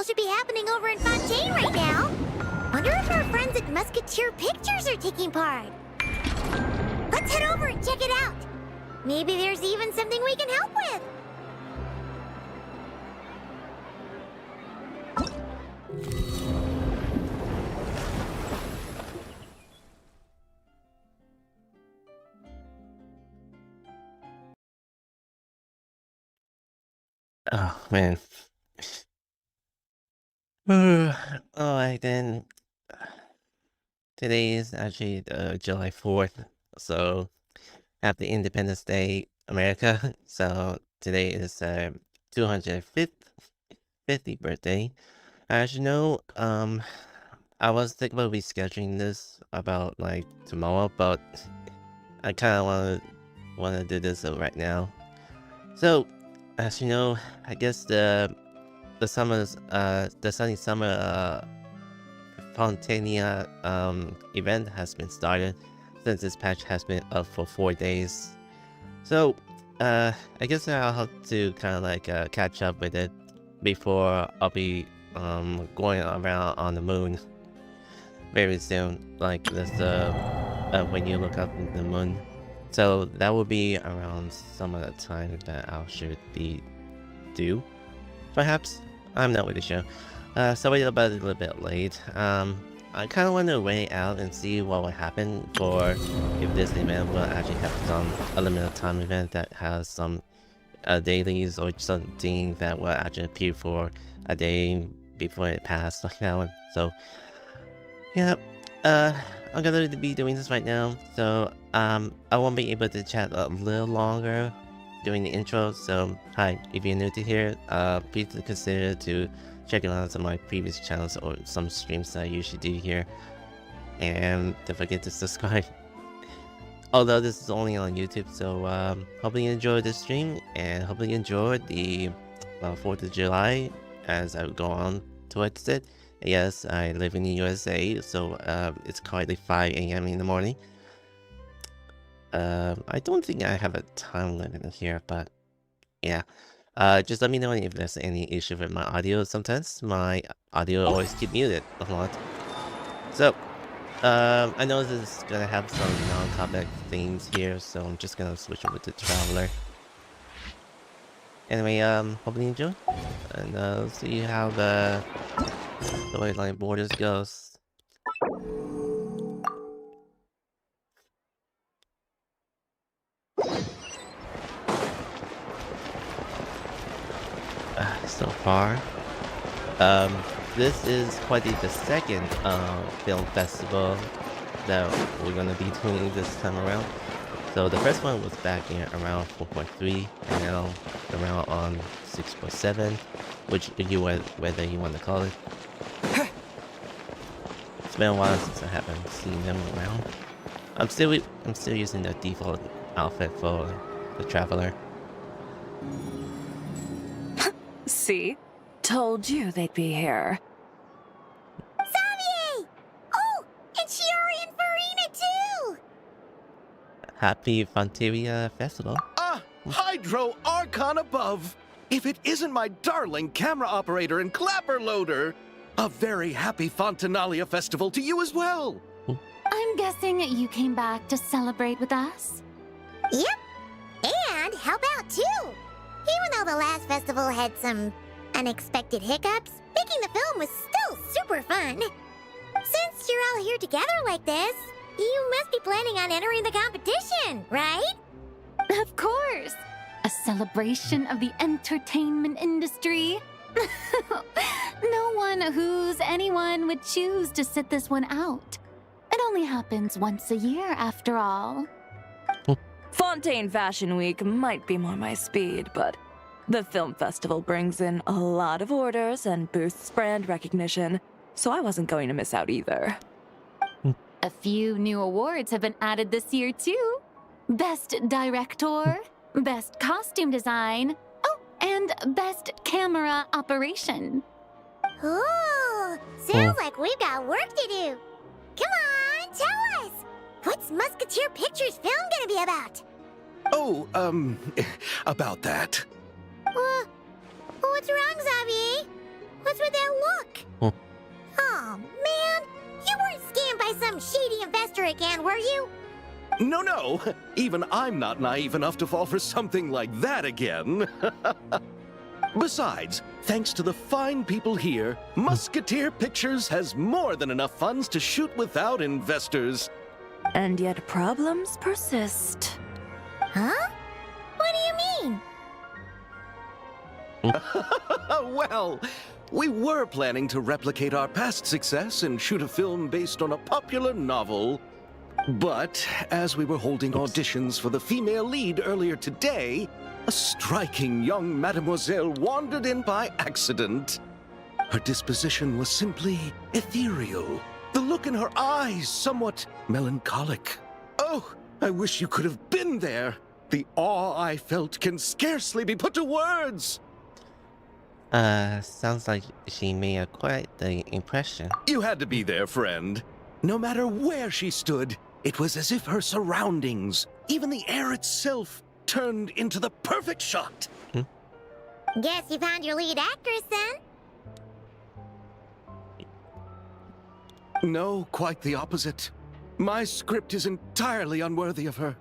Festival should be happening over in Fontaine right now. Wonder if our friends at Musketeer Pictures are taking part. Let's head over and check it out. Maybe there's even something we can help with. Oh man. Alright then. Today is actually July 4th, so happy Independence Day, America. So today is 250th birthday. As you know, I was thinking about rescheduling this about like tomorrow, but I kind of want to do this right now. So, as you know, I guess the sunny summer Fontinalia event has been started since this patch has been up for 4 days. So I guess I'll have to kind of like catch up with it before I'll be going around on the moon very soon, like this when you look up the moon. So that will be around some of the time that I should be due, perhaps. I'm not really sure. Sorry about it a little bit late. I kind of want to wait out and see what will happen for if this event will actually have some a limited time event that has some dailies or something that will actually appear for a day before it passes like that one. So yeah, I'm gonna be doing this right now. So I won't be able to chat a little longer during the intro. So hi, if you're new to here, please consider to check out some of my previous channels or some streams that I usually do here, and don't forget to subscribe. Although this is only on YouTube, so hopefully you enjoyed this stream and hopefully you enjoyed the 4th of July as I go on towards it. Yes, I live in the USA, so it's currently 5 a.m. in the morning. I don't think I have a time limit here, but yeah. Just let me know if there's any issue with my audio. Sometimes my audio always keep muted a lot. So, I know this is gonna have some non-combat themes here, so I'm just gonna switch over to Traveler. Anyway, hopefully you enjoy, and let's see how the Storyline Borders goes. So far, this is quite the second film festival that we're gonna be doing this time around. So the first one was back in around 4.3, and now around on 6.7, which whether you want to call it. It's been a while since I haven't seen them around. I'm still using the default outfit for the Traveler. See? Told you they'd be here. Xavier! Oh, and Shiori and Farina too! Happy Fontinalia Festival. Ah, Hydro Archon above! If it isn't my darling camera operator and clapper loader! A very happy Fontinalia Festival to you as well! I'm guessing you came back to celebrate with us? Yep, and help out too! Even though the last festival had some unexpected hiccups, making the film was still super fun. Since you're all here together like this, you must be planning on entering the competition, right? Of course! A celebration of the entertainment industry. No one who's anyone would choose to sit this one out. It only happens once a year, after all. Fontaine Fashion Week might be more my speed, but the film festival brings in a lot of orders and boosts brand recognition, so I wasn't going to miss out either. A few new awards have been added this year, too. Best Director, Best Costume Design, oh, and Best Camera Operation. Ooh, sounds like we've got work to do. Come on, tell us! What's Musketeer Pictures film gonna be about? Oh, about that. What's wrong, Xavier? What's with that look? Huh. Oh, man. You weren't scammed by some shady investor again, were you? No. Even I'm not naive enough to fall for something like that again. Besides, thanks to the fine people here, Musketeer Pictures has more than enough funds to shoot without investors. And yet problems persist. Huh? What do you mean? Well, we were planning to replicate our past success and shoot a film based on a popular novel. But as we were holding auditions for the female lead earlier today, a striking young mademoiselle wandered in by accident. Her disposition was simply ethereal, the look in her eyes somewhat melancholic. Oh, I wish you could have been there. The awe I felt can scarcely be put to words. Sounds like she made quite the impression. You had to be there, friend. No matter where she stood, it was as if her surroundings, even the air itself, turned into the perfect shot. Guess you found your lead actress then? No, quite the opposite. My script is entirely unworthy of her.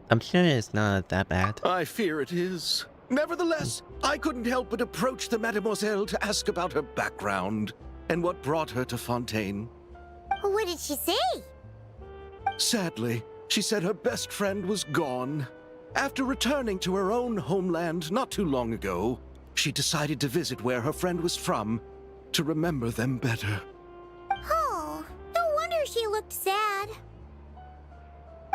I'm sure it's not that bad. I fear it is. Nevertheless, I couldn't help but approach the mademoiselle to ask about her background and what brought her to Fontaine. What did she say? Sadly, she said her best friend was gone. After returning to her own homeland not too long ago, she decided to visit where her friend was from to remember them better. Oh, no wonder she looked sad.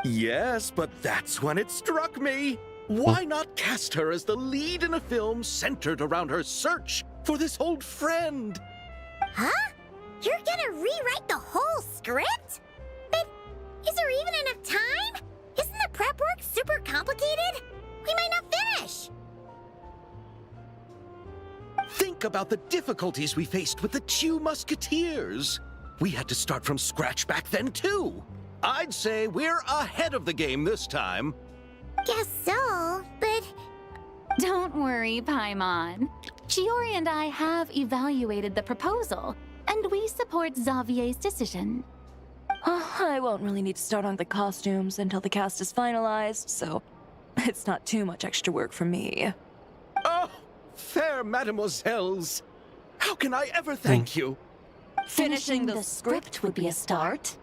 Yes, but that's when it struck me. Why not cast her as the lead in a film centered around her search for this old friend? Huh? You're gonna rewrite the whole script? But is there even enough time? Isn't the prep work super complicated? We might not finish. Think about the difficulties we faced with the two Musketeers. We had to start from scratch back then, too. I'd say we're ahead of the game this time. Guess so, but... Don't worry, Paimon. Chiori and I have evaluated the proposal, and we support Xavier's decision. I won't really need to start on the costumes until the cast is finalized, so it's not too much extra work for me. Oh, fair mademoiselles. How can I ever thank you? Finishing the script would be a start.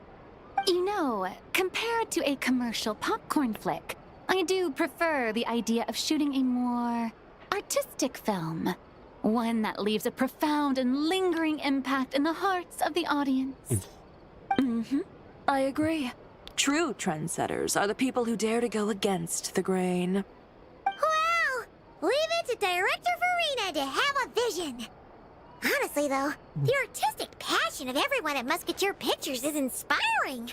You know, compared to a commercial popcorn flick, I do prefer the idea of shooting a more artistic film. One that leaves a profound and lingering impact in the hearts of the audience. I agree. True trendsetters are the people who dare to go against the grain. Well, leave it to Director Farina to have a vision. Honestly, though, the artistic passion of everyone at Musketeer Pictures is inspiring.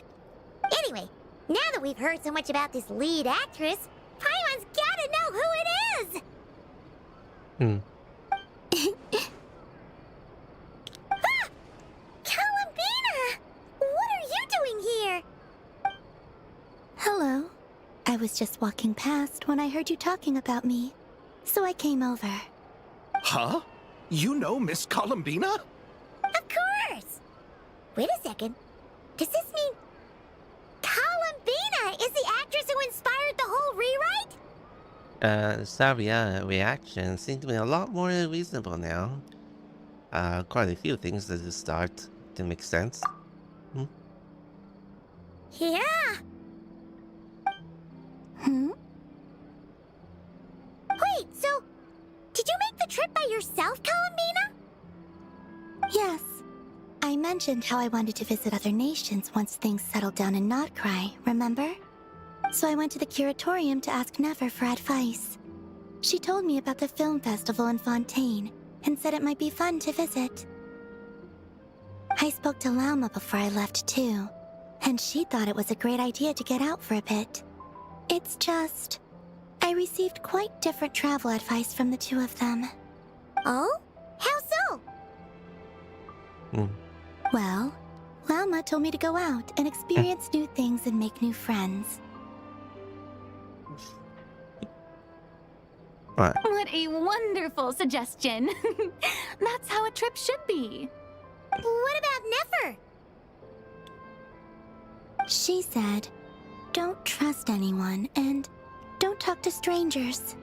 Anyway, now that we've heard so much about this lead actress, Paimon's gotta know who it is! Ah! Columbina! What are you doing here? Hello. I was just walking past when I heard you talking about me, so I came over. Huh? You know Miss Columbina? Of course! Wait a second. Does this mean Columbina is the actress who inspired the whole rewrite? Xavier's reaction seems to be a lot more reasonable now. Quite a few things at the start to make sense. Yeah. Wait, so did you make the trip by yourself, Columbina? Yes. I mentioned how I wanted to visit other nations once things settled down in Notcry, remember? So I went to the Curatorium to ask Never for advice. She told me about the film festival in Fontaine and said it might be fun to visit. I spoke to Lauma before I left too, and she thought it was a great idea to get out for a bit. It's just, I received quite different travel advice from the two of them. Oh? How so? Well, Lauma told me to go out and experience new things and make new friends. What? What a wonderful suggestion. That's how a trip should be. What about Nefer? She said, don't trust anyone and don't talk to strangers.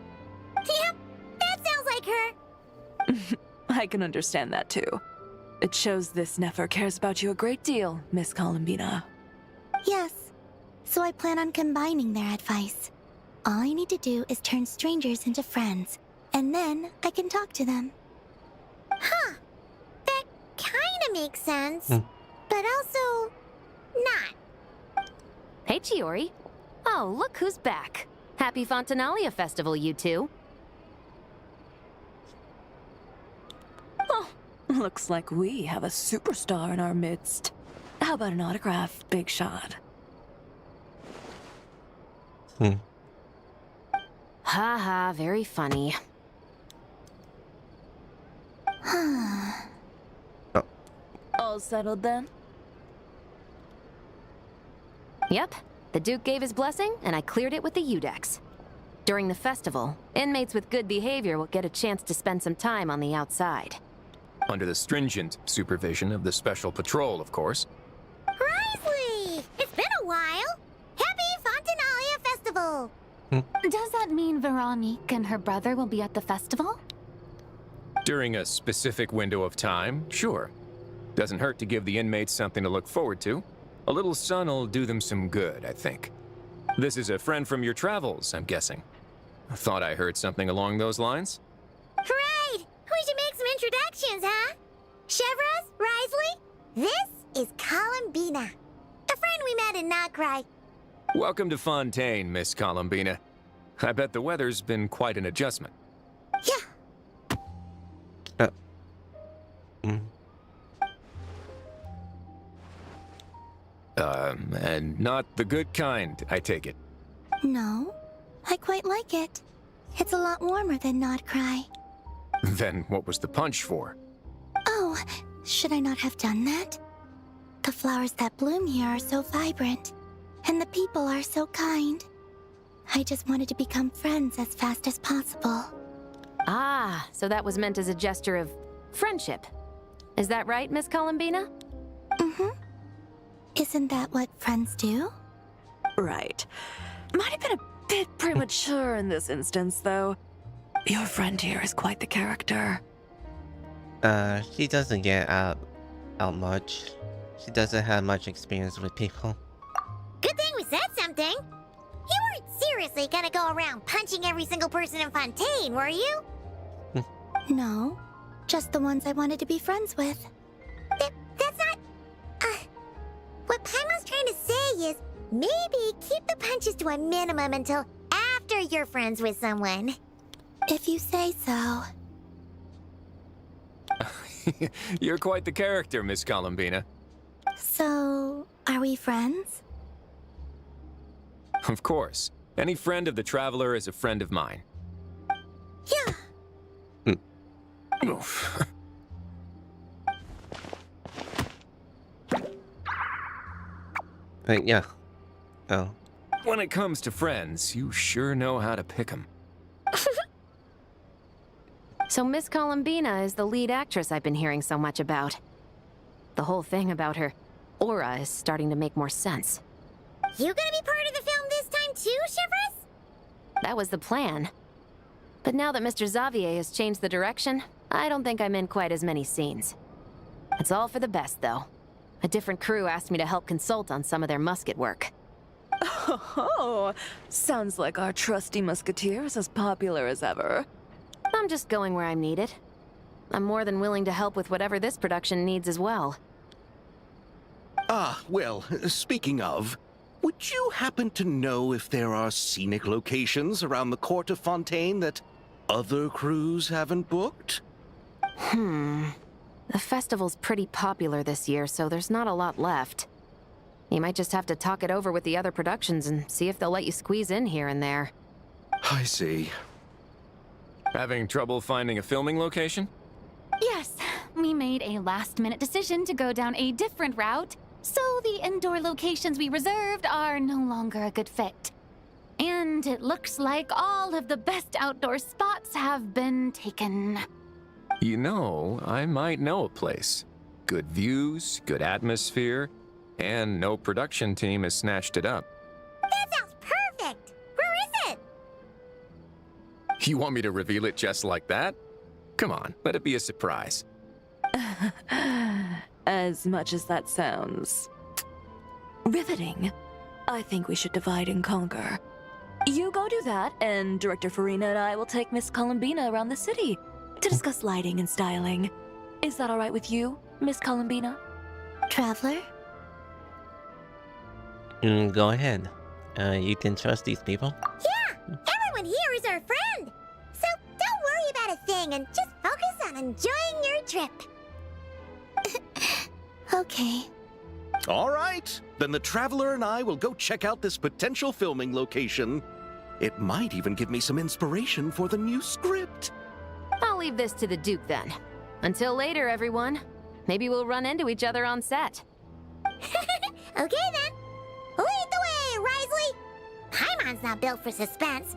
Yep, that sounds like her. I can understand that too. It shows this Nefer cares about you a great deal, Miss Columbina. Yes, so I plan on combining their advice. All I need to do is turn strangers into friends, and then I can talk to them. Huh. That kinda makes sense. But also, not. Hey, Chiori. Oh, look who's back. Happy Fontinalia Festival, you two. Oh, looks like we have a superstar in our midst. How about an autograph, Big Shot? Ha, very funny. All settled then? Yep, the Duke gave his blessing, and I cleared it with the Udex. During the festival, inmates with good behavior will get a chance to spend some time on the outside. Under the stringent supervision of the Special Patrol, of course. Risley! It's been a while! Happy Fontinalia Festival! Does that mean Veronique and her brother will be at the festival? During a specific window of time, sure. Doesn't hurt to give the inmates something to look forward to. A little sun'll do them some good, I think. This is a friend from your travels, I'm guessing. I thought I heard something along those lines. Right! We should make some introductions, huh? Chevros, Risley, this is Columbina, a friend we met in Notcry. Welcome to Fontaine, Miss Columbina. I bet the weather's been quite an adjustment. Yeah, And not the good kind, I take it. No, I quite like it. It's a lot warmer than Notcry. Then what was the punch for? Oh, should I not have done that? The flowers that bloom here are so vibrant, and the people are so kind. I just wanted to become friends as fast as possible. Ah, so that was meant as a gesture of friendship. Is that right, Miss Columbina? Mm-hmm. Isn't that what friends do? Right. Might have been a bit premature in this instance, though. Your friend here is quite the character. She doesn't get out much. She doesn't have much experience with people. good thing we said something. You weren't seriously gonna go around punching every single person in Fontaine, were you? No, just the ones I wanted to be friends with. That's not... What Paimon's trying to say is, maybe keep the punches to a minimum until after you're friends with someone. If you say so. You're quite the character, Miss Columbina. So, are we friends? Of course. Any friend of the Traveler is a friend of mine. Yeah. Oof. Yeah. Oh. When it comes to friends, you sure know how to pick 'em. So Miss Columbina is the lead actress I've been hearing so much about. The whole thing about her aura is starting to make more sense. You gonna be part of the film this time too, Shivers? That was the plan. But now that Mr. Xavier has changed the direction, I don't think I'm in quite as many scenes. It's all for the best, though. A different crew asked me to help consult on some of their musket work. Oh, sounds like our trusty musketeer is as popular as ever. I'm just going where I'm needed. I'm more than willing to help with whatever this production needs as well. Ah, well, speaking of, would you happen to know if there are scenic locations around the court of Fontaine that other crews haven't booked? The festival's pretty popular this year, so there's not a lot left. You might just have to talk it over with the other productions and see if they'll let you squeeze in here and there. I see. Having trouble finding a filming location? Yes, we made a last-minute decision to go down a different route, so the indoor locations we reserved are no longer a good fit. And it looks like all of the best outdoor spots have been taken. You know, I might know a place. Good views, good atmosphere, and no production team has snatched it up. That sounds perfect! Where is it? You want me to reveal it just like that? Come on, let it be a surprise. As much as that sounds riveting, I think we should divide and conquer. You go do that, and Director Farina and I will take Miss Columbina around the city to discuss lighting and styling. Is that all right with you, Miss Columbina? Traveler? Go ahead. You can trust these people. Yeah! Everyone here is our friend! So don't worry about a thing and just focus on enjoying your trip. Okay. All right, then the Traveler and I will go check out this potential filming location. It might even give me some inspiration for the new script. I'll leave this to the Duke then. Until later, everyone. Maybe we'll run into each other on set. Okay then. Lead the way, Risley! Paimon's not built for suspense.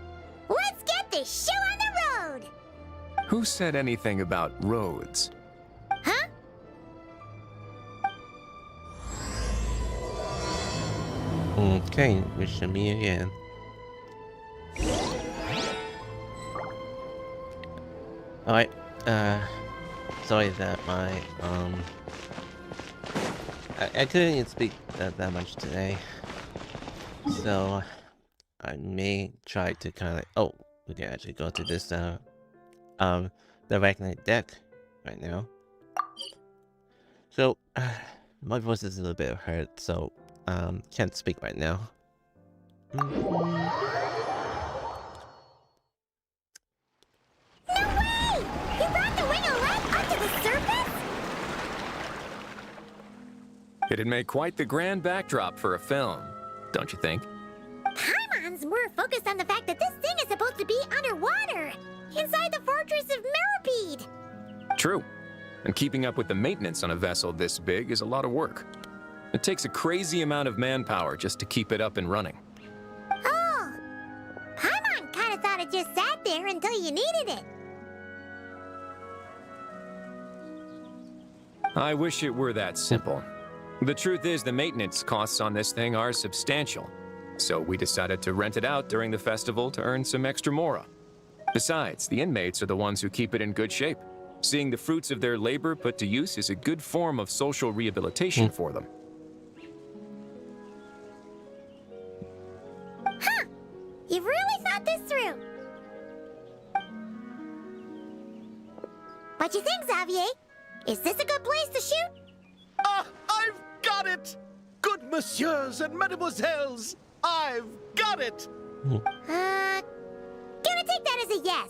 Let's get this show on the road! Who said anything about roads? Huh? Okay, we should meet again. Alright, sorry that my, I couldn't even speak that much today. So, I may try to kind of, oh, we can actually go to this, the Ragnarok deck right now. So, my voice is a little bit hurt, so, can't speak right now. No way! You brought the wing-o-let up to the surface? It'd make quite the grand backdrop for a film, don't you think? Paimon's more focused on the fact that this thing is supposed to be underwater, inside the fortress of Meripede. True. And keeping up with the maintenance on a vessel this big is a lot of work. It takes a crazy amount of manpower just to keep it up and running. Oh, Paimon kind of thought it just sat there until you needed it. I wish it were that simple. The truth is the maintenance costs on this thing are substantial. So we decided to rent it out during the festival to earn some extra mora. Besides, the inmates are the ones who keep it in good shape. Seeing the fruits of their labor put to use is a good form of social rehabilitation for them. Huh, you've really thought this through. What you think, Xavier? Is this a good place to shoot? Ah, I've got it! Good messieurs and mesdemoiselles, I've got it! Gonna take that as a yes.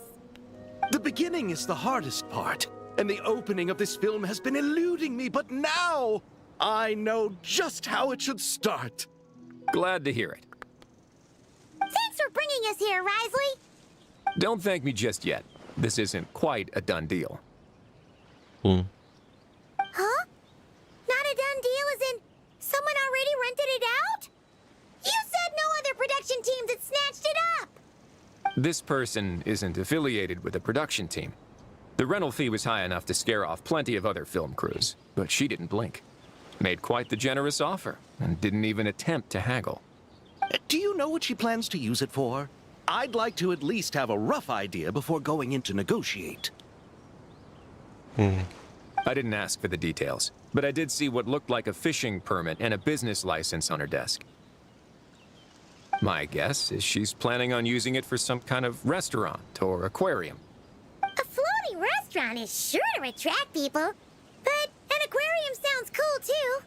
The beginning is the hardest part, and the opening of this film has been eluding me, but now I know just how it should start. Glad to hear it. Thanks for bringing us here, Risley. Don't thank me just yet. This isn't quite a done deal. Huh? Not a done deal as in someone already rented it out? You said no other production teams had snatched it up. This person isn't affiliated with a production team. The rental fee was high enough to scare off plenty of other film crews, but she didn't blink. Made quite the generous offer, and didn't even attempt to haggle. Do you know what she plans to use it for? I'd like to at least have a rough idea before going in to negotiate. I didn't ask for the details, but I did see what looked like a fishing permit and a business license on her desk. My guess is she's planning on using it for some kind of restaurant or aquarium. A floating restaurant is sure to attract people, but an aquarium sounds cool too.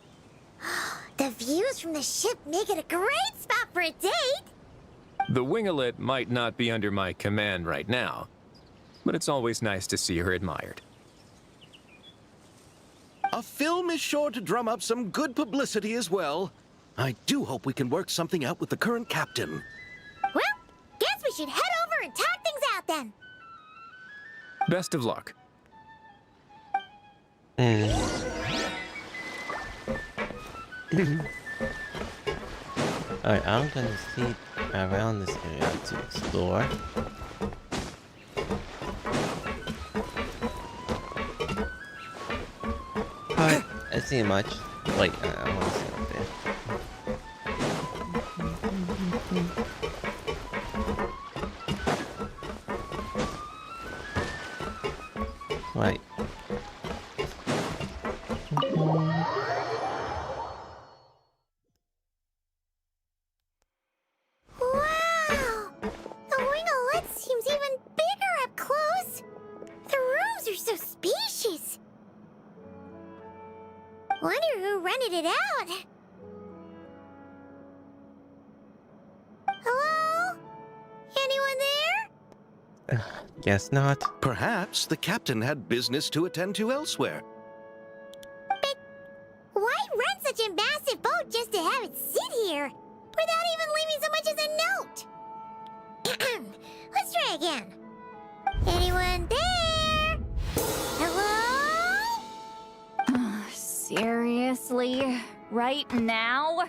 The views from the ship make it a great spot for a date. The winglet might not be under my command right now, but it's always nice to see her admired. A film is sure to drum up some good publicity as well. I do hope we can work something out with the current captain. Well, guess we should head over and talk things out then. Best of luck. Alright, I'm gonna see around this area to explore. see much. Wait, I want to see up there. Right. Wow! The winglet seems even bigger up close. The rooms are so spacious. Wonder who rented it out. Hello? Anyone there? Guess not. Perhaps the captain had business to attend to elsewhere. Why rent such a massive boat just to have it sit here? Without even leaving so much as a note. Let's try again. Anyone there? Hello? Seriously? Right now?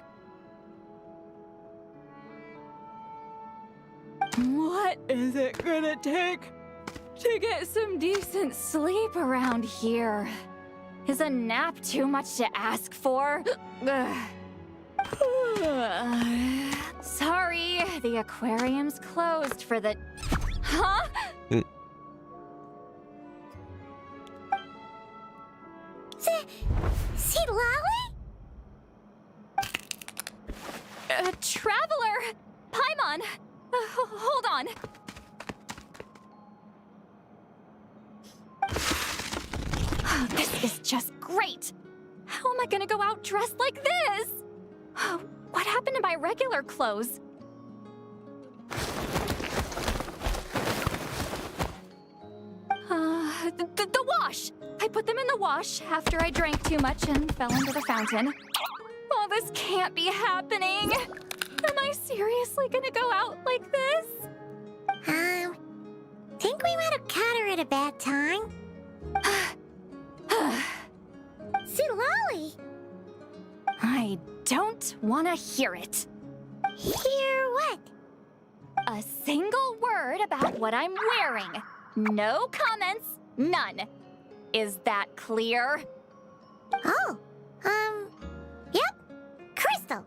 What is it gonna take to get some decent sleep around here? Is a nap too much to ask for? Sorry, the aquarium's closed for the... Huh? See Lolly? Traveler! Paimon! Hold on. This is just great! How am I gonna go out dressed like this? What happened to my regular clothes? The wash! I put them in the wash after I drank too much and fell into the fountain. Oh, this can't be happening! Am I seriously gonna go out like this? Think we might have caught her at a bad time. See Lolly? I don't want to hear it. Hear what? A single word about what I'm wearing. No comments, none. Is that clear? Oh, yep. Crystal.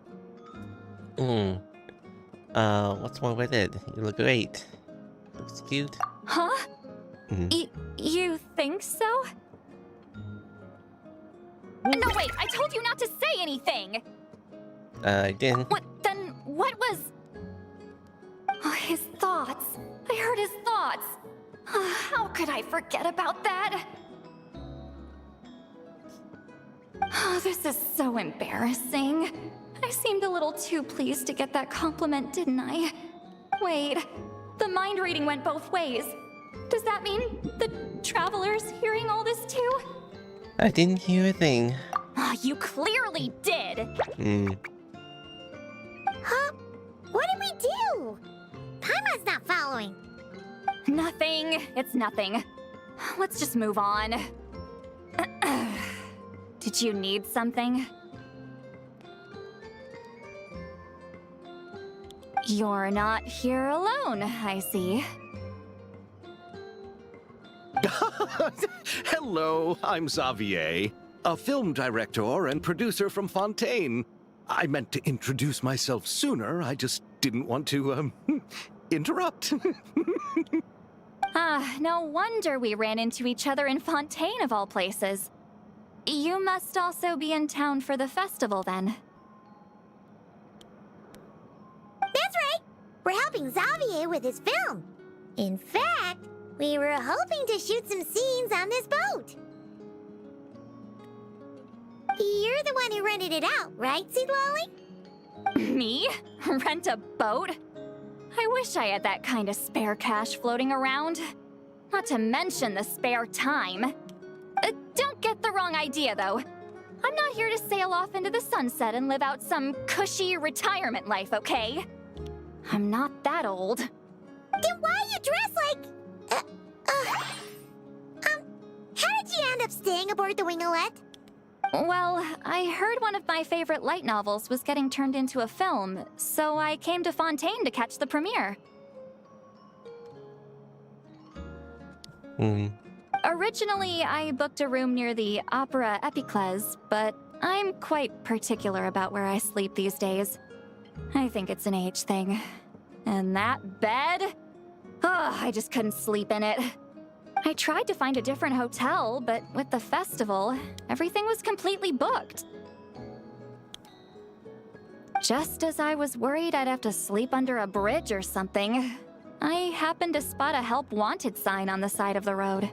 What's wrong with it? You look great. Looks cute. Huh? You think so? No, wait, I told you not to say anything! I didn't. What was... Oh, his thoughts. I heard his thoughts. How could I forget about that? Oh, this is so embarrassing. I seemed a little too pleased to get that compliment, didn't I? Wait, the mind reading went both ways. Does that mean the traveler's hearing all this too? I didn't hear a thing. You clearly did! Huh? What did we do? Paimon's not following. Nothing. It's nothing. Let's just move on. Did you need something? You're not here alone, I see. Hello, I'm Xavier, a film director and producer from Fontaine. I meant to introduce myself sooner, I just didn't want to, interrupt. No wonder we ran into each other in Fontaine of all places. You must also be in town for the festival then. That's right. We're helping Xavier with his film. In fact, we were hoping to shoot some scenes on this boat. You're the one who rented it out, right, Seed Lolly? Me? Rent a boat? I wish I had that kind of spare cash floating around. Not to mention the spare time. Don't get the wrong idea, though. I'm not here to sail off into the sunset and live out some cushy retirement life, okay? I'm not that old. Then why are you dressed like... how did you end up staying aboard the Winglet? Well, I heard one of my favorite light novels was getting turned into a film, so I came to Fontaine to catch the premiere. Originally, I booked a room near the Opera Epicles, but I'm quite particular about where I sleep these days. I think it's an age thing. And that bed? Oh, I just couldn't sleep in it. I tried to find a different hotel, but with the festival, everything was completely booked. Just as I was worried I'd have to sleep under a bridge or something, I happened to spot a help wanted sign on the side of the road.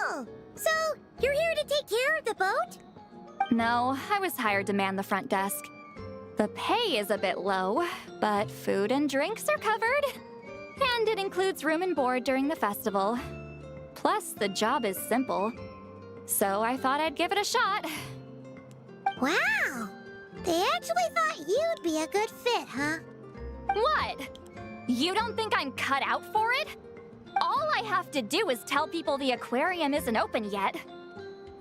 Oh, so you're here to take care of the boat? No, I was hired to man the front desk. The pay is a bit low, but food and drinks are covered. And it includes room and board during the festival. Plus, the job is simple. So I thought I'd give it a shot. Wow! They actually thought you'd be a good fit, huh? What? You don't think I'm cut out for it? All I have to do is tell people the aquarium isn't open yet.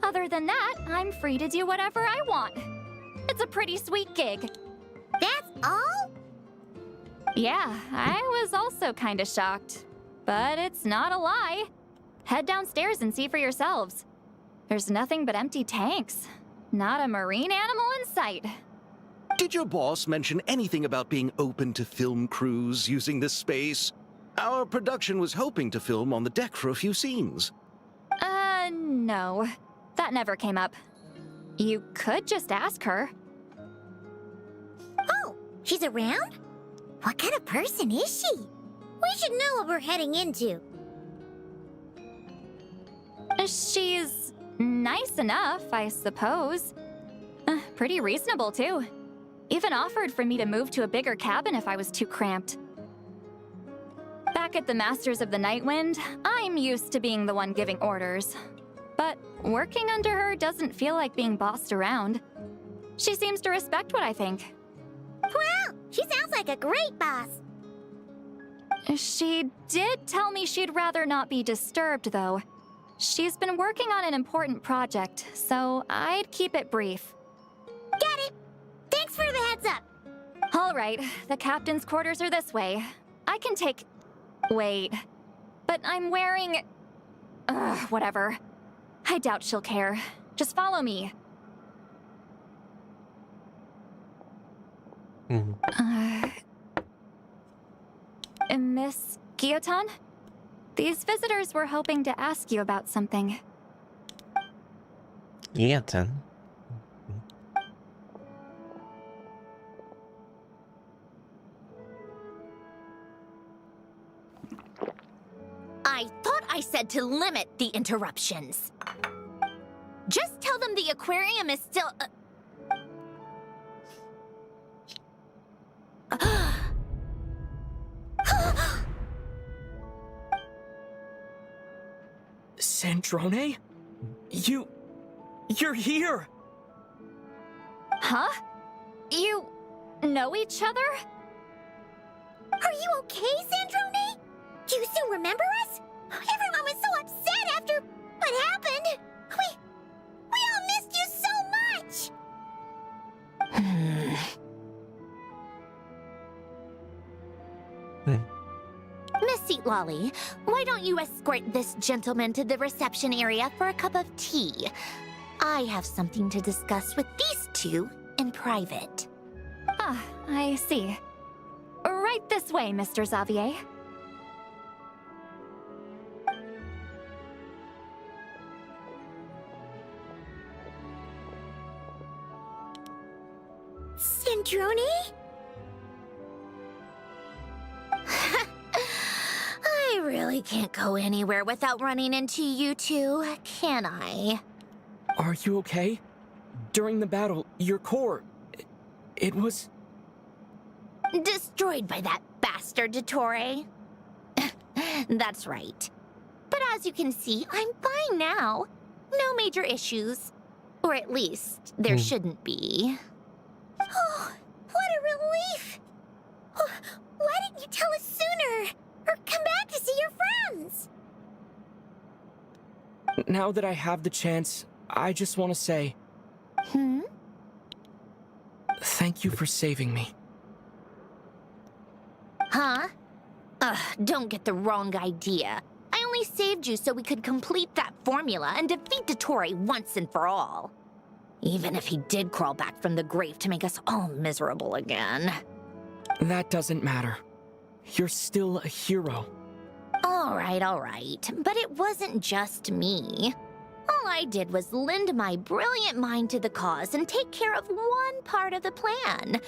Other than that, I'm free to do whatever I want. It's a pretty sweet gig. That's all? Yeah, I was also kinda shocked. But it's not a lie. Head downstairs and see for yourselves. There's nothing but empty tanks. Not a marine animal in sight. Did your boss mention anything about being open to film crews using this space? Our production was hoping to film on the deck for a few scenes. No. That never came up. You could just ask her. Oh, she's around? What kind of person is she? We should know what we're heading into. She's nice enough, I suppose. Pretty reasonable, too. Even offered for me to move to a bigger cabin if I was too cramped. Back at the Masters of the Nightwind, I'm used to being the one giving orders. But working under her doesn't feel like being bossed around. She seems to respect what I think. Wow, she sounds like a great boss. She did tell me she'd rather not be disturbed, though. She's been working on an important project, so I'd keep it brief. Got it. Thanks for the heads up. All right, the captain's quarters are this way. I can take... Wait. But I'm wearing... whatever. I doubt she'll care. Just follow me. Miss Guillotin? These visitors were hoping to ask you about something. Yeah, 10. I thought I said to limit the interruptions. Just tell them the aquarium is still... Sandrone? You're here! Huh? You know each other? Are you okay, Sandrone? Do you still remember us? Everyone was so upset after what happened. We all missed you so much. Miss Seat Lolly, why don't you escort this gentleman to the reception area for a cup of tea? I have something to discuss with these two in private. Ah, I see. Right this way, Mr. Xavier. Sandrone? I really can't go anywhere without running into you two, can I? Are you okay? During the battle, your core... It was... Destroyed by that bastard Dottore. That's right. But as you can see, I'm fine now. No major issues. Or at least, there shouldn't be. Oh, what a relief! Oh, why didn't you tell us sooner? Or come back to see your friends? Now that I have the chance, I just want to say... Thank you for saving me. Huh? Ugh, don't get the wrong idea. I only saved you so we could complete that formula and defeat Dottore once and for all. Even if he did crawl back from the grave to make us all miserable again. That doesn't matter. You're still a hero. All right. But it wasn't just me. All I did was lend my brilliant mind to the cause and take care of one part of the plan.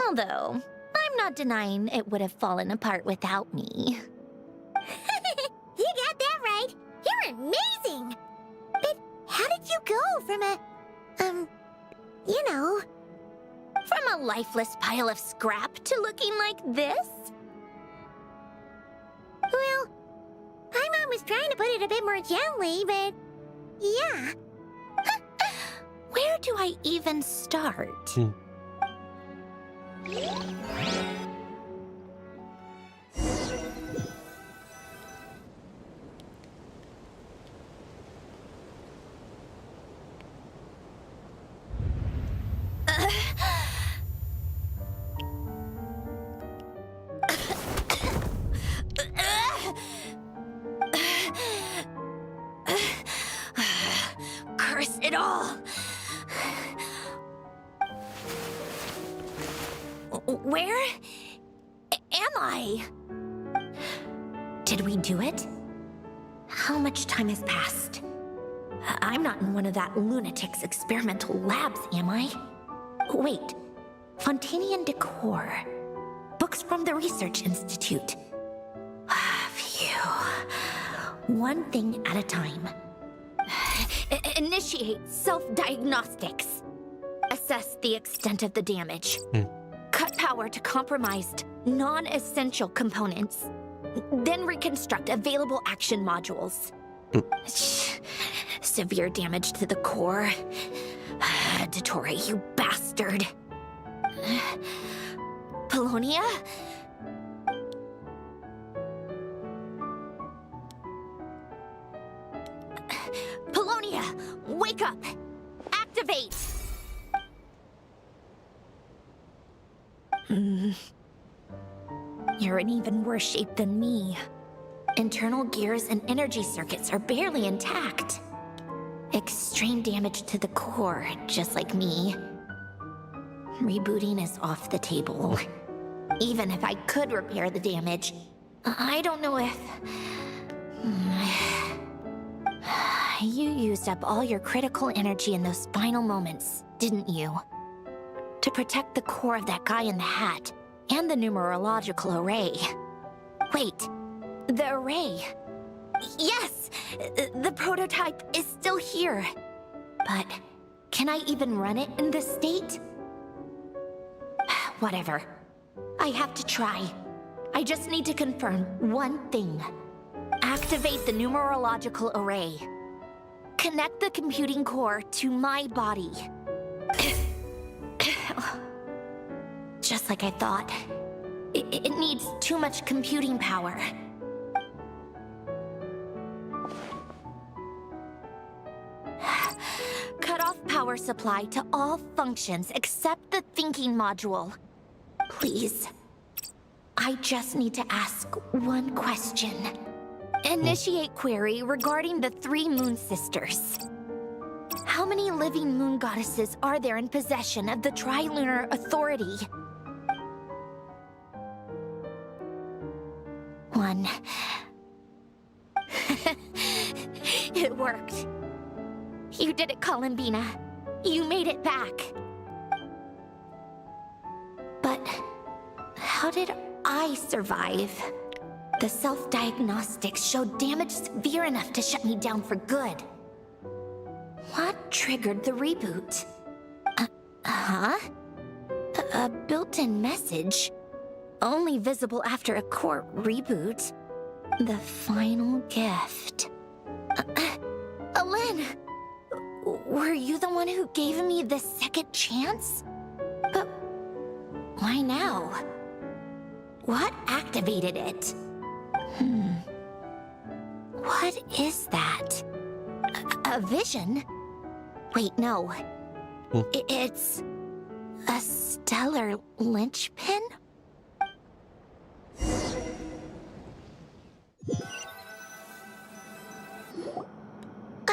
Although, I'm not denying it would have fallen apart without me. You got that right. You're amazing. But how did you go from a, you know... From a lifeless pile of scrap to looking like this? Well, my mom was trying to put it a bit more gently, but... yeah. Where do I even start? Curse it all! Where am I? Did we do it? How much time has passed? I'm not in one of that lunatic's experimental labs, am I? Wait, Fontaine decor. Books from the Research Institute. Phew. One thing at a time. Initiate self-diagnostics. Assess the extent of the damage. Cut power to compromised, non-essential components. Then reconstruct available action modules. Severe damage to the core. Dottore, you bastard. Polonia? Polonia, wake up! Activate! You're in even worse shape than me. Internal gears and energy circuits are barely intact. Extreme damage to the core, just like me. Rebooting is off the table. Even if I could repair the damage, I don't know if... You used up all your critical energy in those final moments, didn't you? To protect the core of that guy in the hat, and the numerological array. Wait, the array. Yes! The prototype is still here. But can I even run it in this state? Whatever. I have to try. I just need to confirm one thing. Activate the numerological array. Connect the computing core to my body. Just like I thought. It needs too much computing power. Cut off power supply to all functions except the thinking module. Please. I just need to ask one question. Initiate query regarding the 3 Moon Sisters. How many living moon goddesses are there in possession of the Trilunar Authority? 1. It worked. You did it, Columbina. You made it back. But how did I survive? The self-diagnostics showed damage severe enough to shut me down for good. What triggered the reboot? A built-in message? Only visible after a core reboot. The final gift. Alin! Were you the one who gave me the second chance? But why now? What activated it? What is that? A vision? Wait, no. It's a stellar linchpin?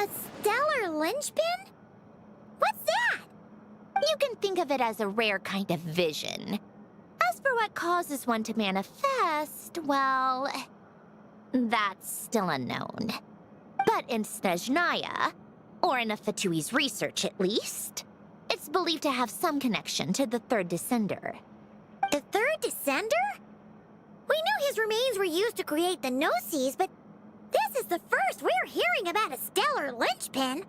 A stellar linchpin? What's that? You can think of it as a rare kind of vision. As for what causes one to manifest, well, that's still unknown. But in Snezhnaya, or in Afatui's research at least, it's believed to have some connection to the third descender. The third descender? We knew his remains were used to create the Gnosis, but this is the first we're hearing about a stellar linchpin.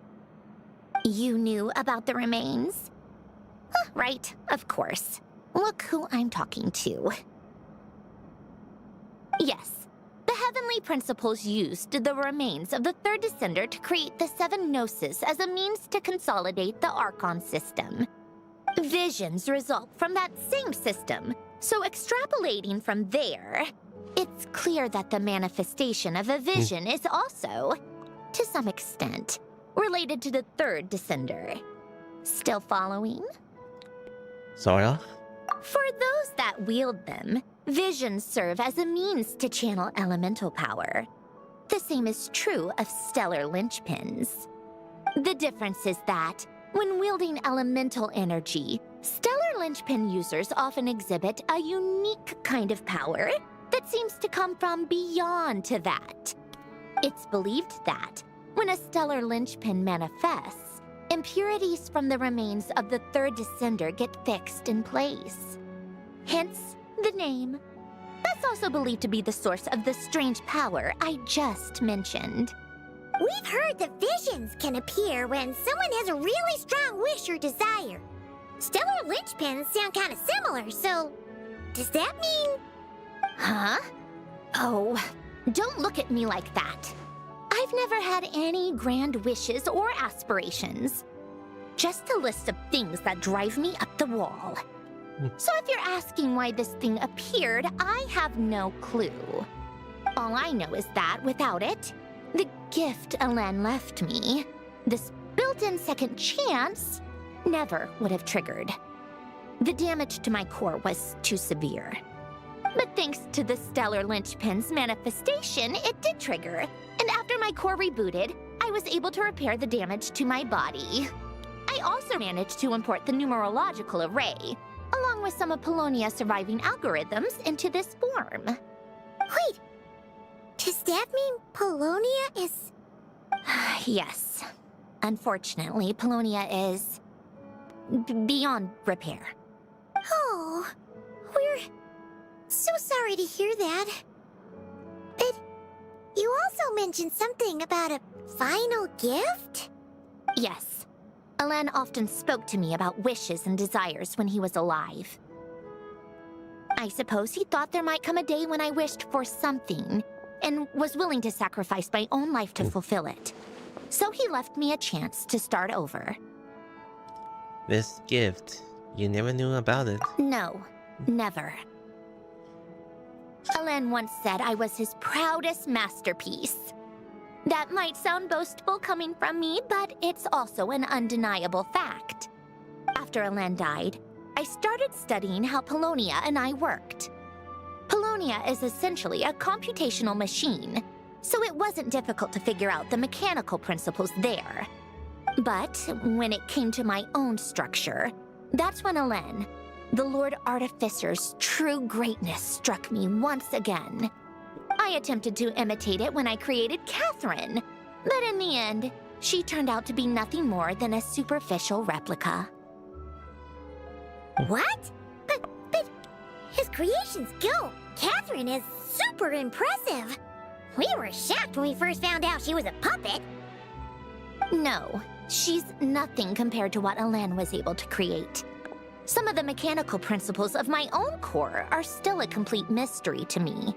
You knew about the remains? Huh, right, of course. Look who I'm talking to. Yes, the Heavenly Principles used the remains of the third descender to create the 7 Gnosis as a means to consolidate the Archon system. Visions result from that same system, so extrapolating from there, it's clear that the manifestation of a vision is also, to some extent, related to the third descender. Still following? Sorta? For those that wield them, visions serve as a means to channel elemental power. The same is true of stellar linchpins. The difference is that, when wielding elemental energy, stellar linchpin users often exhibit a unique kind of power that seems to come from beyond to that. It's believed that, when a stellar linchpin manifests, impurities from the remains of the third descender get fixed in place. Hence, the name. That's also believed to be the source of the strange power I just mentioned. We've heard that visions can appear when someone has a really strong wish or desire. Stellar linchpins sound kind of similar, so does that mean... Huh? Oh, don't look at me like that. I've never had any grand wishes or aspirations. Just a list of things that drive me up the wall. So if you're asking why this thing appeared, I have no clue. All I know is that without it, the gift Alen left me, this built-in second chance, never would have triggered. The damage to my core was too severe. But thanks to the stellar linchpin's manifestation, it did trigger. And after my core rebooted, I was able to repair the damage to my body. I also managed to import the numerological array, along with some of Polonia's surviving algorithms, into this form. Wait, does that mean Polonia is... Yes. Unfortunately, Polonia is... beyond repair. Oh, we're so sorry to hear that. But you also mentioned something about a final gift? Yes. Alen often spoke to me about wishes and desires when he was alive. I suppose he thought there might come a day when I wished for something, and was willing to sacrifice my own life to fulfill it. So he left me a chance to start over. This gift, you never knew about it. No, never. Alen once said I was his proudest masterpiece. That might sound boastful coming from me, but it's also an undeniable fact. After Alen died, I started studying how Polonia and I worked. Polonia is essentially a computational machine, so it wasn't difficult to figure out the mechanical principles there. But when it came to my own structure, that's when Alen, the Lord Artificer's true greatness, struck me once again. I attempted to imitate it when I created Catherine, but in the end, she turned out to be nothing more than a superficial replica. What? But his creations go. Catherine is super impressive. We were shocked when we first found out she was a puppet. No, she's nothing compared to what Alen was able to create. Some of the mechanical principles of my own core are still a complete mystery to me.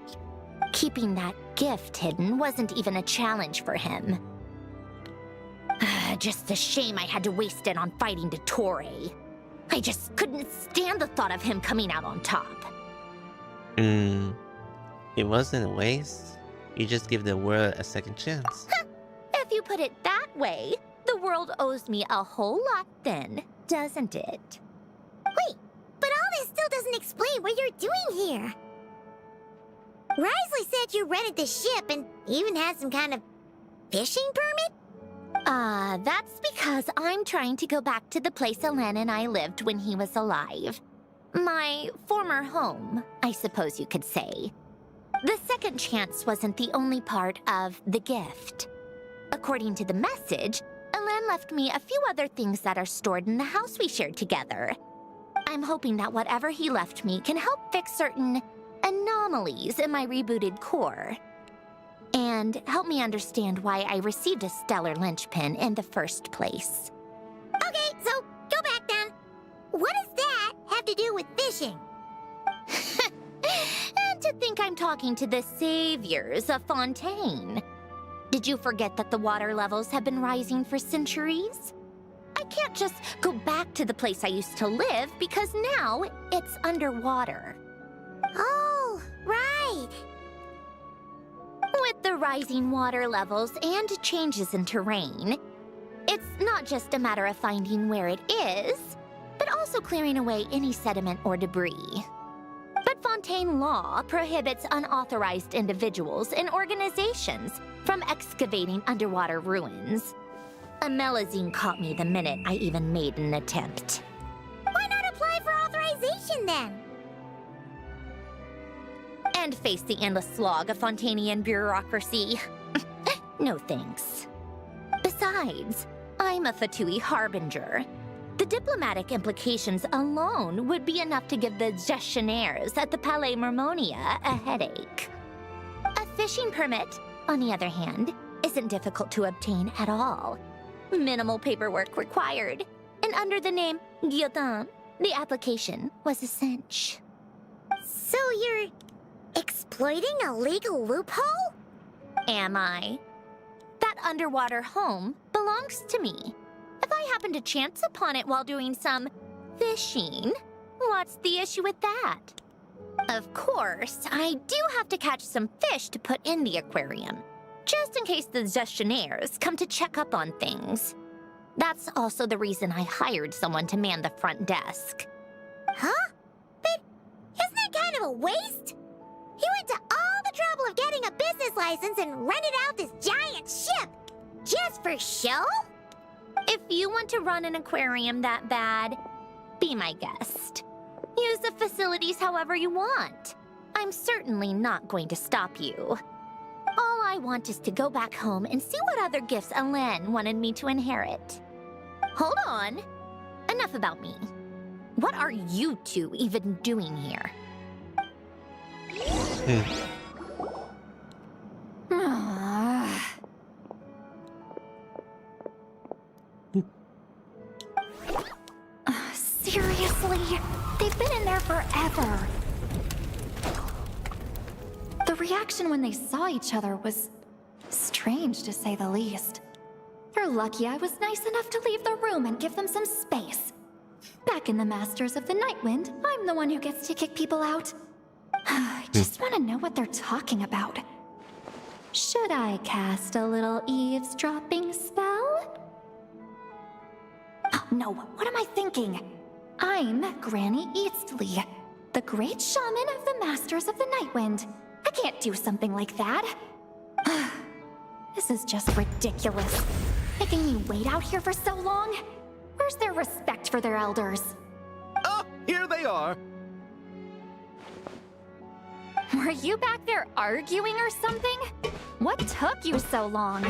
Keeping that gift hidden wasn't even a challenge for him. Just a shame I had to waste it on fighting Dottore. I just couldn't stand the thought of him coming out on top. It wasn't a waste. You just give the world a second chance. If you put it that way, the world owes me a whole lot then, doesn't it? Wait, but all this still doesn't explain what you're doing here. Risley said you rented the ship and even had some kind of fishing permit? That's because I'm trying to go back to the place Alen and I lived when he was alive. My former home, I suppose you could say. The second chance wasn't the only part of the gift. According to the message, Alen left me a few other things that are stored in the house we shared together. I'm hoping that whatever he left me can help fix certain anomalies in my rebooted core. And help me understand why I received a stellar linchpin in the first place. Okay, so go back then. What does that have to do with fishing? And to think I'm talking to the saviors of Fontaine. Did you forget that the water levels have been rising for centuries? I can't just go back to the place I used to live because now it's underwater. Oh, right. With the rising water levels and changes in terrain, it's not just a matter of finding where it is, but also clearing away any sediment or debris. But Fontaine law prohibits unauthorized individuals and organizations from excavating underwater ruins. A Melazine caught me the minute I even made an attempt. Why not apply for authorization then? And face the endless slog of Fontainian bureaucracy. No thanks. Besides, I'm a Fatui harbinger. The diplomatic implications alone would be enough to give the gestionnaires at the Palais Mermonia a headache. A fishing permit, on the other hand, isn't difficult to obtain at all. Minimal paperwork required, and under the name Guillotin, the application was a cinch. So you're exploiting a legal loophole? Am I? That underwater home belongs to me. If I happen to chance upon it while doing some fishing, what's the issue with that? Of course, I do have to catch some fish to put in the aquarium, just in case the gestionnaires come to check up on things. That's also the reason I hired someone to man the front desk. Huh? But isn't that kind of a waste? He went to all the trouble of getting a business license and rented out this giant ship. Just for show? If you want to run an aquarium that bad, be my guest. Use the facilities however you want. I'm certainly not going to stop you. All I want is to go back home and see what other gifts Alen wanted me to inherit. Hold on. Enough about me. What are you two even doing here? Seriously? They've been in there forever. The reaction when they saw each other was strange, to say the least. They're lucky I was nice enough to leave the room and give them some space. Back in the Masters of the Nightwind, I'm the one who gets to kick people out. I just want to know what they're talking about. Should I cast a little eavesdropping spell? Oh, no, what am I thinking? I'm Granny Eastley, the great shaman of the Masters of the Nightwind. I can't do something like that. This is just ridiculous. Making me wait out here for so long? Where's their respect for their elders? Oh, here they are. Were you back there arguing or something? What took you so long?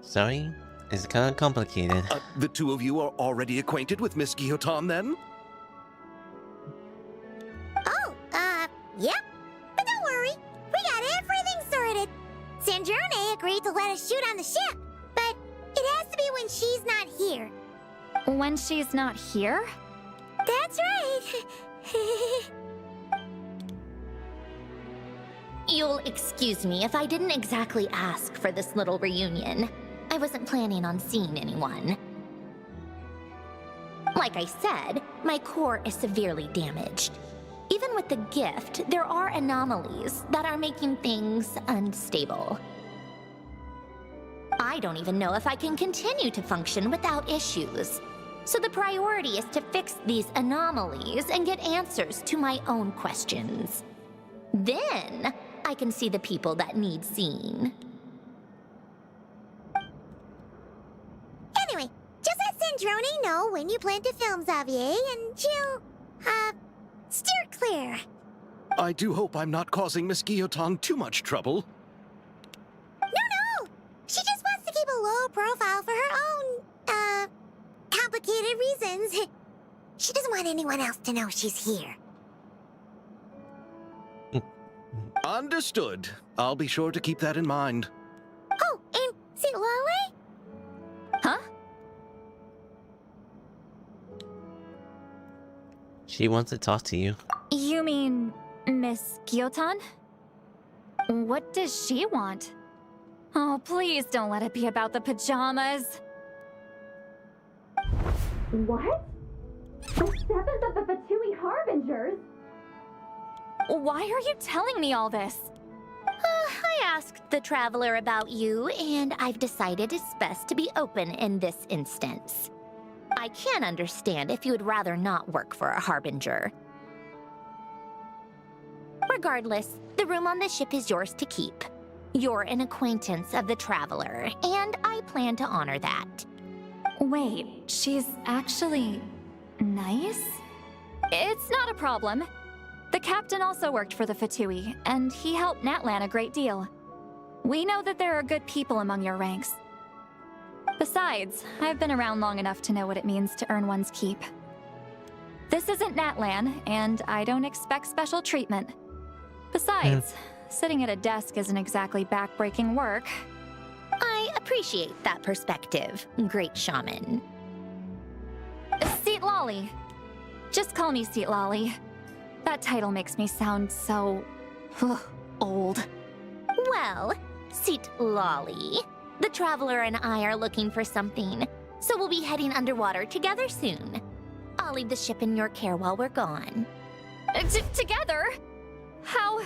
Sorry? It's kind of complicated. The two of you are already acquainted with Miss Guillotin, then? Oh, yep. But don't worry, we got everything sorted. Sandrone agreed to let us shoot on the ship, but it has to be when she's not here. When she's not here? That's right. You'll excuse me if I didn't exactly ask for this little reunion. I wasn't planning on seeing anyone. Like I said, my core is severely damaged. Even with the gift, there are anomalies that are making things unstable. I don't even know if I can continue to function without issues. So the priority is to fix these anomalies and get answers to my own questions. Then, I can see the people that need seeing. Sandrone know when you plan to film Xavier, and she'll, steer clear. I do hope I'm not causing Miss Guillotin too much trouble. No! She just wants to keep a low profile for her own, complicated reasons. She doesn't want anyone else to know she's here. Understood. I'll be sure to keep that in mind. Oh, and see Lale? Huh? She wants to talk to you. You mean Miss Guillotin? What does she want? Oh, please don't let it be about the pajamas. What? The 7th of the VIII Harbingers? Why are you telling me all this? I asked the Traveler about you, and I've decided it's best to be open in this instance. I can understand if you would rather not work for a Harbinger. Regardless, the room on the ship is yours to keep. You're an acquaintance of the Traveler, and I plan to honor that. Wait, she's actually nice? It's not a problem. The captain also worked for the VIII, and he helped Natlan a great deal. We know that there are good people among your ranks. Besides, I've been around long enough to know what it means to earn one's keep. This isn't Natlan, and I don't expect special treatment. Besides, sitting at a desk isn't exactly backbreaking work. I appreciate that perspective, great shaman. Seat Lolly. Just call me Seat Lolly. That title makes me sound so... old. Well, Seat Lolly, the Traveler and I are looking for something, so we'll be heading underwater together soon. I'll leave the ship in your care while we're gone. Together? How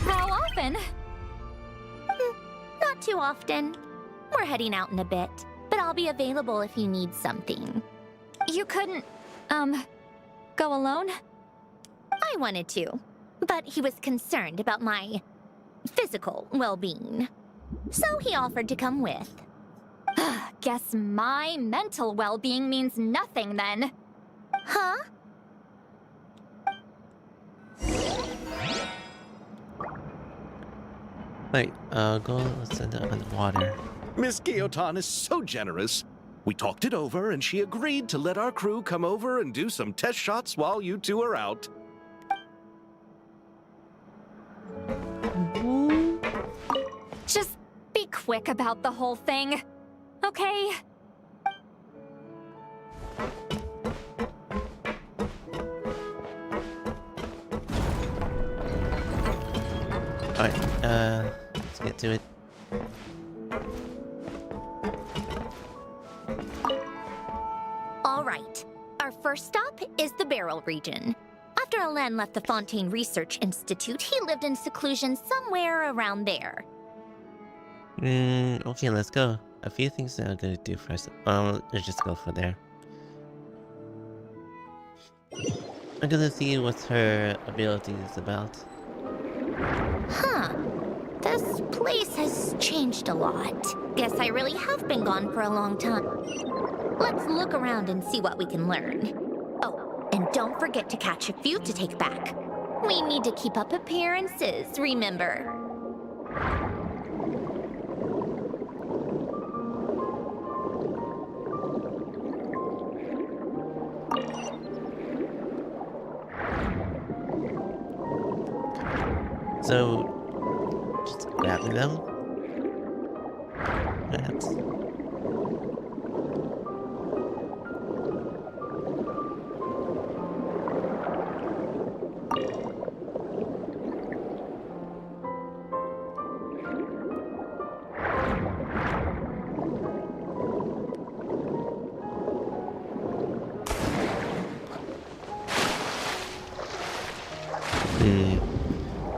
often? Not too often. We're heading out in a bit, but I'll be available if you need something. You couldn't, go alone? I wanted to, but he was concerned about my physical well-being. So he offered to come with. Guess my mental well-being means nothing then. Huh? Wait, go send her underwater. Miss Guillotin is so generous. We talked it over, and she agreed to let our crew come over and do some test shots while you two are out. Just be quick about the whole thing, okay? Alright, let's get to it. All right. Our first stop is the Beryl region. After Alain left the Fontaine Research Institute, he lived in seclusion somewhere around there. Okay, let's go. A few things that I'm gonna do first. Let's just go for there. I'm gonna see what her ability is about. Huh. This place has changed a lot. Guess I really have been gone for a long time. Let's look around and see what we can learn. Oh, and don't forget to catch a few to take back. We need to keep up appearances, remember? So, just grabbing them. Perhaps.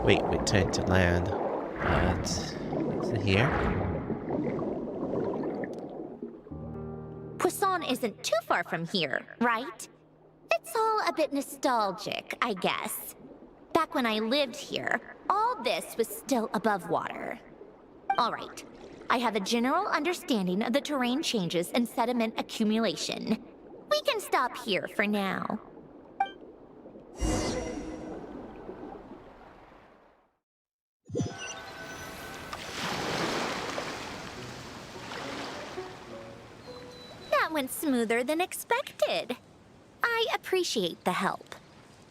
Wait, return to land. But is it here? Poisson isn't too far from here, right? It's all a bit nostalgic, I guess. Back when I lived here, all this was still above water. All right, I have a general understanding of the terrain changes and sediment accumulation. We can stop here for now. That went smoother than expected. I appreciate the help.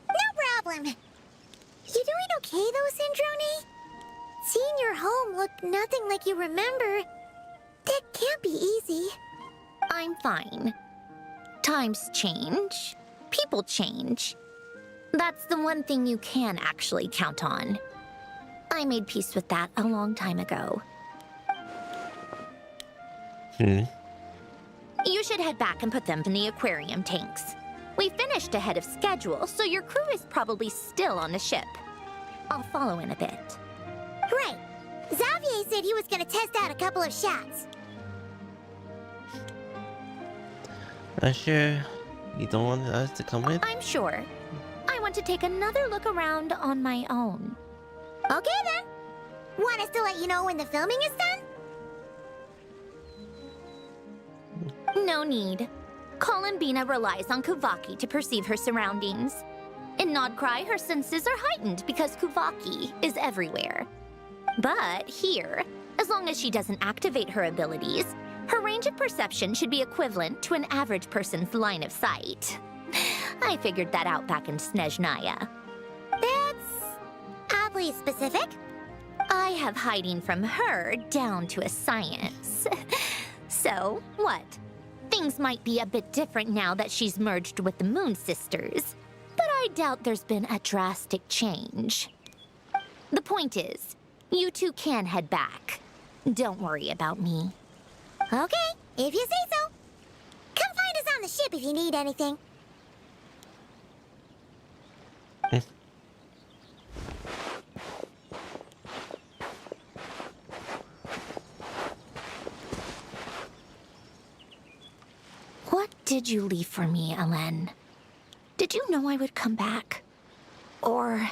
No problem. You doing okay though, Sandrone? Seeing your home look nothing like you remember, that can't be easy. I'm fine. Times change. People change. That's the one thing you can actually count on. I made peace with that a long time ago. You should head back and put them in the aquarium tanks. We finished ahead of schedule, so your crew is probably still on the ship. I'll follow in a bit. Right. Xavier said he was gonna test out a couple of shots. Sure you don't want us to come with? I'm sure. I want to take another look around on my own. Okay then. Want us to let you know when the filming is done? No need. Columbina relies on Kuvaki to perceive her surroundings. In Nodcry, her senses are heightened because Kuvaki is everywhere. But here, as long as she doesn't activate her abilities, her range of perception should be equivalent to an average person's line of sight. I figured that out back in Snezhnaya. That's oddly specific. I have hiding from her down to a science. So, what? Things might be a bit different now that she's merged with the Moon Sisters, but I doubt there's been a drastic change. The point is, you two can head back. Don't worry about me. Okay, if you say so. Come find us on the ship if you need anything. What did you leave for me, Alen? Did you know I would come back? Or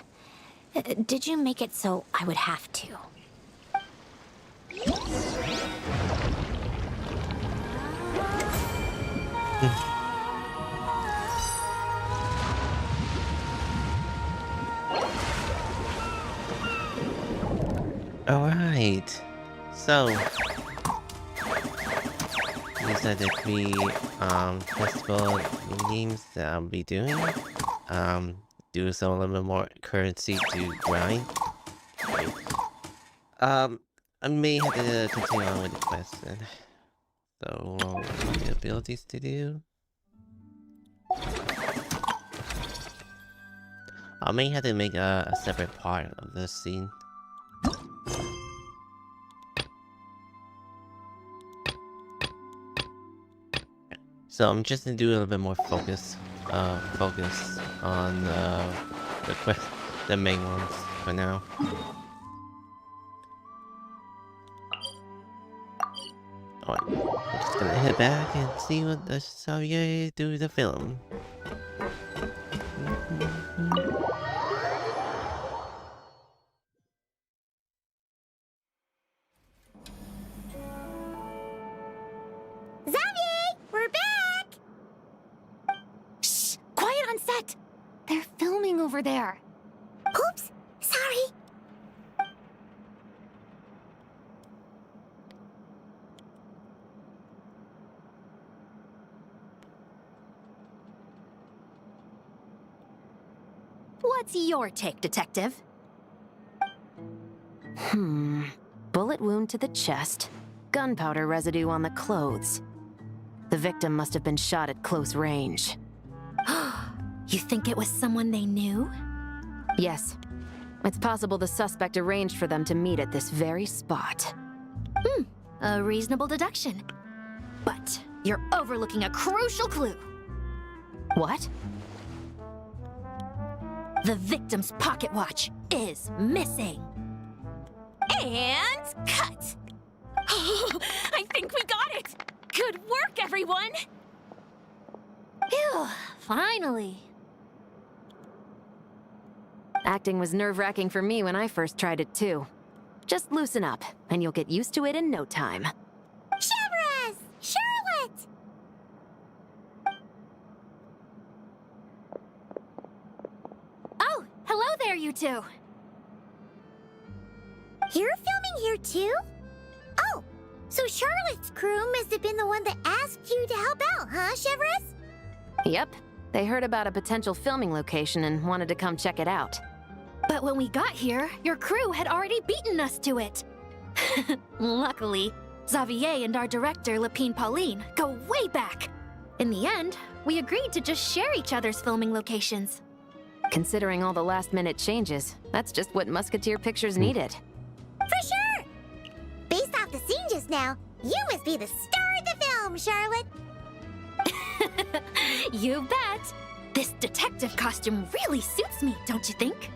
did you make it so I would have to? Alright. So these are the three festival games that I'll be doing. Do some a little bit more currency to grind. I may have to continue on with the quest then. So the abilities to do. I may have to make a separate part of this scene. So I'm just gonna do a little bit more focus on the quest, the main ones for now. Alright, I'm just gonna head back and see what the Xavier do the film. Xavier, we're back! Shh! Quiet on set! They're filming over there. Oops, sorry. What's your take, Detective? Bullet wound to the chest. Gunpowder residue on the clothes. The victim must have been shot at close range. You think it was someone they knew? Yes. It's possible the suspect arranged for them to meet at this very spot. A reasonable deduction. But you're overlooking a crucial clue. What? The victim's pocket watch is missing. And cut! I think we got it! Good work, everyone! Phew, finally. Acting was nerve-wracking for me when I first tried it too. Just loosen up, and you'll get used to it in no time. Shabras! Charlotte! there, you two! You're filming here too? Oh, so Charlotte's crew must have been the one that asked you to help out, huh, Chevres? Yep. They heard about a potential filming location and wanted to come check it out. But when we got here, your crew had already beaten us to it. Luckily, Xavier and our director, Lapine Pauline, go way back. In the end, we agreed to just share each other's filming locations. Considering all the last-minute changes, that's just what Musketeer Pictures needed. For sure! Based off the scene just now, you must be the star of the film, Charlotte! You bet! This detective costume really suits me, don't you think?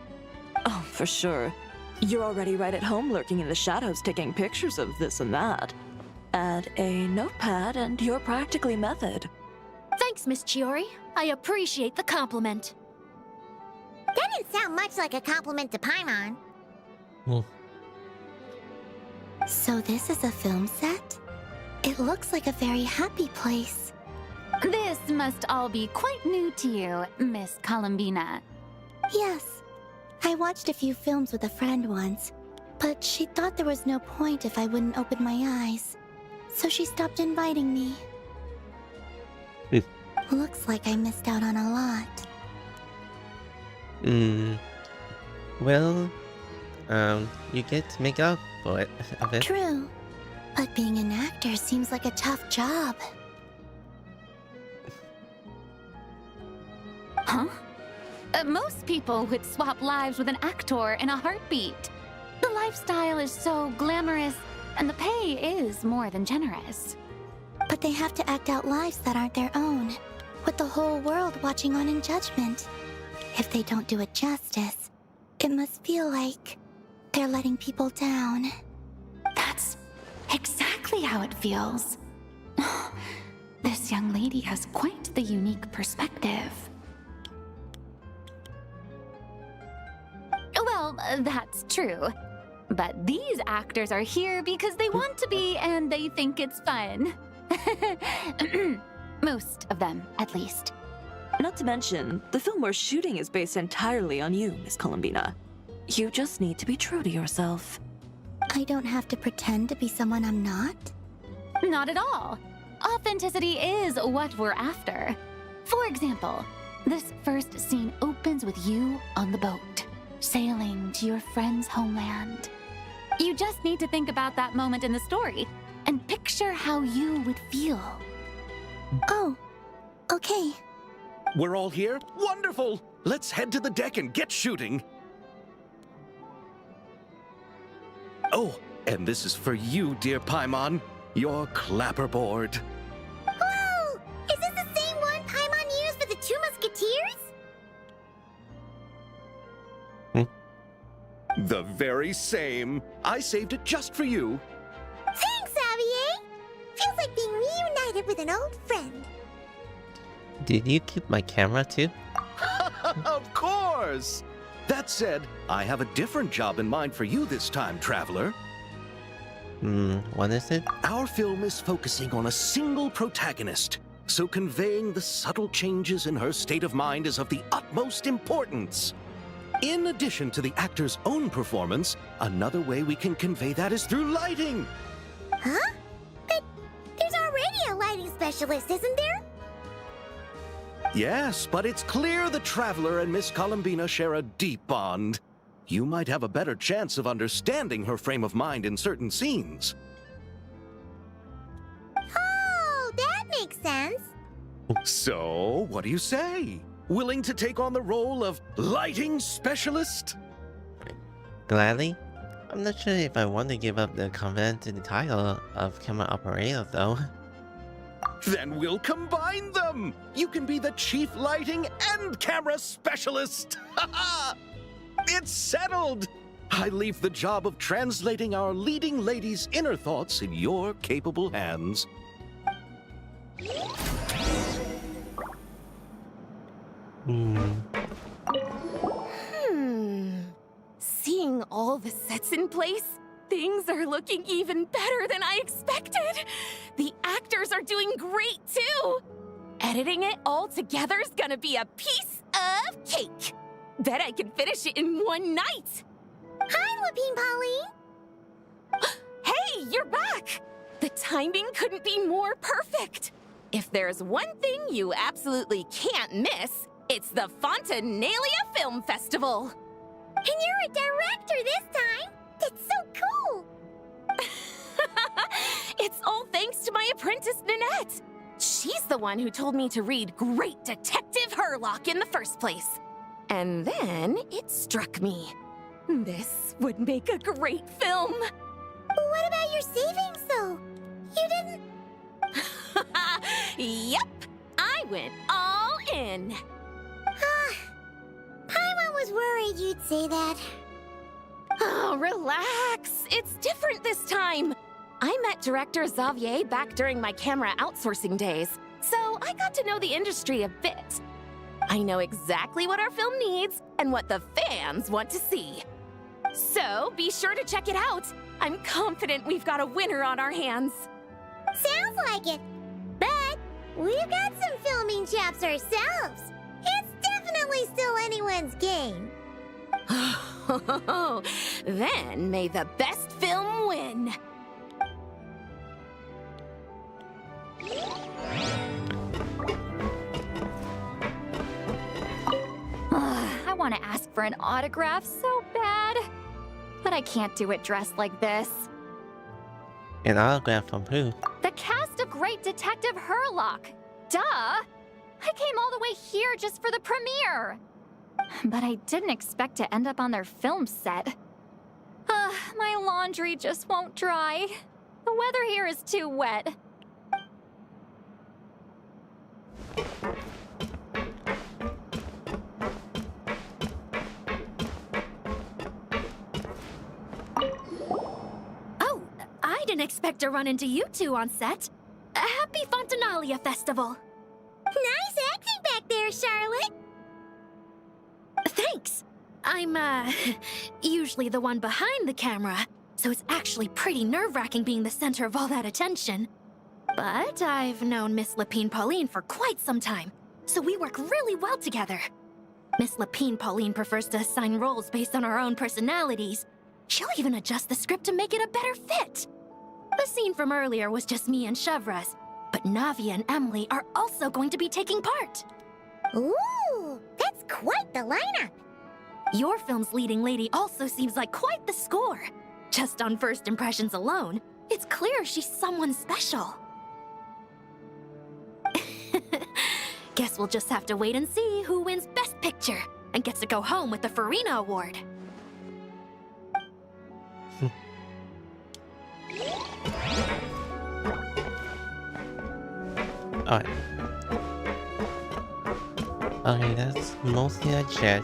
Oh, for sure. You're already right at home lurking in the shadows taking pictures of this and that. Add a notepad and you're practically method. Thanks, Miss Chiori. I appreciate the compliment. That didn't sound much like a compliment to Paimon. So this is a film set? It looks like a very happy place. This must all be quite new to you, Miss Columbina. Yes. I watched a few films with a friend once, but she thought there was no point if I wouldn't open my eyes. So she stopped inviting me. Looks like I missed out on a lot. Well, you get to make up for it a bit. True. But being an actor seems like a tough job. Huh? Most people would swap lives with an actor in a heartbeat. The lifestyle is so glamorous, and the pay is more than generous. But they have to act out lives that aren't their own, with the whole world watching on in judgment. If they don't do it justice, it must feel like they're letting people down. That's exactly how it feels. This young lady has quite the unique perspective. Well, that's true. But these actors are here because they want to be and they think it's fun. Most of them, at least. Not to mention, the film we're shooting is based entirely on you, Miss Columbina. You just need to be true to yourself. I don't have to pretend to be someone I'm not? Not at all. Authenticity is what we're after. For example, this first scene opens with you on the boat, sailing to your friend's homeland. You just need to think about that moment in the story and picture how you would feel. Oh, okay. We're all here? Wonderful! Let's head to the deck and get shooting. Oh, and this is for you, dear Paimon. Your clapperboard. Whoa! Is this the same one Paimon used for the Two Musketeers? The very same. I saved it just for you. Thanks, Xavier! Feels like being reunited with an old friend. Did you keep my camera too? Of course! That said, I have a different job in mind for you this time, traveler. What is it? Our film is focusing on a single protagonist, so conveying the subtle changes in her state of mind is of the utmost importance. In addition to the actor's own performance, another way we can convey that is through lighting. Huh? But there's already a lighting specialist, isn't there? Yes, but it's clear the Traveler and Miss Columbina share a deep bond. You might have a better chance of understanding her frame of mind in certain scenes. Oh, that makes sense. So, what do you say? Willing to take on the role of lighting specialist? Gladly? I'm not sure if I want to give up the coveted title of camera operator though. Then we'll combine them! You can be the chief lighting and camera specialist! It's settled! I leave the job of translating our leading lady's inner thoughts in your capable hands. Seeing all the sets in place, things are looking even better than I expected. The actors are doing great too. Editing it all together is gonna be a piece of cake. Bet I can finish it in one night! Hi, Lapine Pauline! Hey, you're back! The timing couldn't be more perfect! If there's one thing you absolutely can't miss, it's the Fontinalia Film Festival! And you're a director this time! That's so cool! It's all thanks to my apprentice, Nanette! She's the one who told me to read Great Detective Herlock in the first place. And then it struck me. This would make a great film! What about your savings, though? You didn't... Yep! I went all in! Paimon was worried you'd say that. Oh, relax! It's different this time! I met director Xavier back during my camera outsourcing days, so I got to know the industry a bit. I know exactly what our film needs and what the fans want to see. So be sure to check it out! I'm confident we've got a winner on our hands. Sounds like it. But we've got some filming chops ourselves. It's definitely still anyone's game. Then may the best film win. I want to ask for an autograph so bad. But I can't do it dressed like this. An autograph from who? The cast of Great Detective Herlock. Duh! I came all the way here just for the premiere. But I didn't expect to end up on their film set. My laundry just won't dry. The weather here is too wet. Oh, I didn't expect to run into you two on set. Happy Fontinalia Festival. Nice acting back there, Charlotte. Thanks. I'm, usually the one behind the camera, so it's actually pretty nerve-wracking being the center of all that attention. But I've known Miss Lapine Pauline for quite some time, so we work really well together. Miss Lapine Pauline prefers to assign roles based on our own personalities. She'll even adjust the script to make it a better fit. The scene from earlier was just me and Chevres, but Navia and Emily are also going to be taking part. Ooh, that's quite the lineup. Your film's leading lady also seems like quite the score. Just on first impressions alone, it's clear she's someone special. Guess we'll just have to wait and see who wins Best Picture and gets to go home with the Farina Award. Alright. Okay, that's mostly a jet.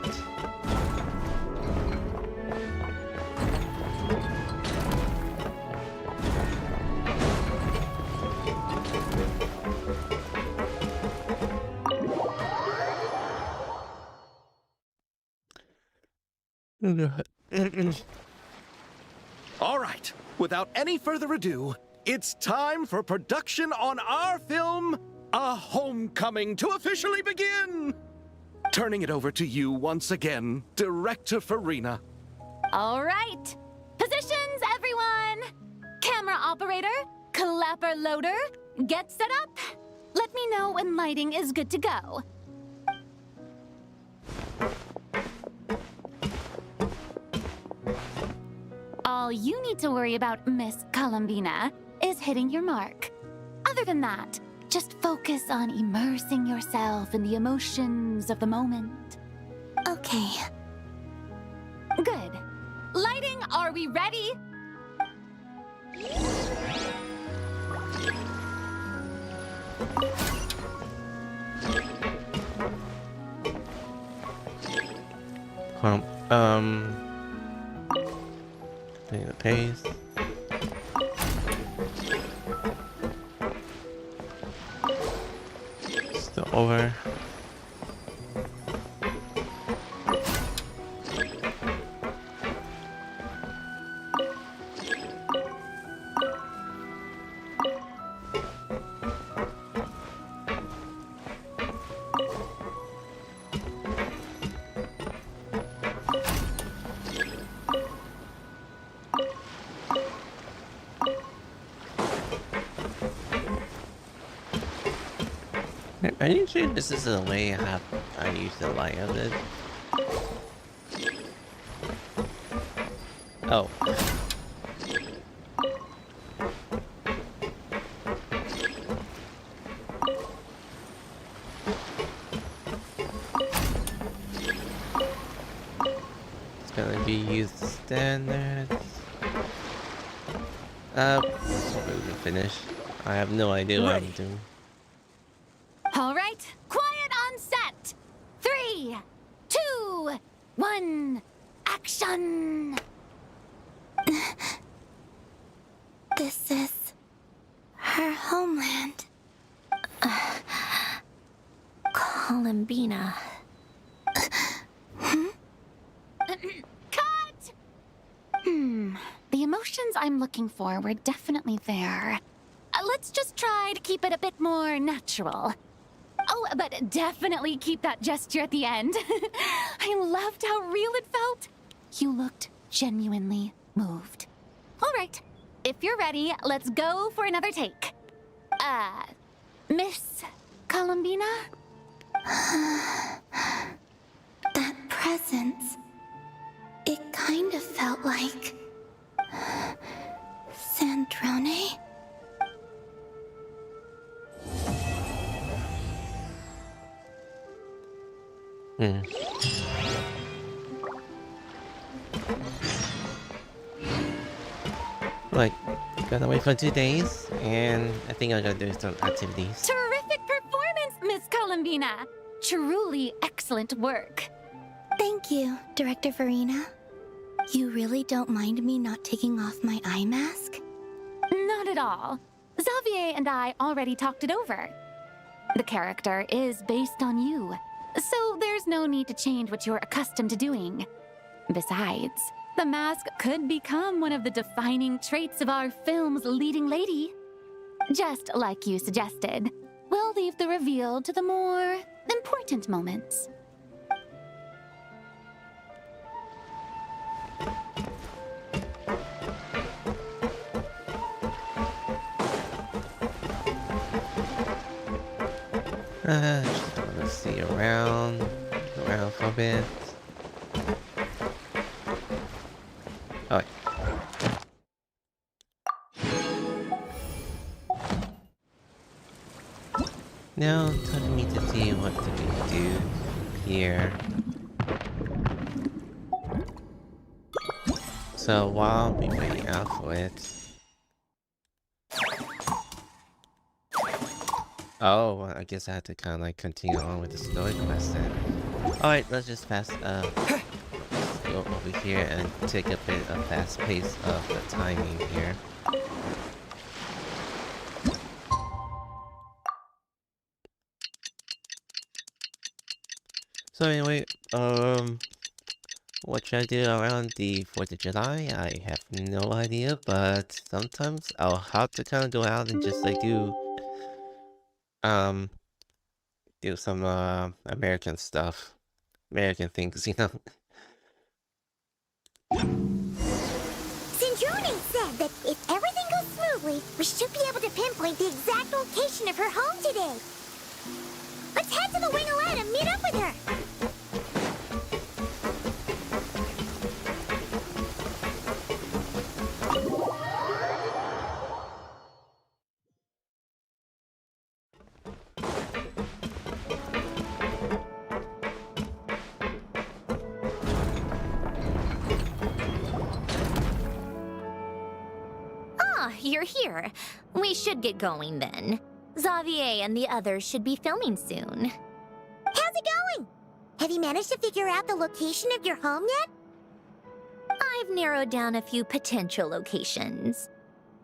All right, without any further ado, it's time for production on our film, A Homecoming, to officially begin! Turning it over to you once again, Director Farina. All right. Positions, everyone. Camera operator, clapper loader, get set up. Let me know when lighting is good to go. All you need to worry about, Miss Columbina, is hitting your mark. Other than that, just focus on immersing yourself in the emotions of the moment. Okay. Good. Lighting, are we ready? Putting the pace. Still over. Are you sure this is the way I use the light of it? Oh. It's gonna be used standards. We're finish. I have no idea what I'm doing. All right, quiet on set. 3, 2, 1, action. This is her homeland. Columbina. Cut! The emotions I'm looking for were definitely there. Let's just try to keep it a bit more natural. Oh, but definitely keep that gesture at the end. I loved how real it felt. You looked genuinely moved. All right, if you're ready, let's go for another take. Miss Columbina? That presence. It kind of felt like Sandrone. Like, gonna wait for 2 days, and I think I'm gonna do some activities. Terrific performance, Miss Columbina. Truly excellent work. Thank you, Director Verena. You really don't mind me not taking off my eye mask? Not at all. Xavier and I already talked it over. The character is based on you, so there's no need to change what you're accustomed to doing. Besides, the mask could become one of the defining traits of our film's leading lady. Just like you suggested, we'll leave the reveal to the more important moments. Just wanna see around for a bit. Alright. Now, time for me to see what do we do here. So while we wait out for it. Oh, I guess I have to kind of like continue on with the story quest then. Alright, let's just let's go over here and take a bit of fast pace of the timing here. So anyway, what should I do around the 4th of July? I have no idea, but sometimes I'll have to kind of go out and just like do some American stuff. American things, you know. Sandrone said that if everything goes smoothly, we should be able to pinpoint the exact location of her home today. Let's head to the Wing-O-Lette and meet up with her. You're here. We should get going then. Xavier and the others should be filming soon. How's it going? Have you managed to figure out the location of your home yet? I've narrowed down a few potential locations.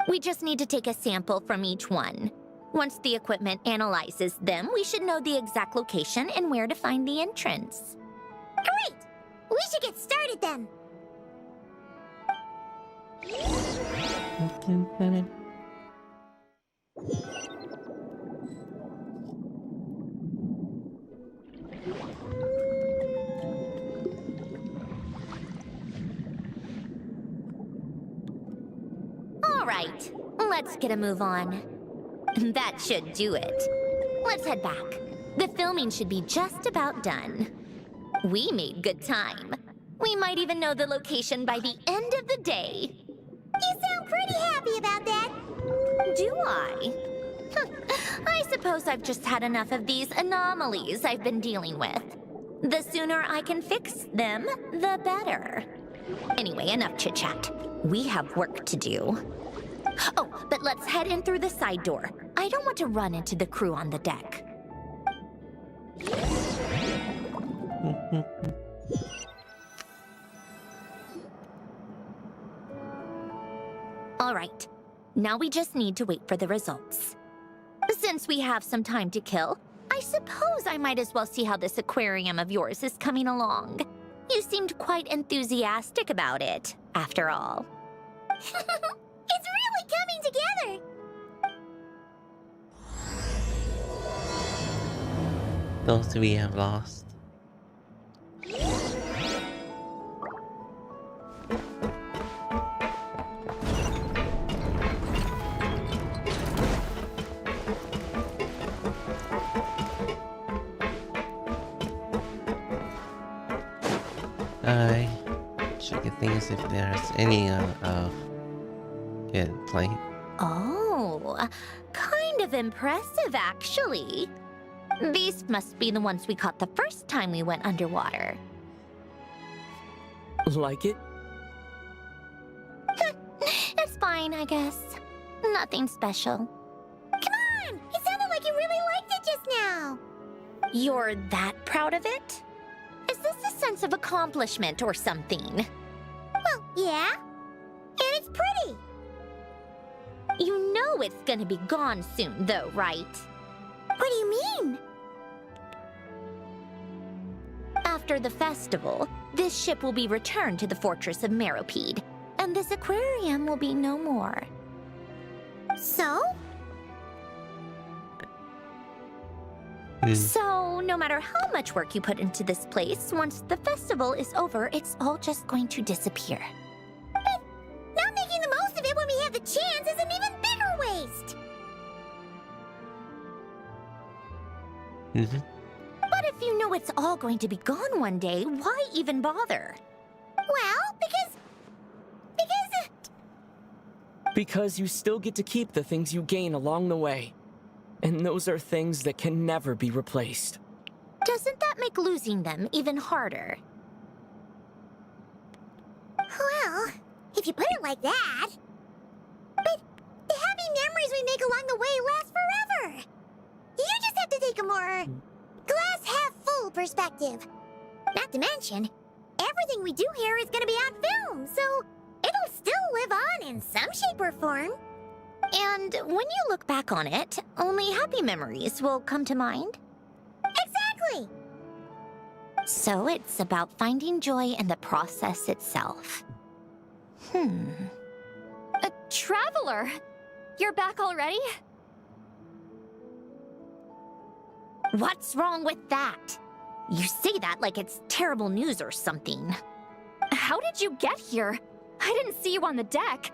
We just need to take a sample from each one. Once the equipment analyzes them, we should know the exact location and where to find the entrance. Great! We should get started then. All right, let's get a move on. That should do it. let's head back. The filming should be just about done. We made good time. We might even know the location by the end of the day. You sound pretty happy about that. Do I? I suppose I've just had enough of these anomalies I've been dealing with. The sooner I can fix them, the better. Anyway, enough chit-chat. We have work to do. Oh, but let's head in through the side door. I don't want to run into the crew on the deck. All right. Now we just need to wait for the results. Since we have some time to kill, I suppose I might as well see how this aquarium of yours is coming along. You seemed quite enthusiastic about it, after all. It's really coming together. Those we have lost. I checking things if there's any play. Oh, kind of impressive, actually. These must be the ones we caught the first time we went underwater. Like it? It's fine, I guess. Nothing special. Come on! It sounded like you really liked it just now. You're that proud of it? Is this a sense of accomplishment or something? Well, yeah. And it's pretty. You know it's gonna be gone soon, though, right? What do you mean? After the festival, this ship will be returned to the fortress of Meropide, and this aquarium will be no more. So? So, no matter how much work you put into this place, once the festival is over, it's all just going to disappear. But not making the most of it when we have the chance is an even bigger waste. But if you know it's all going to be gone one day, why even bother? Well, Because you still get to keep the things you gain along the way. And those are things that can never be replaced. Doesn't that make losing them even harder? well, if you put it like that. But the happy memories we make along the way last forever. You just have to take a more glass-half-full perspective. Not to mention, everything we do here is going to be on film, so it'll still live on in some shape or form. And when you look back on it, only happy memories will come to mind? Exactly! So it's about finding joy in the process itself. Traveler! You're back already? What's wrong with that? You say that like it's terrible news or something. How did you get here? I didn't see you on the deck.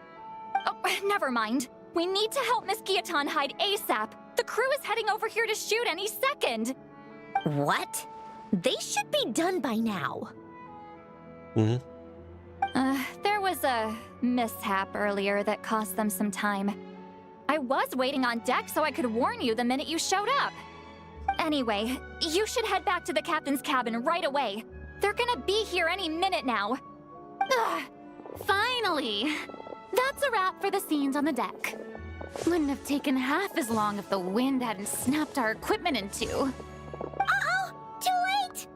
Oh, never mind. We need to help Miss Guillotin hide ASAP. The crew is heading over here to shoot any second. What? They should be done by now. There was a mishap earlier that cost them some time. I was waiting on deck so I could warn you the minute you showed up. Anyway, you should head back to the captain's cabin right away. They're gonna be here any minute now. Ugh. Finally! That's a wrap for the scenes on the deck. Wouldn't have taken half as long if the wind hadn't snapped our equipment in two. Uh-oh! Too late!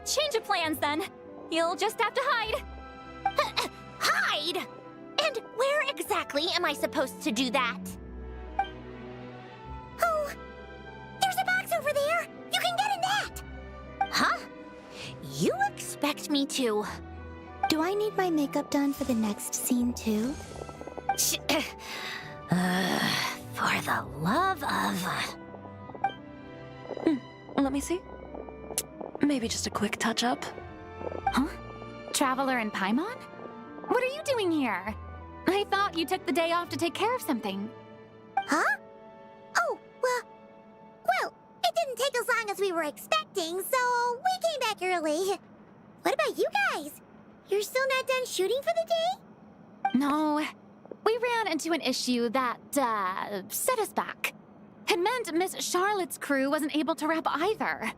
Change of plans then. You'll just have to hide. Hide? And where exactly am I supposed to do that? Oh, there's a box over there! You can get in that! Huh? You expect me to... Do I need my makeup done for the next scene too? For the love of... Let me see. Maybe just a quick touch-up. Huh? Traveler and Paimon? What are you doing here? I thought you took the day off to take care of something. Huh? Oh, well, didn't take as long as we were expecting, so we came back early. What about you guys? You're still not done shooting for the day? No, we ran into an issue that, set us back. It meant Miss Charlotte's crew wasn't able to wrap either.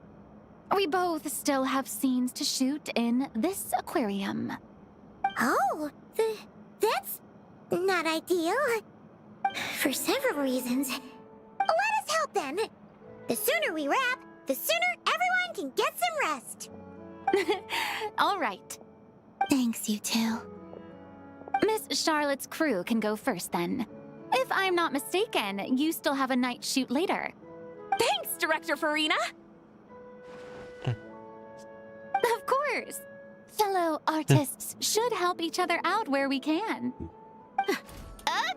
We both still have scenes to shoot in this aquarium. Oh, that's not ideal. For several reasons. Let us help then. The sooner we wrap, the sooner everyone can get some rest. All right. Thanks, you two. Miss Charlotte's crew can go first then. If I'm not mistaken, you still have a night shoot later. Thanks, Director Farina! Of course. Fellow artists should help each other out where we can.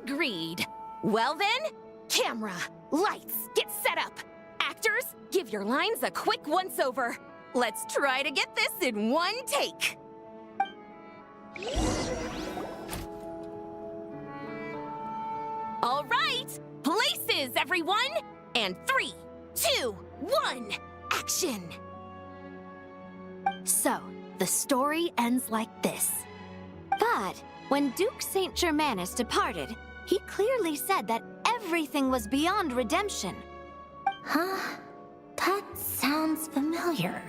Agreed. Well then, camera, lights, get set up. Actors, give your lines a quick once-over. Let's try to get this in one take. All right, places, everyone! And 3, 2, 1, action! So, the story ends like this. But when Duke Saint Germanus departed, he clearly said that everything was beyond redemption. Huh? That sounds familiar.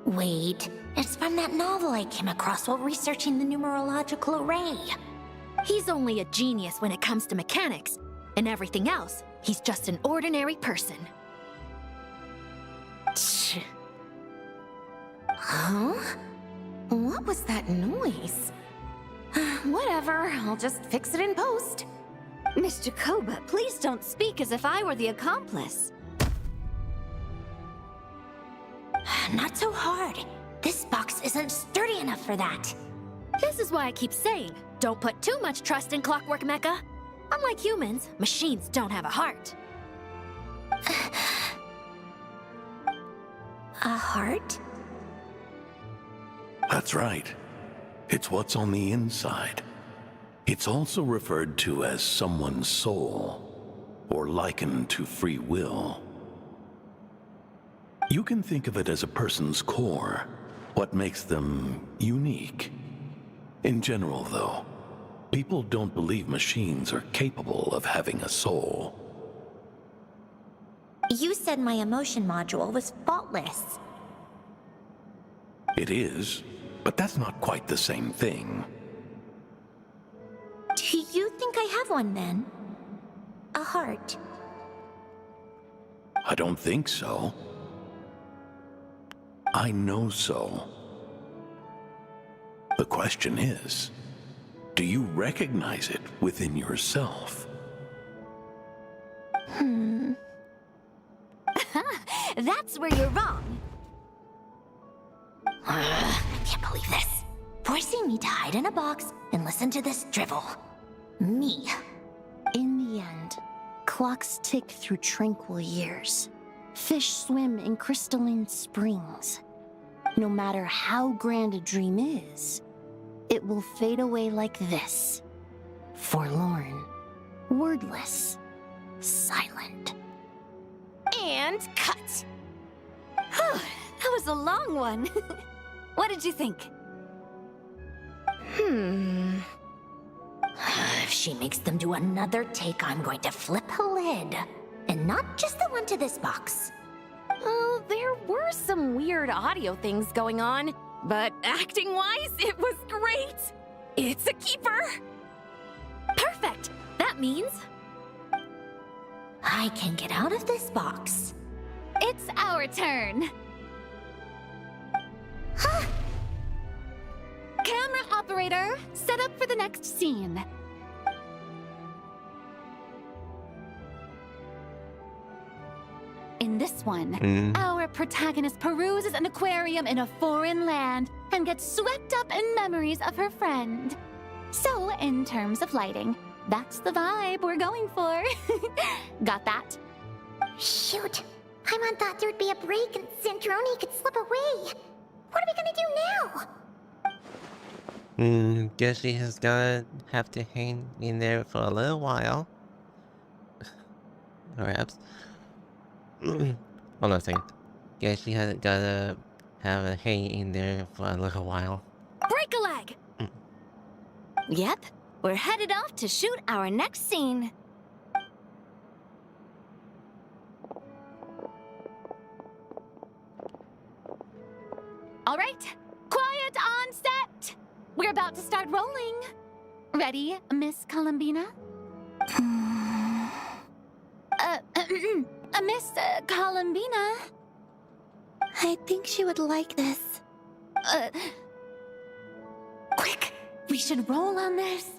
Wait, it's from that novel I came across while researching the numerological array. He's only a genius when it comes to mechanics, and everything else, he's just an ordinary person. Tch. Huh? What was that noise? Whatever, I'll just fix it in post. Miss Jacoba, please don't speak as if I were the accomplice. Not so hard. This box isn't sturdy enough for that. This is why I keep saying, don't put too much trust in Clockwork Mecha. Unlike humans, machines don't have a heart. A heart? That's right. It's what's on the inside. It's also referred to as someone's soul, or likened to free will. You can think of it as a person's core, what makes them unique. In general, though, people don't believe machines are capable of having a soul. You said my emotion module was faultless. It is, but that's not quite the same thing. Do you think I have one then? A heart? I don't think so. I know so. The question is, do you recognize it within yourself? That's where you're wrong. I can't believe this. Forcing me to hide in a box and listen to this drivel. Me. In the end, clocks tick through tranquil years. Fish swim in crystalline springs. No matter how grand a dream is, it will fade away like this. Forlorn, wordless, silent. And cut. That was a long one. What did you think? If she makes them do another take, I'm going to flip a lid. And not just the one to this box. Oh, there were some weird audio things going on, but acting-wise, it was great. It's a keeper. Perfect. That means I can get out of this box. It's our turn. Camera operator, set up for the next scene. In this one, our protagonist peruses an aquarium in a foreign land and gets swept up in memories of her friend. So, in terms of lighting, that's the vibe we're going for. Got that? Shoot. Paimon thought there'd be a break and Sandrone could slip away. What are we gonna do now? Guess she has gonna have to hang in there for a little while. Perhaps. Hold on a second. Guess she had gotta have a hay in there for a little while. Break a leg! Yep, we're headed off to shoot our next scene. All right, quiet on set. We're about to start rolling. Ready, Miss Columbina? Miss Columbina? I think she would like this. Quick, we should roll on this.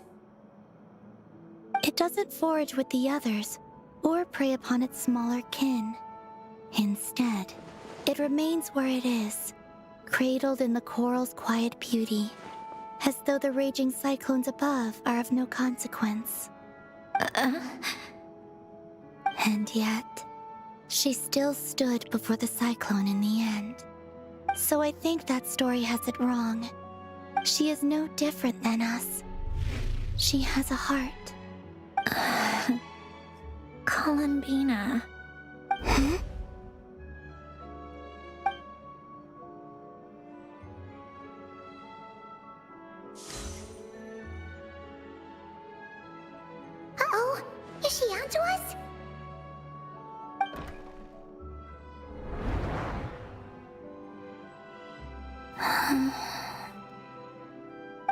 It doesn't forage with the others, or prey upon its smaller kin. Instead, it remains where it is, cradled in the coral's quiet beauty, as though the raging cyclones above are of no consequence. And yet, she still stood before the cyclone in the end. So I think that story has it wrong. She is no different than us. She has a heart. Columbina. Uh-oh, is she onto us?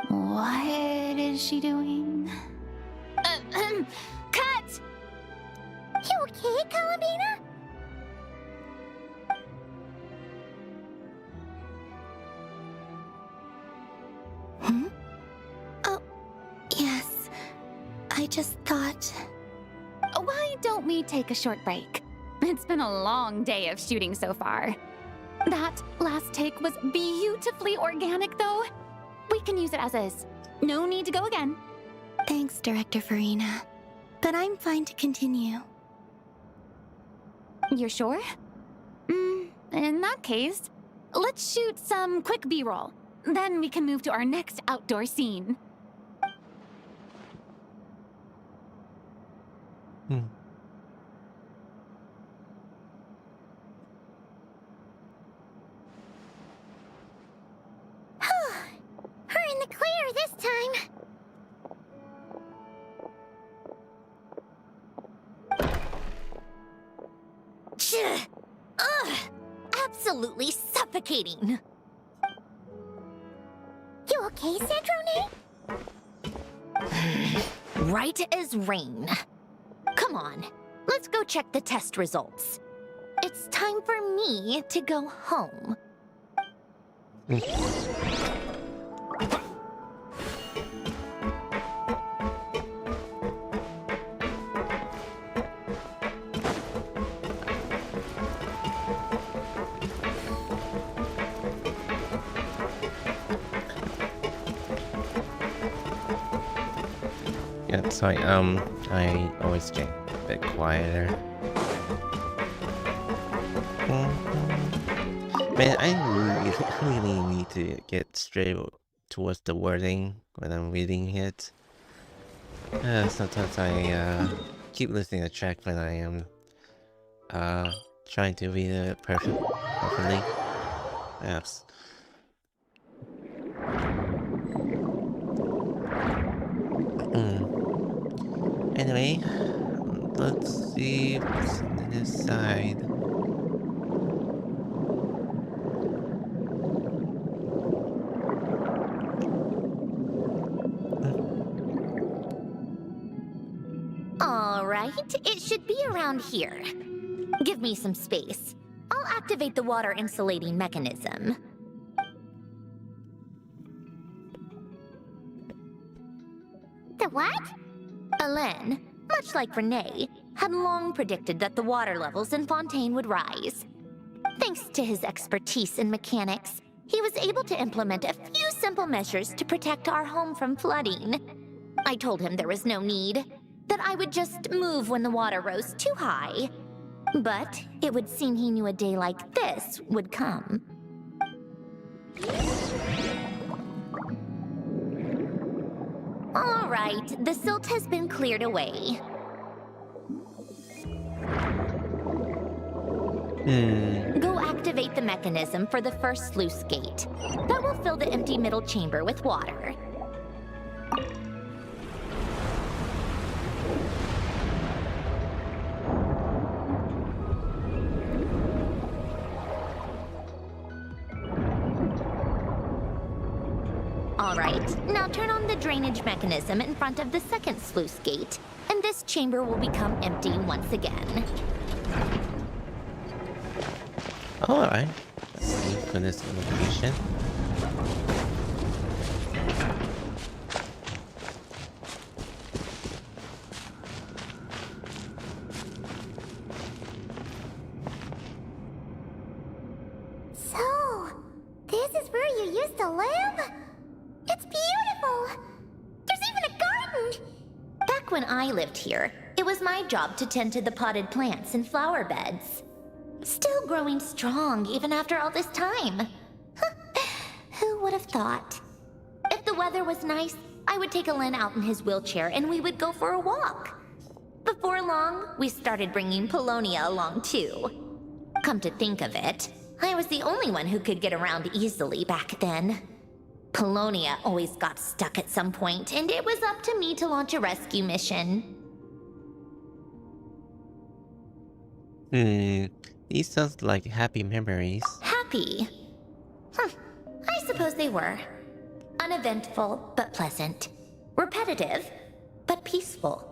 What is she doing? Cut! You okay, Columbina? Oh, yes. I just thought... Why don't we take a short break? It's been a long day of shooting so far. That last take was beautifully organic, though. We can use it as is. No need to go again. Thanks, Director Farina. But I'm fine to continue. You're sure? In that case, let's shoot some quick B-roll. Then we can move to our next outdoor scene. We're in the clear this time. Ugh! Absolutely suffocating. You okay, Sandrone? Right as rain. Come on, let's go check the test results. It's time for me to go home. Yeah, sorry, I always get a bit quieter. Man, I really need to get straight towards the wording when I'm reading it. Sometimes I keep listening to track when I am trying to read it perfectly. Yes. Anyway, let's see what's on this side. All right, it should be around here. Give me some space. I'll activate the water insulating mechanism. The what? Alain, much like Renee, had long predicted that the water levels in Fontaine would rise. Thanks to his expertise in mechanics, he was able to implement a few simple measures to protect our home from flooding. I told him there was no need, that I would just move when the water rose too high. But it would seem he knew a day like this would come. All right, the silt has been cleared away. Go activate the mechanism for the first sluice gate. That will fill the empty middle chamber with water. Alright, now turn on the drainage mechanism in front of the second sluice gate, and this chamber will become empty once again. Alright, let's see for this location. So, this is where you used to live? It's beautiful! There's even a garden! Back when I lived here, it was my job to tend to the potted plants and flower beds. Still growing strong even after all this time. Who would have thought? If the weather was nice, I would take Alen out in his wheelchair and we would go for a walk. Before long, we started bringing Polonia along too. Come to think of it, I was the only one who could get around easily back then. Polonia always got stuck at some point, and it was up to me to launch a rescue mission. These sound like happy memories. Happy? I suppose they were. Uneventful, but pleasant. Repetitive, but peaceful.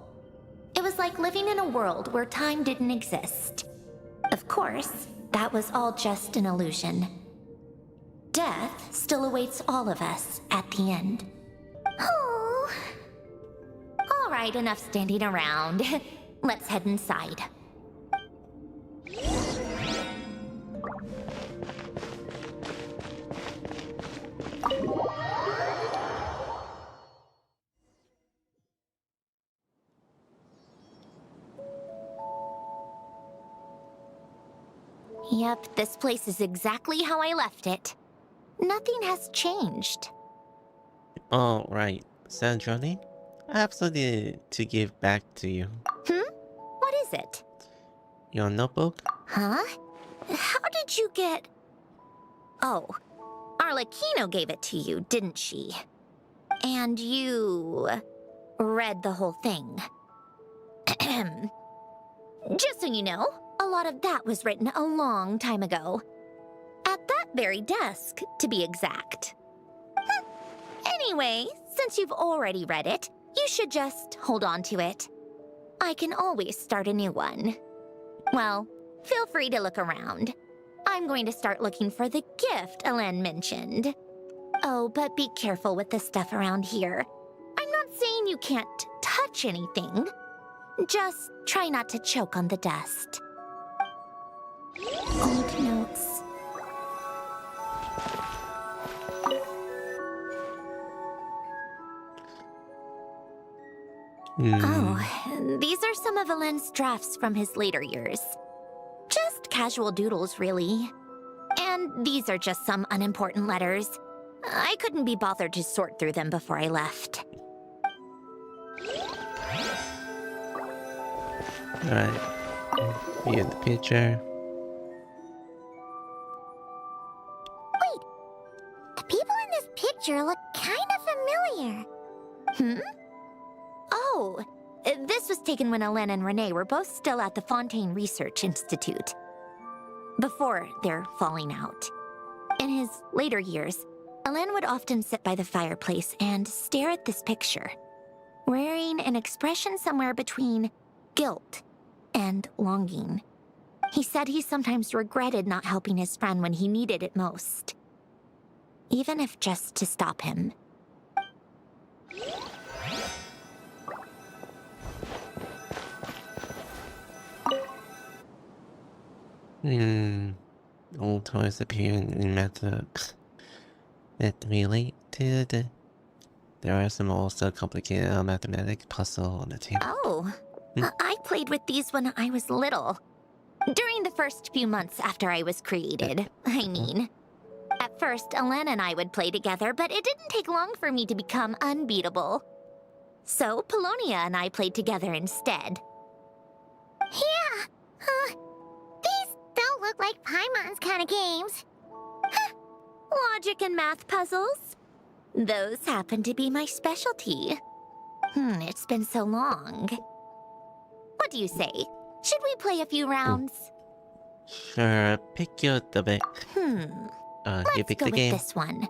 It was like living in a world where time didn't exist. Of course, that was all just an illusion. Death still awaits all of us at the end. Oh. All right, enough standing around. Let's head inside. Yep, this place is exactly how I left it. Nothing has changed. Oh, right. Sandrone, I have something to give back to you. What is it? Your notebook? Huh? How did you get... Oh, Arlecchino gave it to you, didn't she? And you... read the whole thing. Just so you know, a lot of that was written a long time ago. At that very desk, to be exact. Anyway, since you've already read it, you should just hold on to it. I can always start a new one. Well, feel free to look around. I'm going to start looking for the gift Alen mentioned. Oh, but be careful with the stuff around here. I'm not saying you can't touch anything. Just try not to choke on the dust. Old notes. Oh, these are some of Alen's drafts from his later years. Just casual doodles, really. And these are just some unimportant letters. I couldn't be bothered to sort through them before I left. Alright. Here's the picture. Wait, the people in this picture look kind of familiar. Oh, this was taken when Alen and Renee were both still at the Fontaine Research Institute. Before their falling out. In his later years, Alen would often sit by the fireplace and stare at this picture, wearing an expression somewhere between guilt and longing. He said he sometimes regretted not helping his friend when he needed it most, even if just to stop him. Old toys appear in methods that related. There are some also complicated mathematics puzzle on the table. Oh, I played with these when I was little. During the first few months after I was created, I mean. At first, Alen and I would play together, but it didn't take long for me to become unbeatable. So, Polonia and I played together instead. Yeah, these don't look look like Paimon's kind of games. Logic and math puzzles? Those happen to be my specialty. It's been so long. What do you say? Should we play a few rounds? Sure, pick your debate. You Let's pick go the with game. this one.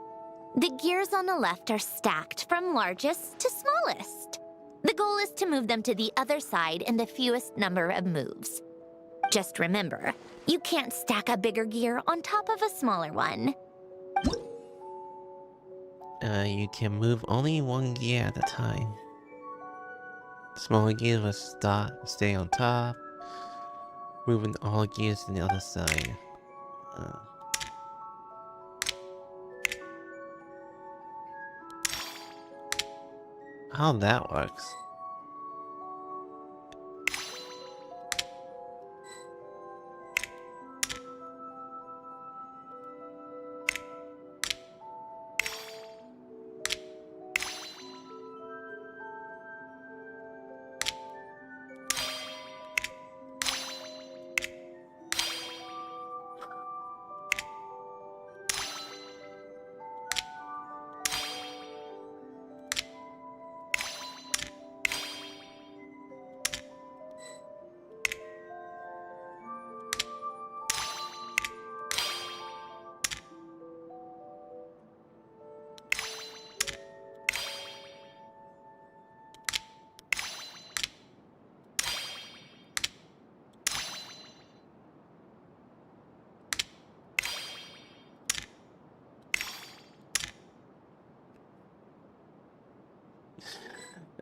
The gears on the left are stacked from largest to smallest. The goal is to move them to the other side in the fewest number of moves. Just remember, you can't stack a bigger gear on top of a smaller one. You can move only one gear at a time. Smaller gears will stay on top, moving all gears to the other side. How that works?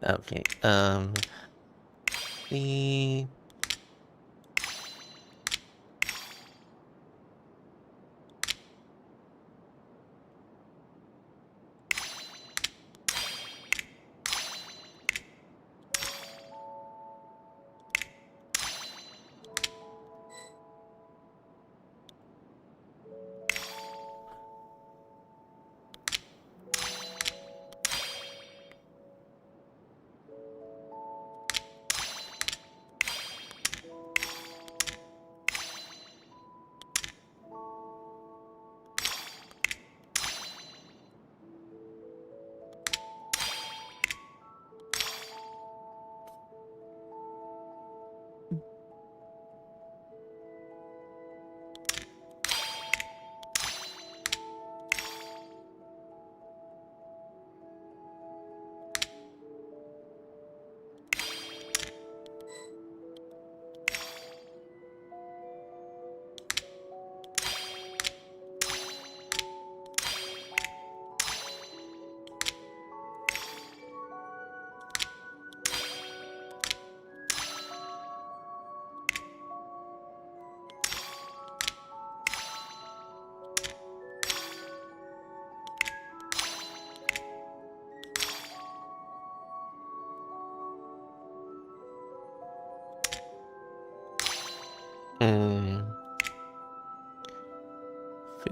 Okay, the...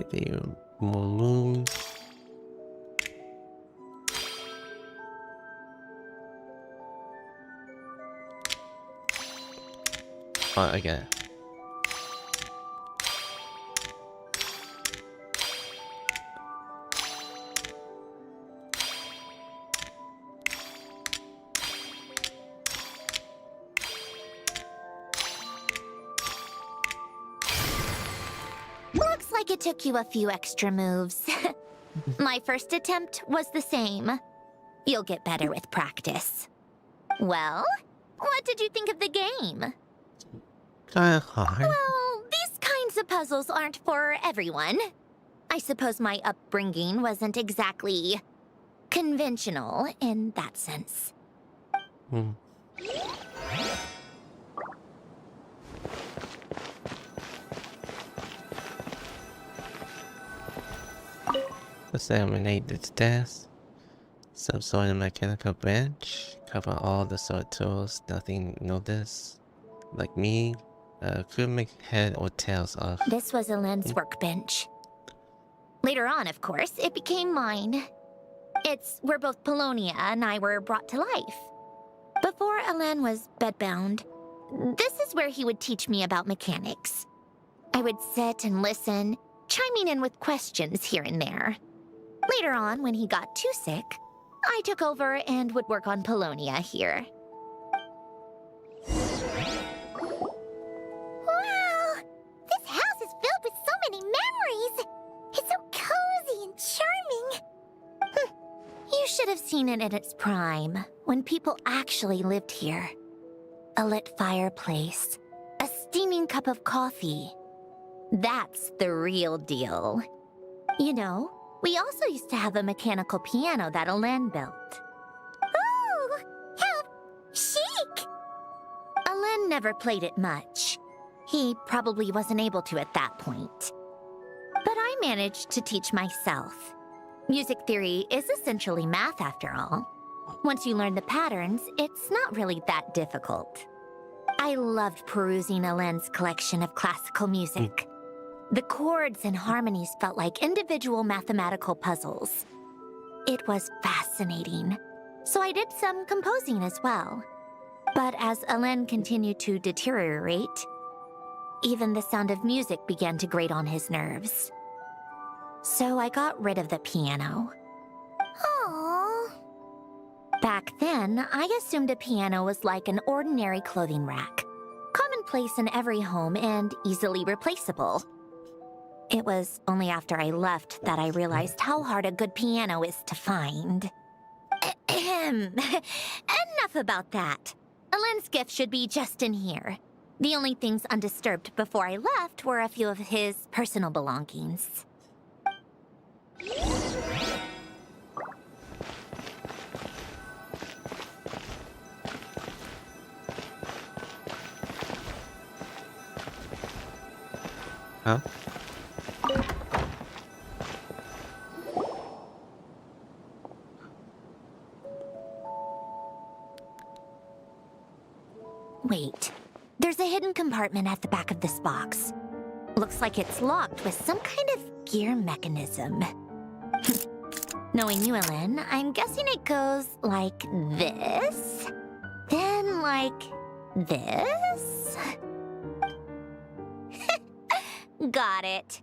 Video more moves. Oh, okay. Looks like it took you a few extra moves. My first attempt was the same. You'll get better with practice. Well, what did you think of the game? Kinda hard. Well, these kinds of puzzles aren't for everyone. I suppose my upbringing wasn't exactly conventional in that sense. Examine its test. Some sort of mechanical bench. Cover all the sort of tools. Nothing noticed. Like me. Could make head or tails off. This was Elaine's workbench. Later on, of course, it became mine. It's where both Polonia and I were brought to life. Before Elaine was bedbound, this is where he would teach me about mechanics. I would sit and listen, chiming in with questions here and there. Later on, when he got too sick, I took over and would work on Polonia here. Wow! This house is filled with so many memories! It's so cozy and charming! You should have seen it in its prime, when people actually lived here. A lit fireplace, a steaming cup of coffee. That's the real deal. You know, we also used to have a mechanical piano that Alen built. Ooh! How chic! Alen never played it much. He probably wasn't able to at that point. But I managed to teach myself. Music theory is essentially math after all. Once you learn the patterns, it's not really that difficult. I loved perusing Alen's collection of classical music. The chords and harmonies felt like individual mathematical puzzles. It was fascinating, so I did some composing as well. But as Alen continued to deteriorate, even the sound of music began to grate on his nerves. So I got rid of the piano. Aww. Back then, I assumed a piano was like an ordinary clothing rack, commonplace in every home and easily replaceable. It was only after I left that I realized how hard a good piano is to find. Enough about that. Alen's gift should be just in here. The only things undisturbed before I left were a few of his personal belongings. Huh? Wait, there's a hidden compartment at the back of this box. Looks like it's locked with some kind of gear mechanism. Knowing you, Alen, I'm guessing it goes like this, then like this. Got it.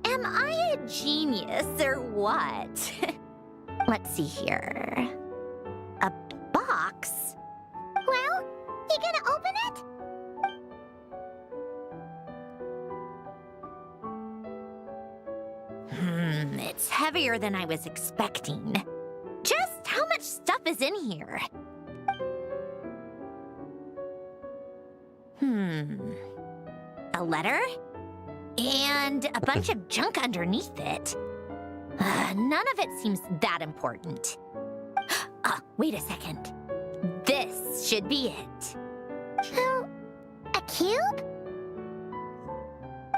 Am I a genius or what? Let's see here. A box? Well, you gonna open it? It's heavier than I was expecting. Just how much stuff is in here? A letter? And a bunch of junk underneath it. None of it seems that important. Wait a second. This should be it. A cube?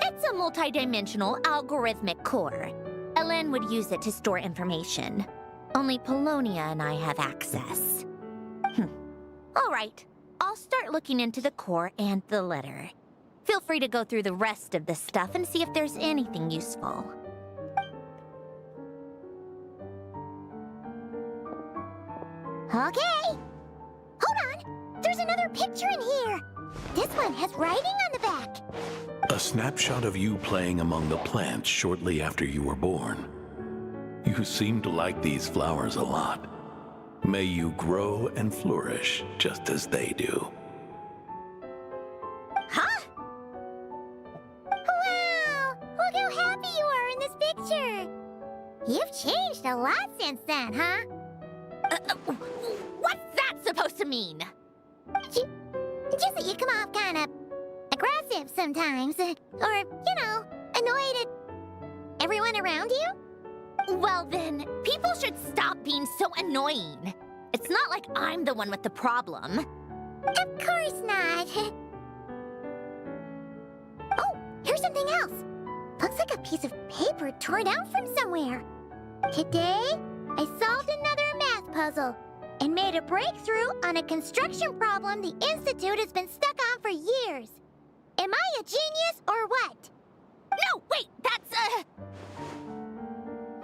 It's a multi-dimensional algorithmic core. Alen would use it to store information. Only Polonia and I have access. All right, I'll start looking into the core and the letter. Feel free to go through the rest of the stuff and see if there's anything useful. Okay. Hold on. There's another picture in here. This one has writing on the back. A snapshot of you playing among the plants shortly after you were born. You seem to like these flowers a lot. May you grow and flourish just as they do. Huh? Wow! Look how happy you are in this picture. You've changed a lot since then, huh? What's that supposed to mean? Just that you come off kind of aggressive sometimes. Or, you know, annoyed at everyone around you. Well then, people should stop being so annoying. It's not like I'm the one with the problem. Of course not. Oh, here's something else. Looks like a piece of paper torn out from somewhere. Today, I solved another math puzzle and made a breakthrough on a construction problem the Institute has been stuck on for years. Am I a genius or what? No, wait, that's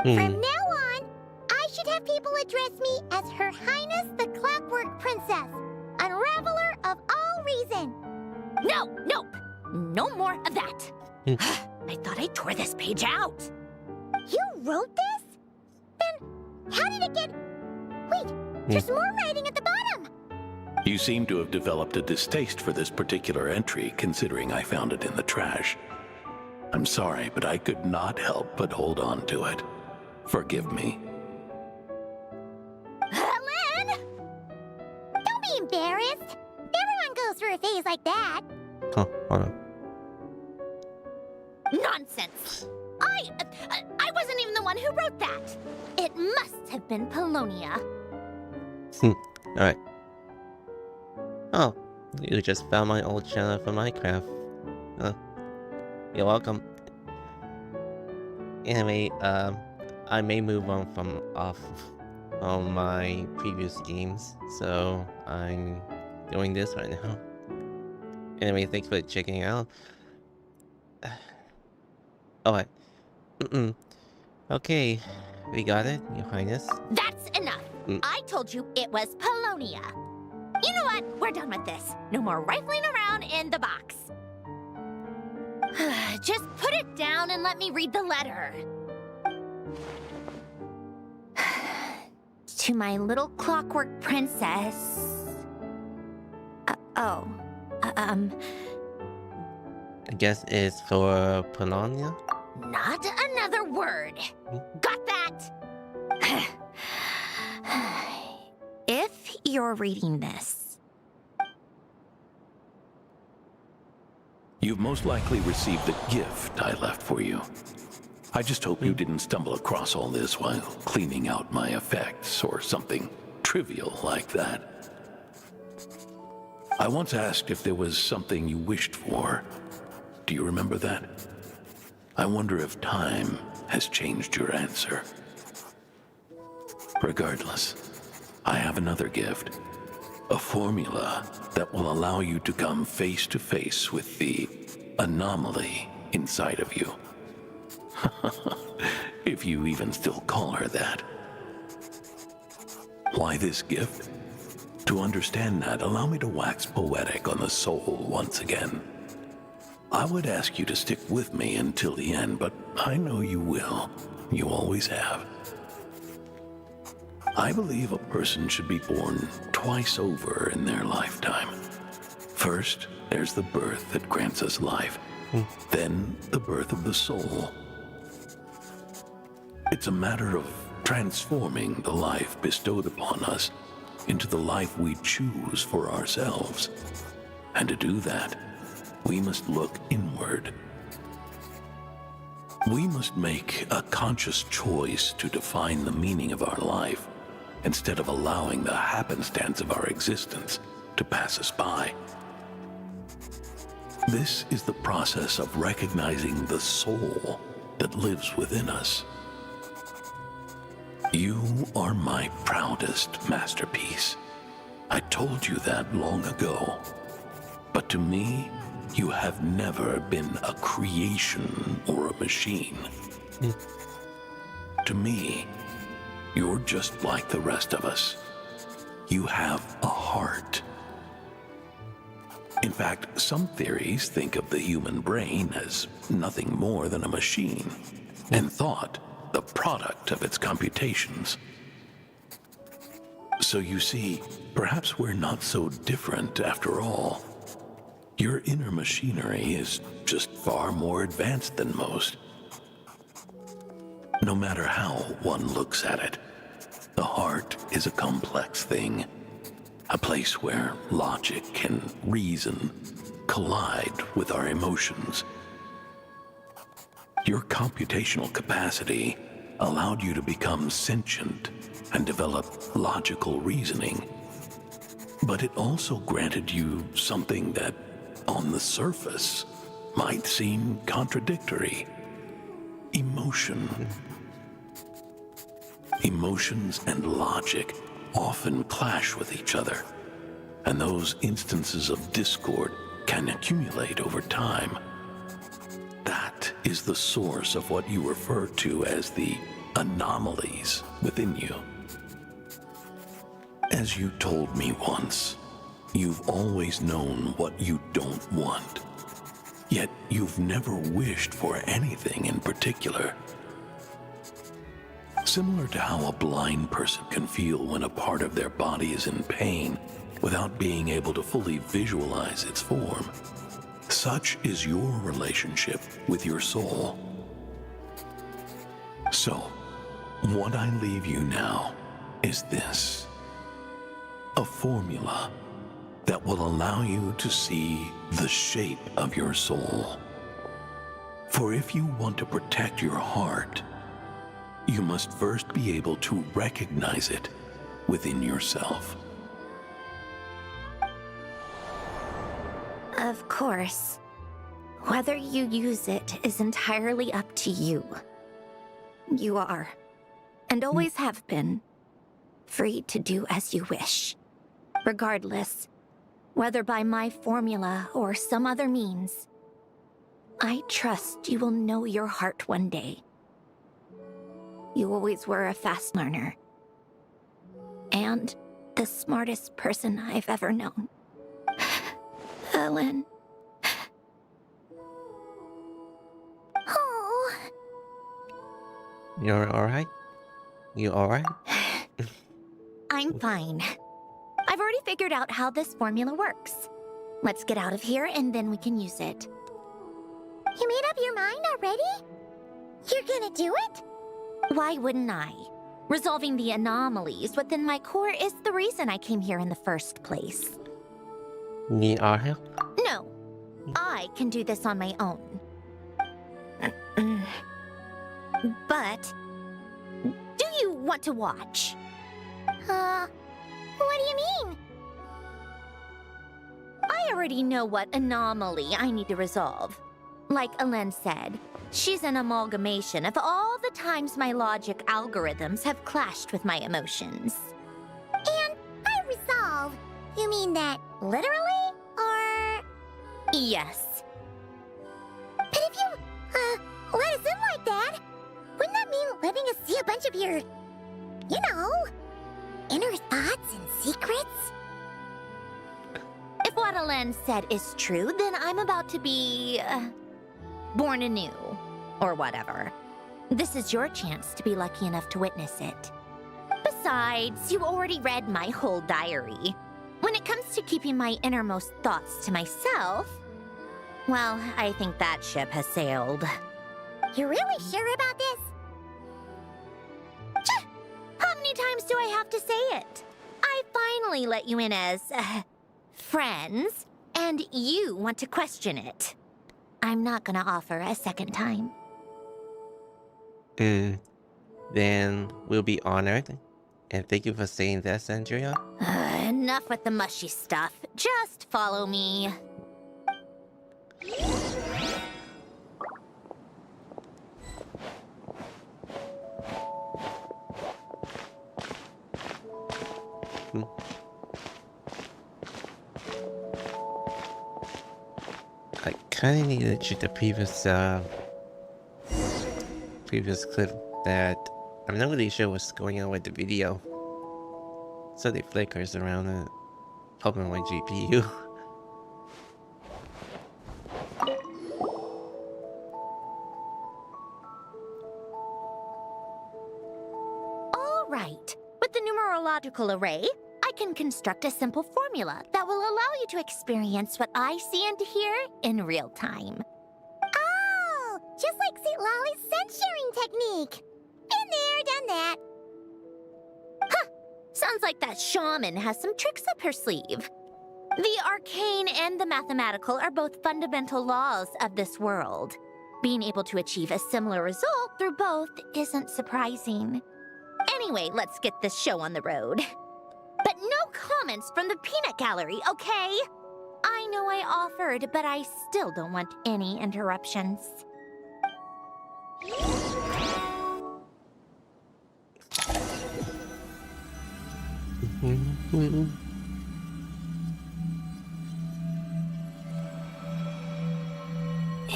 From now on, I should have people address me as Her Highness the Clockwork Princess, Unraveler of all reason. No, nope. No more of that. I thought I tore this page out. You wrote this? Then how did it get... Wait, there's more writing at the bottom. You seem to have developed a distaste for this particular entry, considering I found it in the trash. I'm sorry, but I could not help but hold on to it. Forgive me. Lynn! Don't be embarrassed. Everyone goes through a phase like that. Oh, hold on. Nonsense. I wasn't even the one who wrote that. It must have been Polonia. Alright. Oh, you just found my old channel for Minecraft. You're welcome. Anyway, I may move on from my previous games, so I'm doing this right now. Anyway, thanks for checking out. Alright. Okay, we got it, Your Highness. That's enough. I told you it was Polonia. You know what? We're done with this. No more rifling around in the box. Just put it down and let me read the letter. To my little clockwork princess. I guess it's for Polonia? Not another word. Got that? If you're reading this, You've most likely received the gift I left for you. I just hope you didn't stumble across all this while cleaning out my effects or something trivial like that. I once asked if there was something you wished for. Do you remember that? I wonder if time has changed your answer. Regardless, I have another gift. A formula that will allow you to come face to face with the anomaly inside of you. If you even still call her that. Why this gift? To understand that, allow me to wax poetic on the soul once again. I would ask you to stick with me until the end, but I know you will. You always have. I believe a person should be born twice over in their lifetime. First, there's the birth that grants us life. Then, the birth of the soul. It's a matter of transforming the life bestowed upon us into the life we choose for ourselves. And to do that, we must look inward. We must make a conscious choice to define the meaning of our life instead of allowing the happenstance of our existence to pass us by. This is the process of recognizing the soul that lives within us. You are my proudest masterpiece. I told you that long ago. But to me, you have never been a creation or a machine. To me, you're just like the rest of us. You have a heart. In fact, some theories think of the human brain as nothing more than a machine, and thought the product of its computations. So you see, perhaps we're not so different after all. Your inner machinery is just far more advanced than most. No matter how one looks at it, the heart is a complex thing, a place where logic and reason collide with our emotions. Your computational capacity allowed you to become sentient and develop logical reasoning. But it also granted you something that, on the surface, might seem contradictory. Emotion. Emotions and logic often clash with each other, and those instances of discord can accumulate over time. That is the source of what you refer to as the anomalies within you. As you told me once, you've always known what you don't want. Yet you've never wished for anything in particular. Similar to how a blind person can feel when a part of their body is in pain without being able to fully visualize its form, such is your relationship with your soul. So, what I leave you now is this: a formula that will allow you to see the shape of your soul. For if you want to protect your heart, you must first be able to recognize it within yourself. Of course. Whether you use it is entirely up to you. You are, and always have been, free to do as you wish. Regardless, whether by my formula or some other means, I trust you will know your heart one day. You always were a fast learner. And the smartest person I've ever known. Ellen. Oh. You're alright? You alright? I'm fine. I've already figured out how this formula works. Let's get out of here and then we can use it. You made up your mind already? You're gonna do it? Why wouldn't I? Resolving the anomalies within my core is the reason I came here in the first place. Need our help? No, I can do this on my own. But, do you want to watch? What do you mean? I already know what anomaly I need to resolve. Like Ellen said, she's an amalgamation of all the times my logic algorithms have clashed with my emotions. And by resolve, you mean that literally, or...? Yes. But if you, let us in like that, wouldn't that mean letting us see a bunch of your, you know, inner thoughts and secrets? If what Ellen said is true, then I'm about to be... born anew, or whatever. This is your chance to be lucky enough to witness it. Besides, you already read my whole diary. When it comes to keeping my innermost thoughts to myself, well, I think that ship has sailed. You're really sure about this? How many times do I have to say it? I finally let you in as, friends, and you want to question it. I'm not gonna offer a second time. Then we'll be honored. And thank you for saying that, Sandria. Enough with the mushy stuff. Just follow me. I kind of needed to check the previous clip that I'm not really sure what's going on with the video. So they flickers around it, helping my GPU. All right. With the numerological array, I can construct a simple formula that will allow you to experience what I see and hear in real time. Oh, just like St. Lolly's scent-sharing technique. Been there, done that. Huh! Sounds like that shaman has some tricks up her sleeve. The arcane and the mathematical are both fundamental laws of this world. Being able to achieve a similar result through both isn't surprising. Anyway, let's get this show on the road. But no comments from the peanut gallery, okay? I know I offered, but I still don't want any interruptions.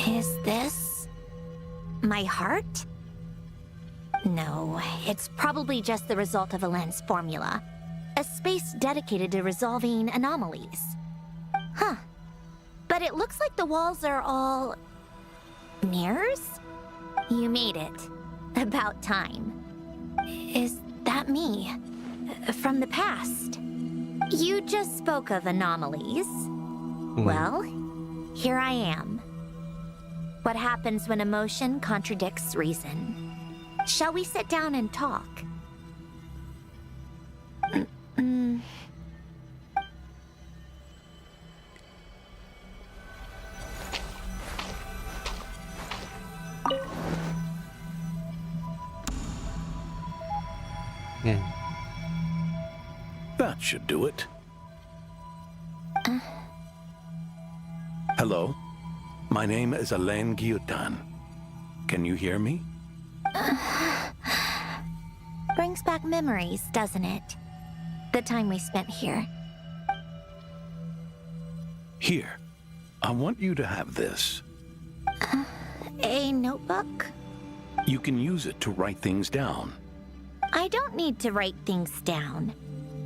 Is this my heart? No, it's probably just the result of a lens formula. A space dedicated to resolving anomalies. Huh. But But it looks like the walls are all... mirrors? You made it. About time. Is that me? From the past? You just spoke of anomalies. Well, here I am. What happens when emotion contradicts reason? Shall we sit down and talk? That should do it. Hello? My name is Alain Guillotin. Can you hear me? Brings back memories, doesn't it? The time we spent here. Here. I want you to have this. A notebook? You can use it to write things down. I don't need to write things down.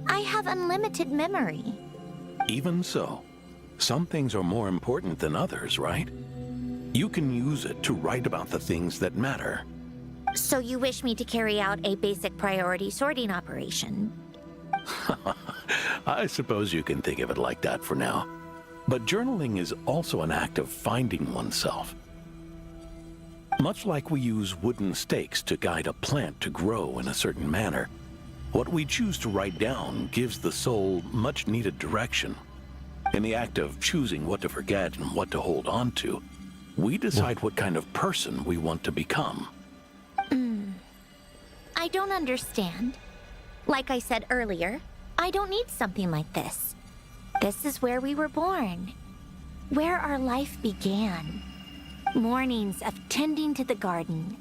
I have unlimited memory. Even so, some things are more important than others, right? You can use it to write about the things that matter. So you wish me to carry out a basic priority sorting operation? I suppose you can think of it like that for now. But journaling is also an act of finding oneself. Much like we use wooden stakes to guide a plant to grow in a certain manner, what we choose to write down gives the soul much-needed direction. In the act of choosing what to forget and what to hold on to, we decide what kind of person we want to become. I don't understand. Like I said earlier, I don't need something like this. This is where we were born. Where our life began. Mornings of tending to the garden.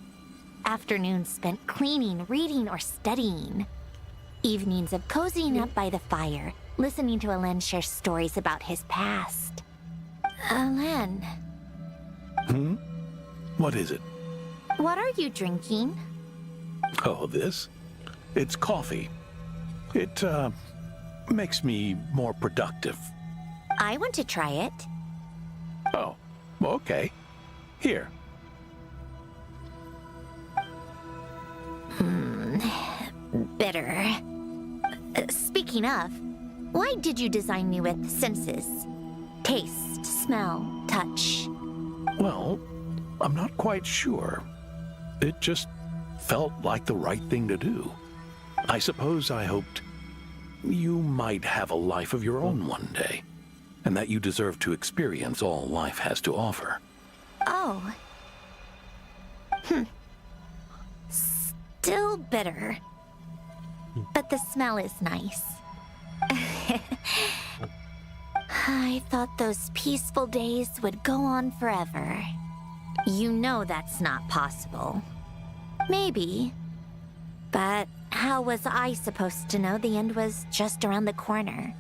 Afternoons spent cleaning, reading, or studying. Evenings of cozying up by the fire, listening to Alain share stories about his past. Alain. What is it? What are you drinking? Oh, this? It's coffee. It, makes me more productive. I want to try it. Oh, okay. Here. Bitter. Speaking of, why did you design me with senses? Taste, smell, touch. Well, I'm not quite sure. It just felt like the right thing to do. I suppose I hoped you might have a life of your own one day, and that you deserve to experience all life has to offer. Oh. Still bitter. But the smell is nice. I thought those peaceful days would go on forever. You know that's not possible. Maybe. But how was I supposed to know the end was just around the corner?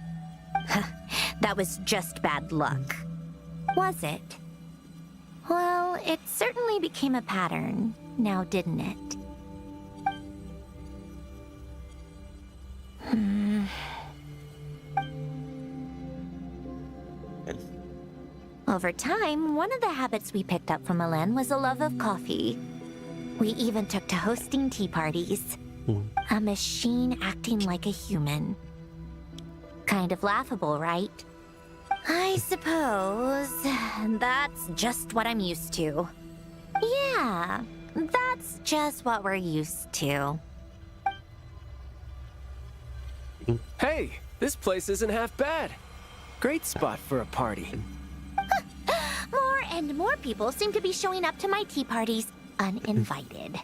That was just bad luck. Was it? Well, it certainly became a pattern, now didn't it? Over time, one of the habits we picked up from Alain was a love of coffee. We even took to hosting tea parties. A machine acting like a human. Kind of laughable, right? I suppose that's just what I'm used to. Yeah, that's just what we're used to. Hey, this place isn't half bad. Great spot for a party. More and more people seem to be showing up to my tea parties uninvited.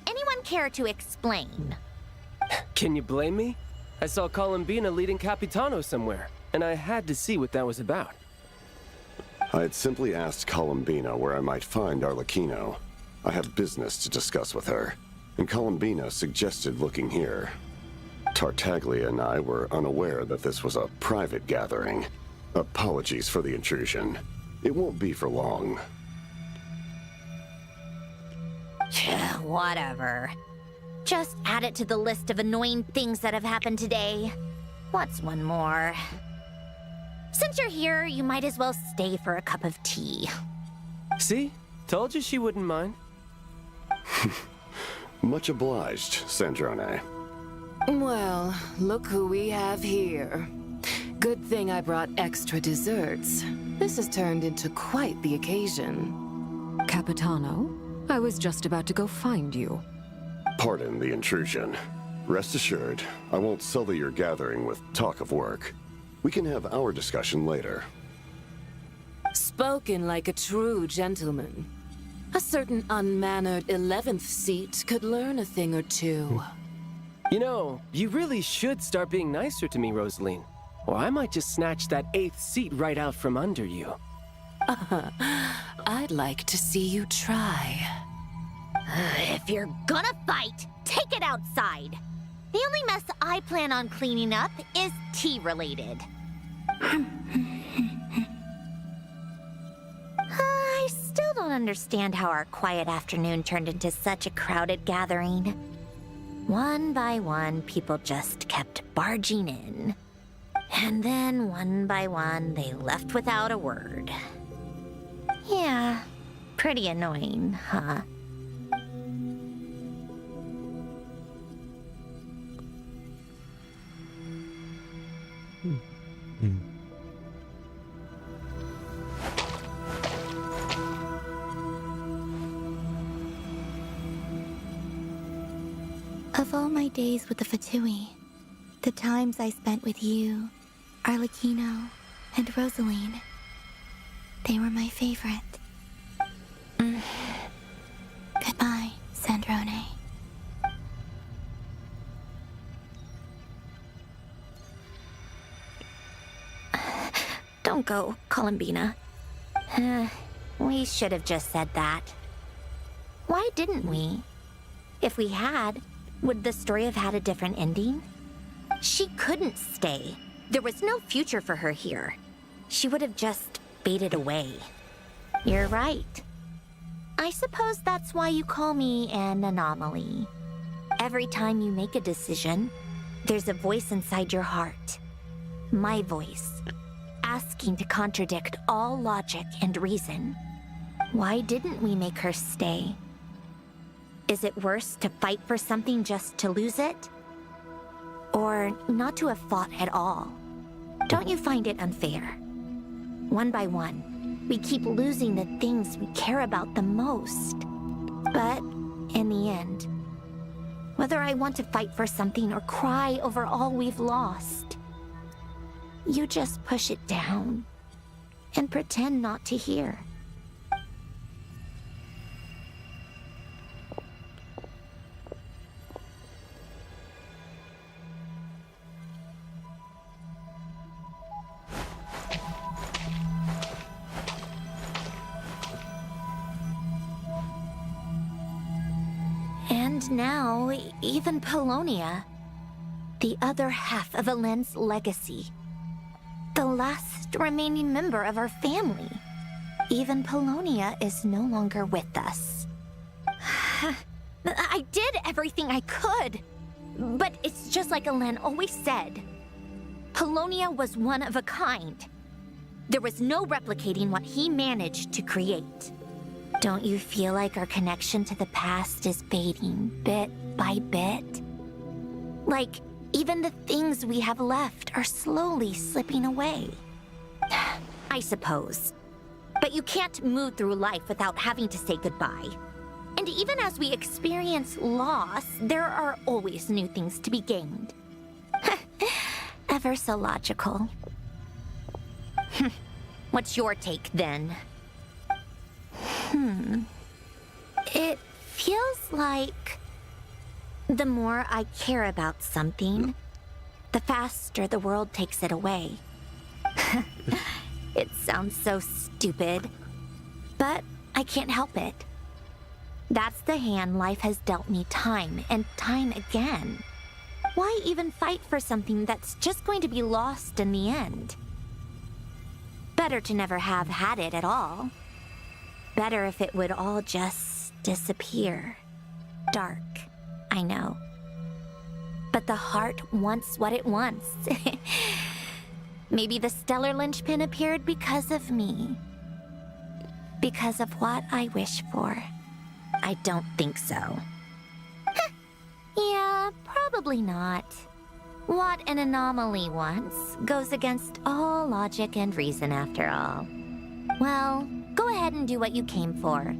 Anyone care to explain? Can you blame me? I saw Colombina leading Capitano somewhere, and I had to see what that was about. I had simply asked Colombina where I might find Arlecchino. I have business to discuss with her, and Colombina suggested looking here. Tartaglia and I were unaware that this was a private gathering. Apologies for the intrusion. It won't be for long. Whatever. Just add it to the list of annoying things that have happened today. What's one more? Since you're here, you might as well stay for a cup of tea. See? Told you she wouldn't mind. Much obliged, Sandrone. Well, look who we have here. Good thing I brought extra desserts. This has turned into quite the occasion. Capitano, I was just about to go find you. Pardon the intrusion. Rest assured, I won't sully your gathering with talk of work. We can have our discussion later. Spoken like a true gentleman. A certain unmannered 11th seat could learn a thing or two. You know, you really should start being nicer to me, Rosaline. Or I might just snatch that 8th seat right out from under you. I'd like to see you try. If you're gonna fight, take it outside. The only mess I plan on cleaning up is tea-related. I still don't understand how our quiet afternoon turned into such a crowded gathering. One by one, people just kept barging in. And then, one by one, they left without a word. Yeah, pretty annoying, huh? Of all my days with the Fatui, the times I spent with you, Arlecchino, and Rosaline, they were my favorite. Goodbye, Sandrone. Don't go, Columbina. We should have just said that. Why didn't we? If we had, would the story have had a different ending? She couldn't stay. There was no future for her here. She would have just faded away. You're right. I suppose that's why you call me an anomaly. Every time you make a decision, there's a voice inside your heart. My voice, asking to contradict all logic and reason. Why didn't we make her stay? Is it worse to fight for something just to lose it? Or not to have fought at all? Don't you find it unfair? One by one, we keep losing the things we care about the most. But in the end, whether I want to fight for something or cry over all we've lost, you just push it down and pretend not to hear. And now, even Polonia, the other half of Elend's legacy, the last remaining member of our family. Even Polonia is no longer with us. I did everything I could, but it's just like Elend always said. Polonia was one of a kind. There was no replicating what he managed to create. Don't you feel like our connection to the past is fading bit by bit? Like, even the things we have left are slowly slipping away. I suppose. But you can't move through life without having to say goodbye. And even as we experience loss, there are always new things to be gained. Ever so logical. What's your take, then? It feels like the more I care about something, the faster the world takes it away. It sounds so stupid, but I can't help it. That's the hand life has dealt me time and time again. Why even fight for something that's just going to be lost in the end? Better to never have had it at all. Better if it would all just disappear. Dark, I know. But the heart wants what it wants. Maybe the stellar linchpin appeared because of me. Because of what I wish for. I don't think so. Yeah, probably not. What an anomaly wants goes against all logic and reason after all. Well, go ahead and do what you came for.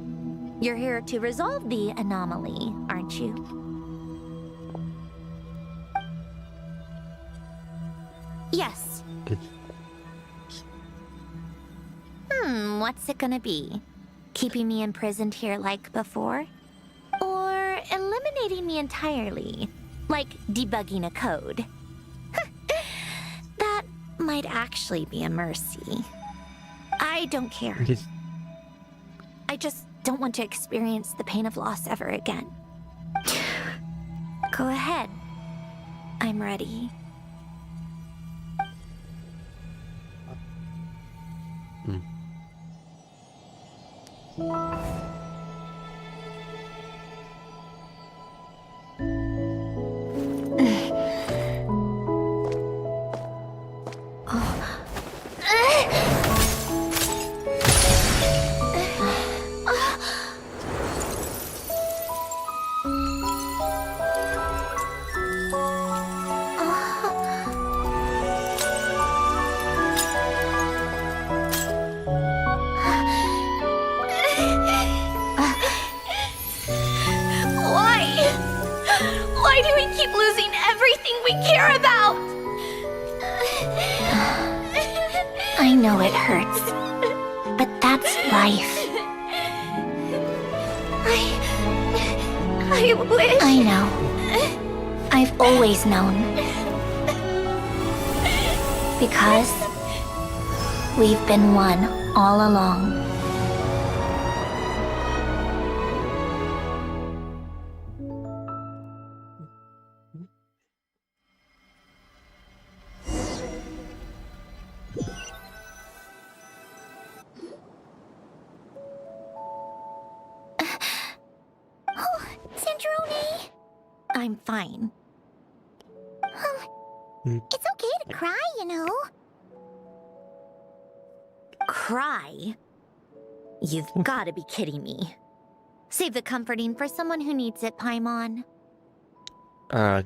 You're here to resolve the anomaly, aren't you? Yes. What's it gonna be? Keeping me imprisoned here like before? Or eliminating me entirely? Like debugging a code? That might actually be a mercy. I don't care. I just don't want to experience the pain of loss ever again. Go ahead. I'm ready. Why do we keep losing everything we care about? I know it hurts, but that's life. I wish... I know. I've always known. Because we've been one all along. Sandrone! I'm fine. It's okay to cry, you know. Cry? You've got to be kidding me. Save the comforting for someone who needs it, Paimon.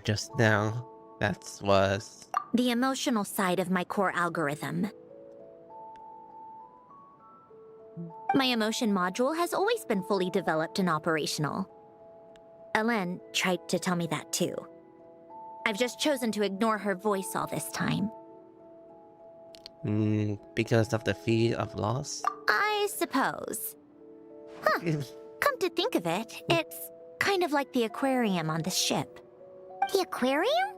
Just now, that was... The emotional side of my core algorithm. My emotion module has always been fully developed and operational. Ellen tried to tell me that too. I've just chosen to ignore her voice all this time. Because of the fear of loss? I suppose. Huh. Come to think of it, it's kind of like the aquarium on the ship. The aquarium?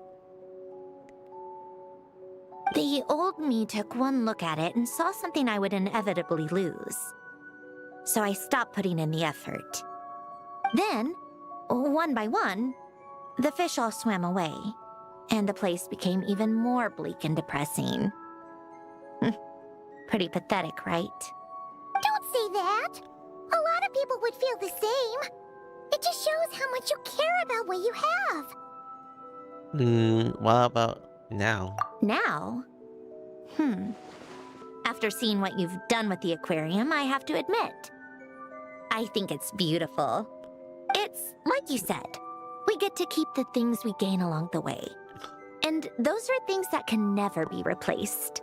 The old me took one look at it and saw something I would inevitably lose. So I stopped putting in the effort. Then, one by one, the fish all swam away, and the place became even more bleak and depressing. Pretty pathetic, right? Don't say that! A lot of people would feel the same. It just shows how much you care about what you have. What about now? Now? After seeing what you've done with the aquarium, I have to admit, I think it's beautiful. It's like you said, we get to keep the things we gain along the way. And those are things that can never be replaced.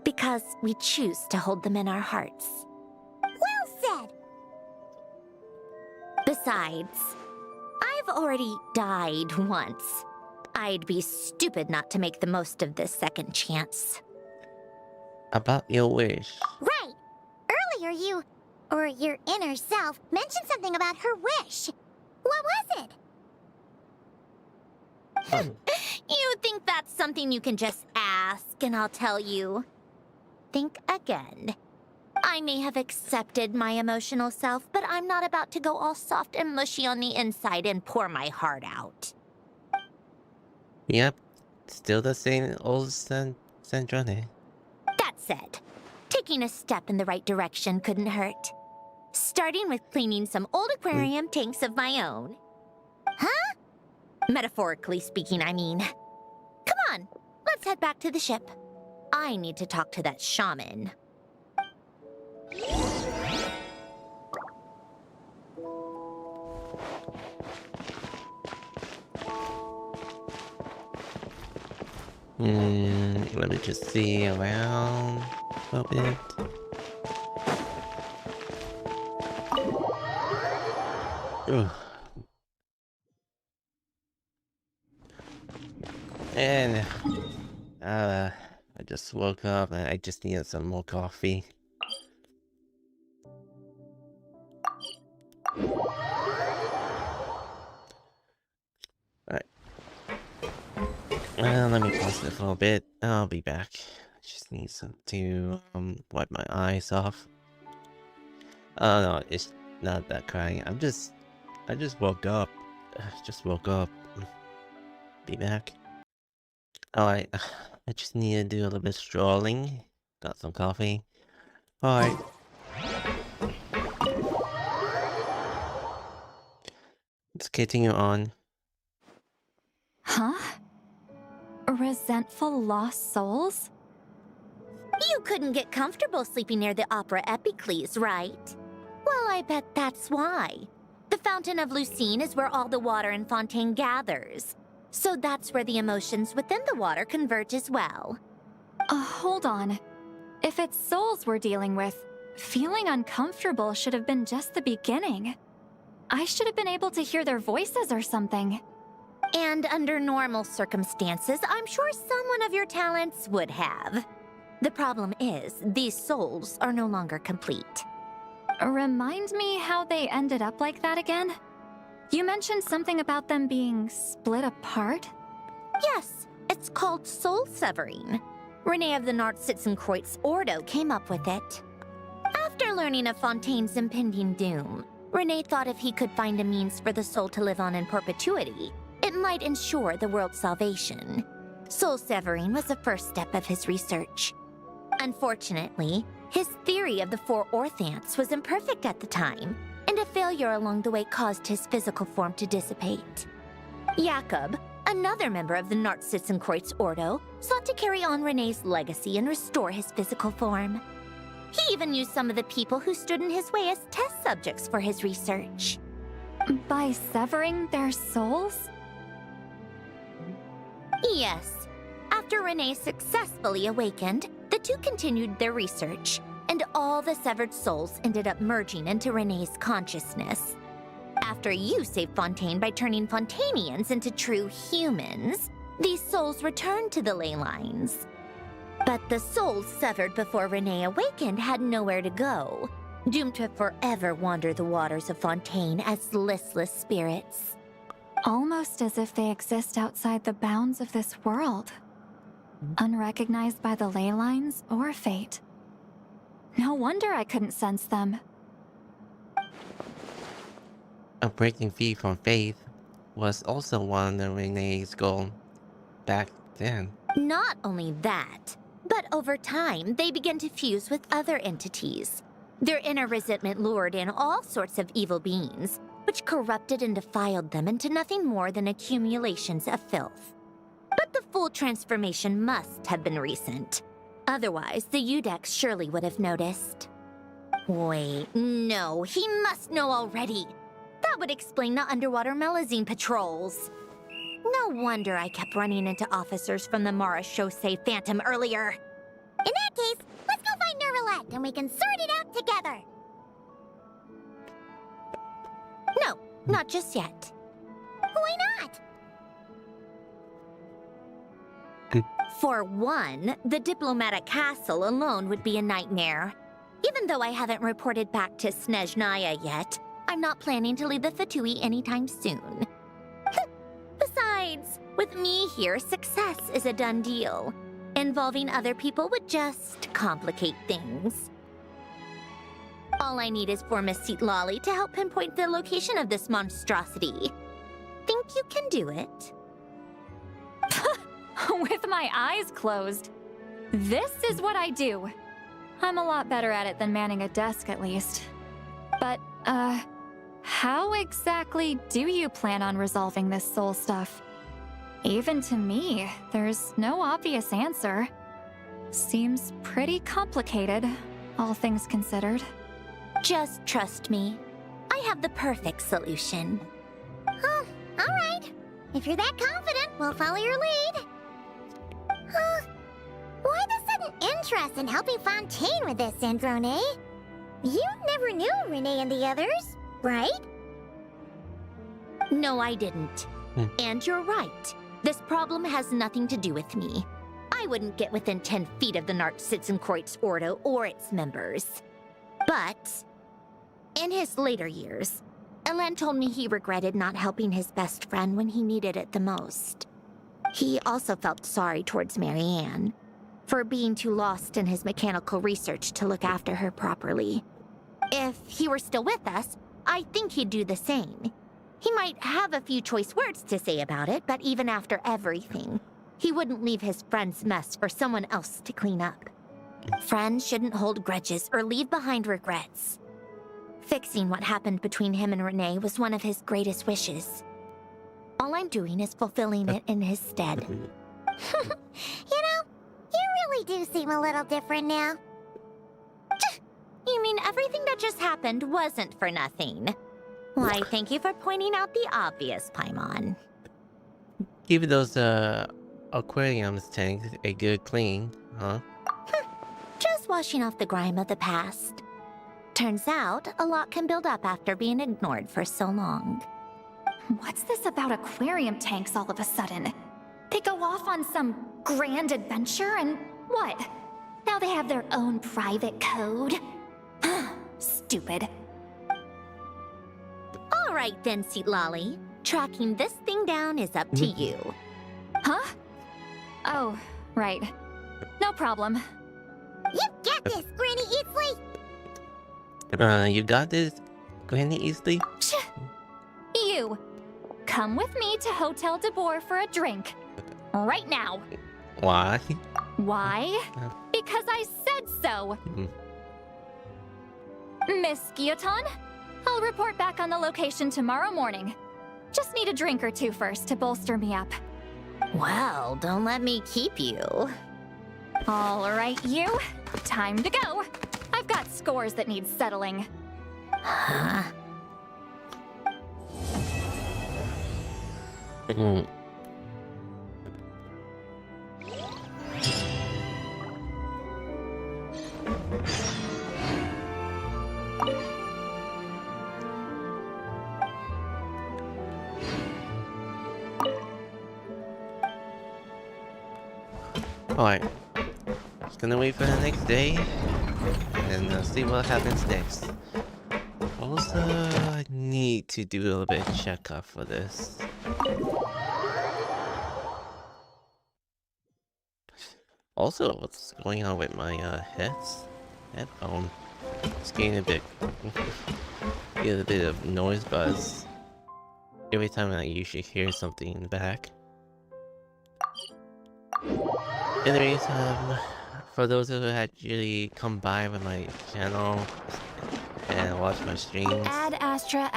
Because we choose to hold them in our hearts. Well said! Besides, I've already died once. I'd be stupid not to make the most of this second chance. About your wish. Right! Earlier you, or your inner self, mentioned something about her wish. What was it? You think that's something you can just ask and I'll tell you? Think again. I may have accepted my emotional self, but I'm not about to go all soft and mushy on the inside and pour my heart out. Yep, still the same old Sandrone. That said, taking a step in the right direction couldn't hurt. Starting with cleaning some old aquarium tanks of my own. Huh? Metaphorically speaking, I mean. Come on, let's head back to the ship. I need to talk to that shaman. Let me just see around a bit. Ugh. And I just woke up and I just needed some more coffee. Alright. Let me pause it for a bit. I'll be back. I just need some to wipe my eyes off. Oh no, it's not that crying. I just woke up. Just woke up. Be back. Alright, I just need to do a little bit of strolling. Got some coffee. Alright. Let's continue on. Huh? Resentful lost souls? You couldn't get comfortable sleeping near the Opera Epicles, right? Well, I bet that's why. The Fountain of Lucine is where all the water in Fontaine gathers. So that's where the emotions within the water converge as well. Hold on. If it's souls we're dealing with, feeling uncomfortable should have been just the beginning. I should have been able to hear their voices or something. And under normal circumstances, I'm sure someone of your talents would have. The problem is, these souls are no longer complete. Remind me how they ended up like that again? You mentioned something about them being split apart? Yes, it's called soul severing. Renee of the Nartsitzenkreuz Ordo came up with it. After learning of Fontaine's impending doom, Renee thought if he could find a means for the soul to live on in perpetuity, it might ensure the world's salvation. Soul severing was the first step of his research. Unfortunately, his theory of the four orthants was imperfect at the time, and a failure along the way caused his physical form to dissipate. Jakob, another member of the Nartsitzenkreuz Ordo, sought to carry on Renee's legacy and restore his physical form. He even used some of the people who stood in his way as test subjects for his research. By severing their souls? Yes. After Renee successfully awakened, the two continued their research, and all the severed souls ended up merging into Renee's consciousness. After you saved Fontaine by turning Fontainians into true humans, these souls returned to the ley lines. But the souls severed before Renee awakened had nowhere to go, doomed to forever wander the waters of Fontaine as listless spirits. Almost as if they exist outside the bounds of this world, unrecognized by the ley lines or fate. No wonder I couldn't sense them. A breaking free from faith was also one of Renee's goals back then. Not only that, but over time, they began to fuse with other entities. Their inner resentment lured in all sorts of evil beings, which corrupted and defiled them into nothing more than accumulations of filth. But the full transformation must have been recent. Otherwise, the Udex surely would have noticed. Wait, no, he must know already. That would explain the underwater Melazine patrols. No wonder I kept running into officers from the Marechaussee Phantom earlier. In that case, let's go find Nervalette and we can sort it out together. No, not just yet. Why not? For one, the diplomatic castle alone would be a nightmare. Even though I haven't reported back to Snezhnaya yet, I'm not planning to leave the Fatui anytime soon. Besides, with me here, success is a done deal. Involving other people would just complicate things. All I need is for Miss Lolly to help pinpoint the location of this monstrosity. Think you can do it? With my eyes closed. This is what I do. I'm a lot better at it than manning a desk, at least. But, how exactly do you plan on resolving this soul stuff? Even to me, there's no obvious answer. Seems pretty complicated, all things considered. Just trust me. I have the perfect solution. Oh, alright. If you're that confident, we'll follow your lead. Why the sudden interest in helping Fontaine with this, Sandrone? You never knew Renee and the others, right? No, I didn't. And you're right. This problem has nothing to do with me. I wouldn't get within 10 feet of the Narcitzenkreuz Ordo or its members. But in his later years, Elen told me he regretted not helping his best friend when he needed it the most. He also felt sorry towards Marianne for being too lost in his mechanical research to look after her properly. If he were still with us, I think he'd do the same. He might have a few choice words to say about it, but even after everything, he wouldn't leave his friend's mess for someone else to clean up. Friends shouldn't hold grudges or leave behind regrets. Fixing what happened between him and Renee was one of his greatest wishes. All I'm doing is fulfilling it in his stead. You know, you really do seem a little different now. You mean everything that just happened wasn't for nothing? Why, thank you for pointing out the obvious, Paimon. Give those aquariums tanks a good clean, huh? Just washing off the grime of the past. Turns out, a lot can build up after being ignored for so long. What's this about aquarium tanks all of a sudden? They go off on some grand adventure and what? Now they have their own private code? Stupid. All right then, Lolly. Tracking this thing down is up to you. Huh? Oh, right. No problem. You got this, Granny Easley! You got this, Granny Easley? You! Come with me to Hotel de Boer for a drink. Right now. Why? Why? Because I said so! Miss Guillotin, I'll report back on the location tomorrow morning. Just need a drink or two first to bolster me up. Well, don't let me keep you. All right, you. Time to go. I've got scores that need settling. Huh? Alright. Just gonna wait for the next day and see what happens next. Also, I need to do a little bit of checkup for this. Also, what's going on with my headphone? It's getting a bit get a bit of noise buzz every time I usually hear something in the back. Anyways, for those who actually come by with my channel and watch my streams, Ad Astra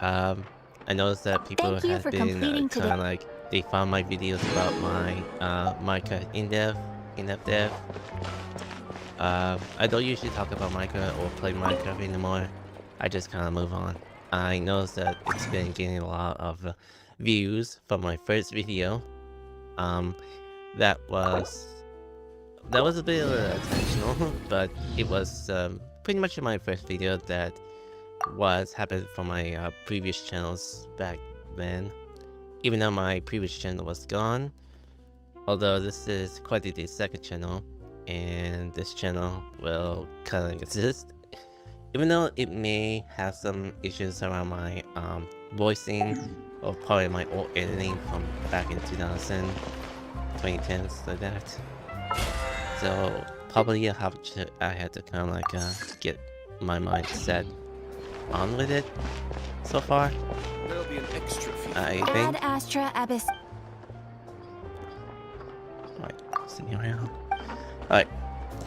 I noticed that people have been kind of like, they found my videos about my Minecraft in-depth dev. I don't usually talk about Minecraft or play Minecraft anymore. I just kind of move on. I noticed that it's been getting a lot of views from my first video. That was a bit intentional, but it was pretty much my first video that was happened for my previous channels back then. Even though my previous channel was gone, although this is quite the second channel, and this channel will kind of exist. Even though it may have some issues around my voicing or part of my old editing from back in 2010, like that. So probably I had to kind of like get my mind set on with it so far. There'll be an extra fee. I Ad think. Astra Abyss. Alright, sitting around. Alright,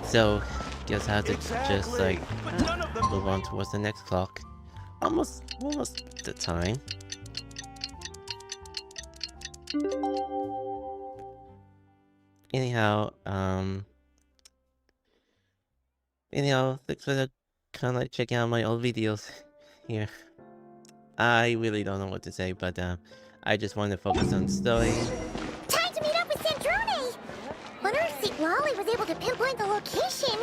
so guess I have to just like move on towards the next clock. Almost the time. Anyhow, And thanks for kind of checking out my old videos here. I really don't know what to say, but I just want to focus on the story. Time to meet up with Sandrone! Wonder if St. Lolly was able to pinpoint the location.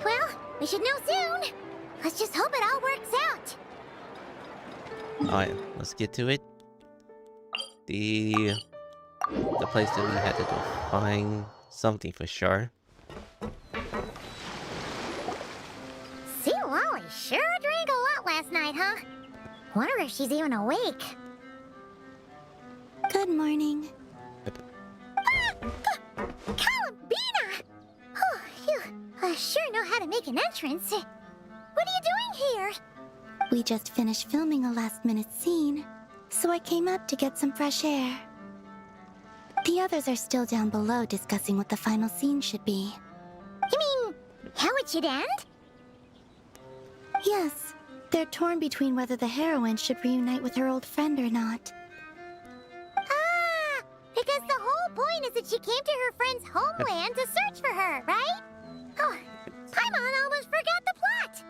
Well, we should know soon. Let's just hope it all works out. Alright, let's get to it. The place that we had to go find something for sure. St. Lolly sure drank a lot last night, huh? Wonder if she's even awake. Good morning. Columbina! Oh, you sure know how to make an entrance. What are you doing here? We just finished filming a last-minute scene, so I came up to get some fresh air. The others are still down below discussing what the final scene should be. You mean, how it should end? Yes, they're torn between whether the heroine should reunite with her old friend or not. Ah, because the whole point is that she came to her friend's homeland to search for her, right? Oh, Paimon almost forgot the plot!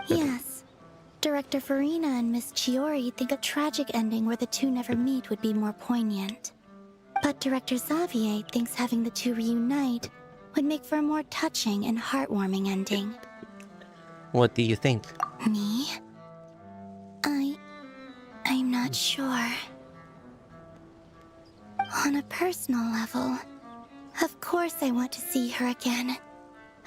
Yes. Director Farina and Miss Chiori think a tragic ending where the two never meet would be more poignant. But Director Xavier thinks having the two reunite would make for a more touching and heartwarming ending. What do you think? Me? I'm not sure. On a personal level, of course I want to see her again.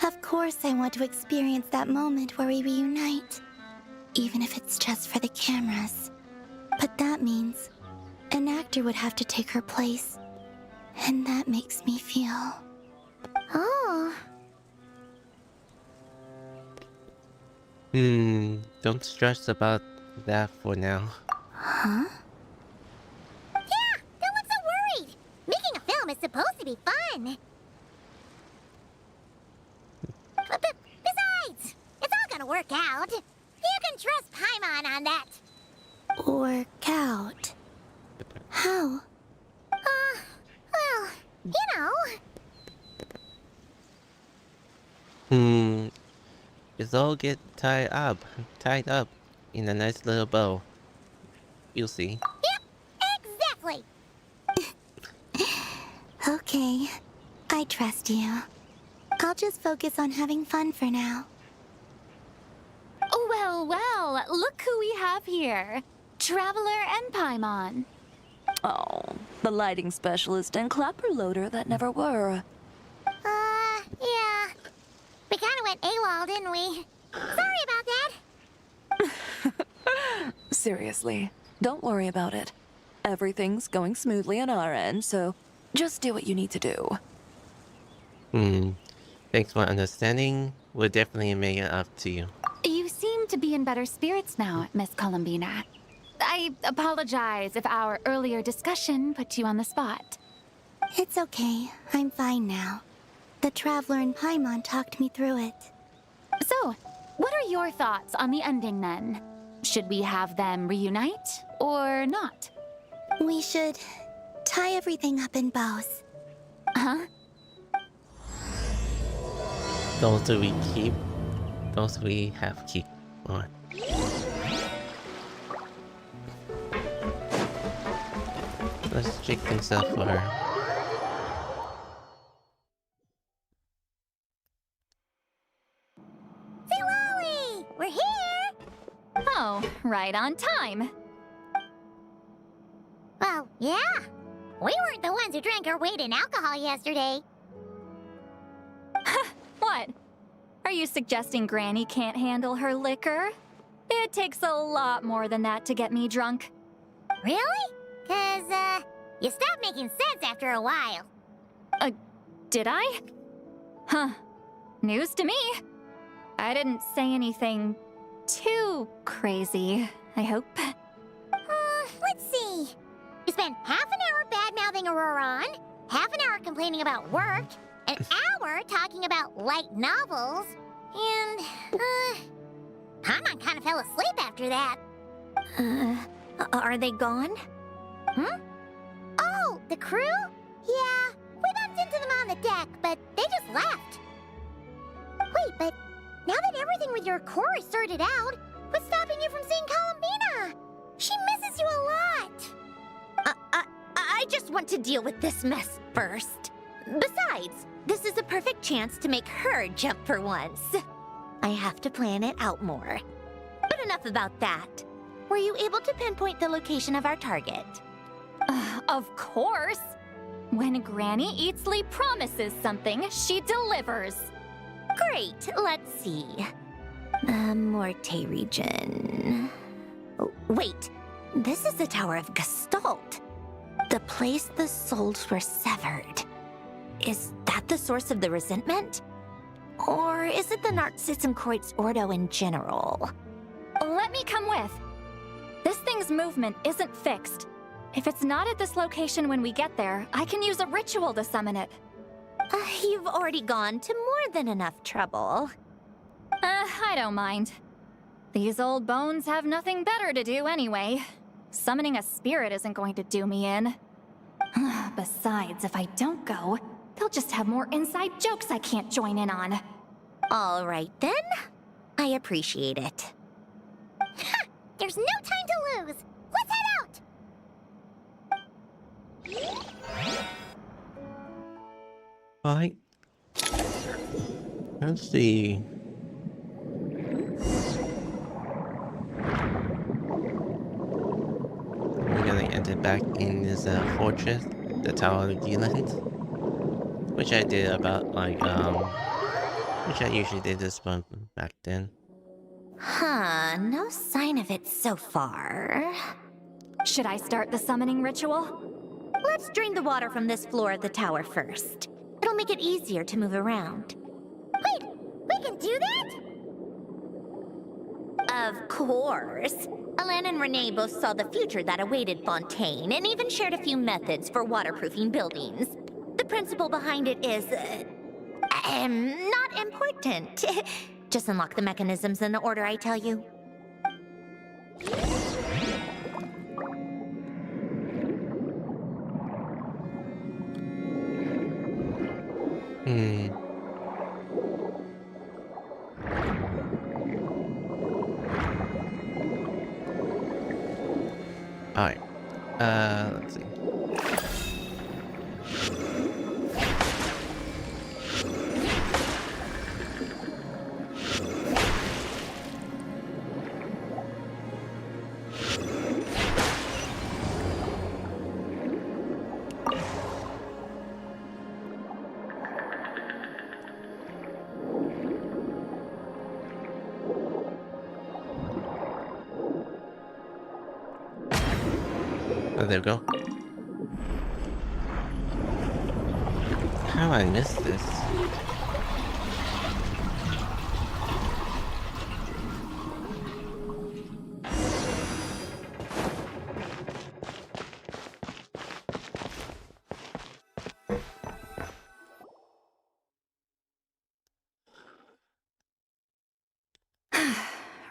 Of course I want to experience that moment where we reunite. Even if it's just for the cameras. But that means an actor would have to take her place. And that makes me feel... Oh. Don't stress about that for now. Huh? Yeah, don't look so worried. Making a film is supposed to be fun. Besides, it's all gonna work out. You can trust Paimon on that. Work out? How? Well, you know. It's all get tied up in a nice little bow. You'll see. Yep, exactly. Okay, I trust you. I'll just focus on having fun for now. Well, well, look who we have here. Traveler and Paimon. Oh, the lighting specialist and clapper loader that never were. Yeah. We kinda went AWOL, didn't we? Sorry about that. Seriously, don't worry about it. Everything's going smoothly on our end, so just do what you need to do. Thanks for understanding. We'll definitely make it up to you. You seem to be in better spirits now, Miss Columbina. I apologize if our earlier discussion put you on the spot. It's okay. I'm fine now. The Traveler and Paimon talked me through it. So, what are your thoughts on the ending then? Should we have them reunite or not? We should tie everything up in bows. Huh? Those we keep. Those we have keep on. Let's check things out for her. St. Lolly! We're here! Oh, right on time. Well, yeah. We weren't the ones who drank our weight in alcohol yesterday. What? Are you suggesting Granny can't handle her liquor? It takes a lot more than that to get me drunk. Really? 'Cause, you stopped making sense after a while. Did I? Huh. News to me. I didn't say anything too crazy, I hope. Let's see. You spent half an hour bad-mouthing Auroron, half an hour complaining about work, an hour talking about light novels, and, Paimon kind of fell asleep after that. Are they gone? Oh, the crew? Yeah, we bumped into them on on the deck, but they just left. Wait, but now that everything with your core is sorted out, what's stopping you from seeing Columbina? She misses you a lot. I just want to deal with this mess first. Besides, this is a perfect chance to make her jump for once. I have to plan it out more. But enough about that. Were you able to pinpoint the location of our target? Of course! When Granny Eatsley promises something, she delivers. Great, let's see. The Morte region. Oh, wait, this is the Tower of Gestalt. The place the souls were severed. Is that the source of the resentment? Or is it the Narcissenkreuz Ordo in general? Let me come with. This thing's movement isn't fixed. If it's not at this location when we get there, I can use a ritual to summon it. You've already gone to more than enough trouble. I don't mind. These old bones have nothing better to do anyway. Summoning a spirit isn't going to do me in. Besides, if I don't go, they'll just have more inside jokes I can't join in on. All right then. I appreciate it. There's no time to lose. Let's head out. Right. Let's see. We're gonna enter back in this fortress, the Tower of Geland, which I did about like which I usually did this one back then. Huh, no sign of it so far. Should I start the summoning ritual? Let's drain the water from this floor of the tower first. It'll make it easier to move around. Wait, we can do that? Of course. Alan and Renee both saw the future that awaited Fontaine and even shared a few methods for waterproofing buildings. The principle behind it is, not important. Just unlock the mechanisms in the order I tell you. Alright. Let's see. Oh, there we go. How I missed this?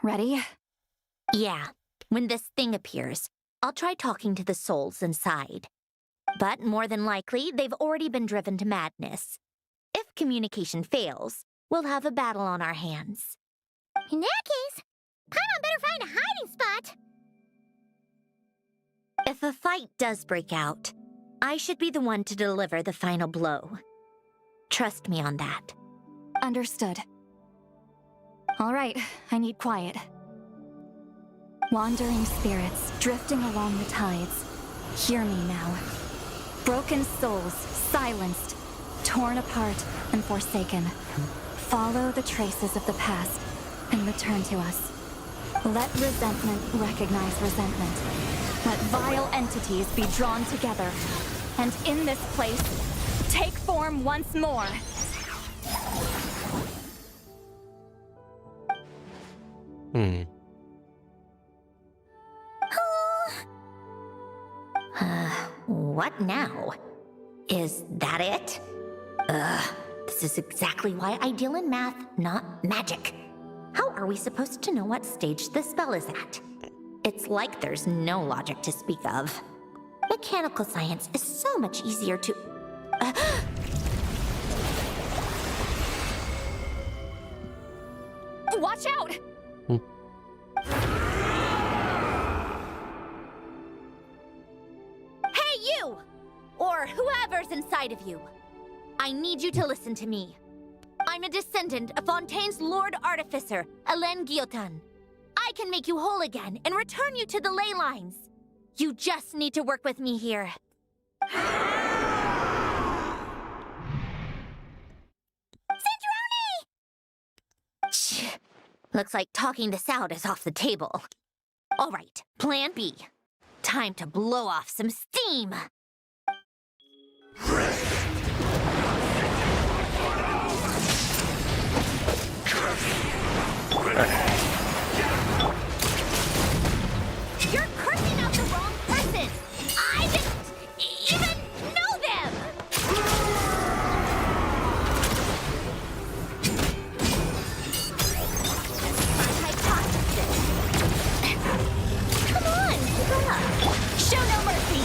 Ready? Yeah. When this thing appears, I'll try talking to the souls inside. But more than likely, they've already been driven to madness. If communication fails, we'll have a battle on our hands. In that case, Paimon better find a hiding spot. If a fight does break out, I should be the one to deliver the final blow. Trust me on that. Understood. All right, I need quiet. Wandering spirits drifting along the tides. Hear me now. Broken souls, silenced, torn apart, and forsaken. Follow the traces of the past and return to us. Let resentment recognize resentment. Let vile entities be drawn together. And in this place, take form once more. What now? Is that it? This is exactly why I deal in math, not magic. How are we supposed to know what stage the spell is at? It's like there's no logic to speak of. Mechanical science is so much easier to... or whoever's inside of you. I need you to listen to me. I'm a descendant of Fontaine's Lord Artificer, Alain Guillotin. I can make you whole again and return you to the ley lines. You just need to work with me here. Sandrone! Looks like talking this out is off the table. All right, plan B. Time to blow off some steam. You're cursing out the wrong person! I didn't even know them! Come on, keep up! Show no mercy!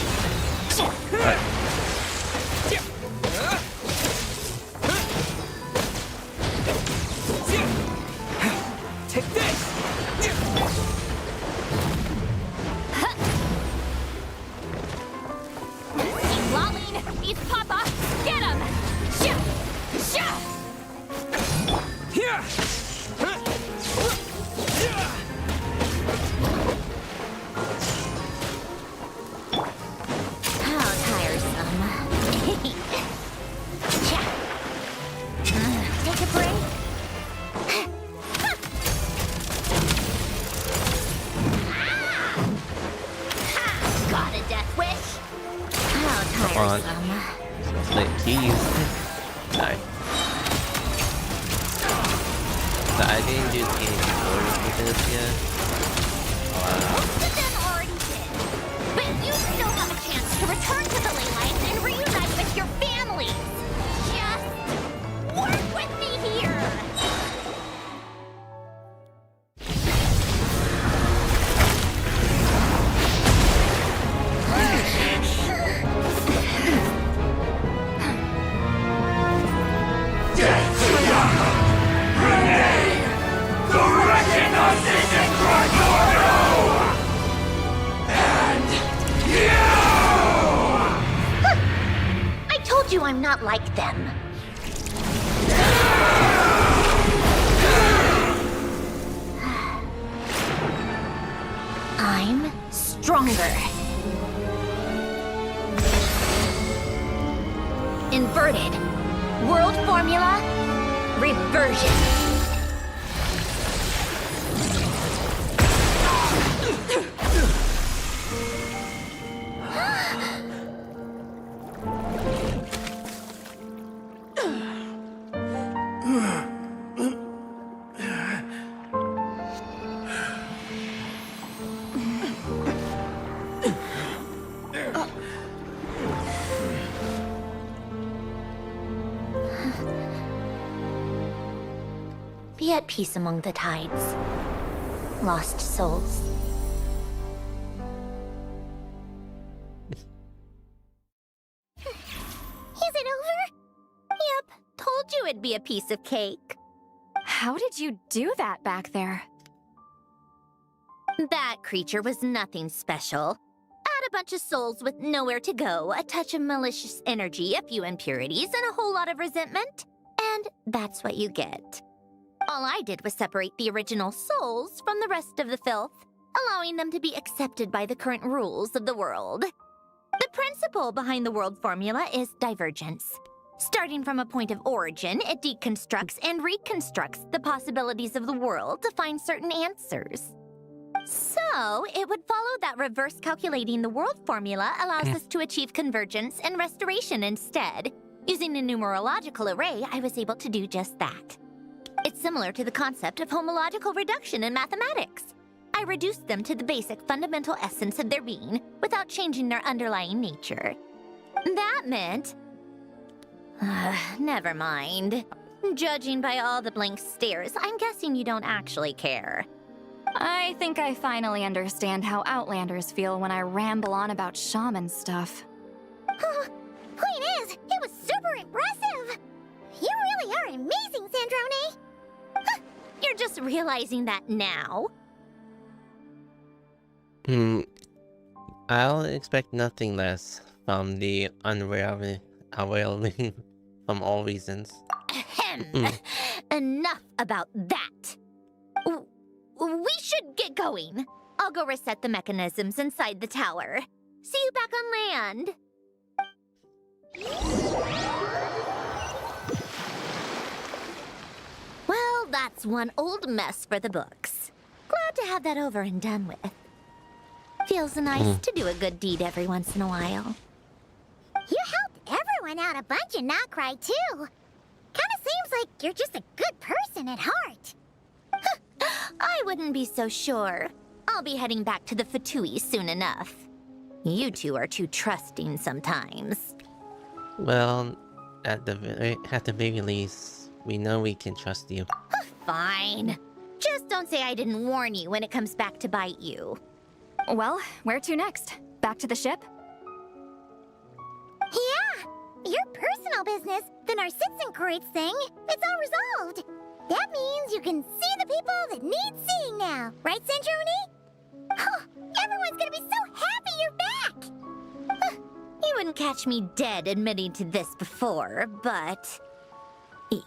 Take this! He's lolling! He's Papa! Get him! Shoo! Shoo! Here! How tiresome. Take a break. Got a death wish? How Come on. tiresome. The keys. Die. So I didn't do any tutorials with this yet. Most of them already did. But you still have a chance to return to the ley lines and reunite with your families. Just work with me here. I told you I'm not like them. I'm stronger. Inverted. World formula. Reversion. Be at peace among the tides. Lost souls. Is it over? Yep, told you it'd be a piece of cake. How did you do that back there? That creature was nothing special. Add a bunch of souls with nowhere to go, a touch of malicious energy, a few impurities, and a whole lot of resentment. And that's what you get. All I did was separate the original souls from the rest of the filth, allowing them to be accepted by the current rules of the world. The principle behind the world formula is divergence. Starting from a point of origin, it deconstructs and reconstructs the possibilities of the world to find certain answers. So, it would follow that reverse calculating the world formula allows us to achieve convergence and restoration instead. Using a numerological array, I was able to do just that. It's similar to the concept of homological reduction in mathematics. I reduced them to the basic fundamental essence of their being without changing their underlying nature. That meant... never mind. Judging by all the blank stares, I'm guessing you don't actually care. I think I finally understand how Outlanders feel when I ramble on about shaman stuff. Point is, it was super impressive! You really are amazing, Sandrone! You're just realizing that now? I'll expect nothing less. from the unraveling from all reasons. Ahem. Enough about that. We should get going. I'll go reset the mechanisms inside the tower. See you back on land. Well, that's one old mess for the books. Glad to have that over and done with. Feels nice to do a good deed every once in a while. You helped everyone out a bunch and not cry, too. Kinda seems like you're just a good person at heart. I wouldn't be so sure. I'll be heading back to the Fatui soon enough. You two are too trusting sometimes. Well, at the very least, we know we can trust you. Fine. Just don't say I didn't warn you when it comes back to bite you. Well, where to next? Back to the ship? Yeah! Your personal business, the Narcitsan thing, it's all resolved. That means you can see the people that need seeing now, right, Sandrone? Oh, everyone's gonna be so happy you're back! You wouldn't catch me dead admitting to this before, but...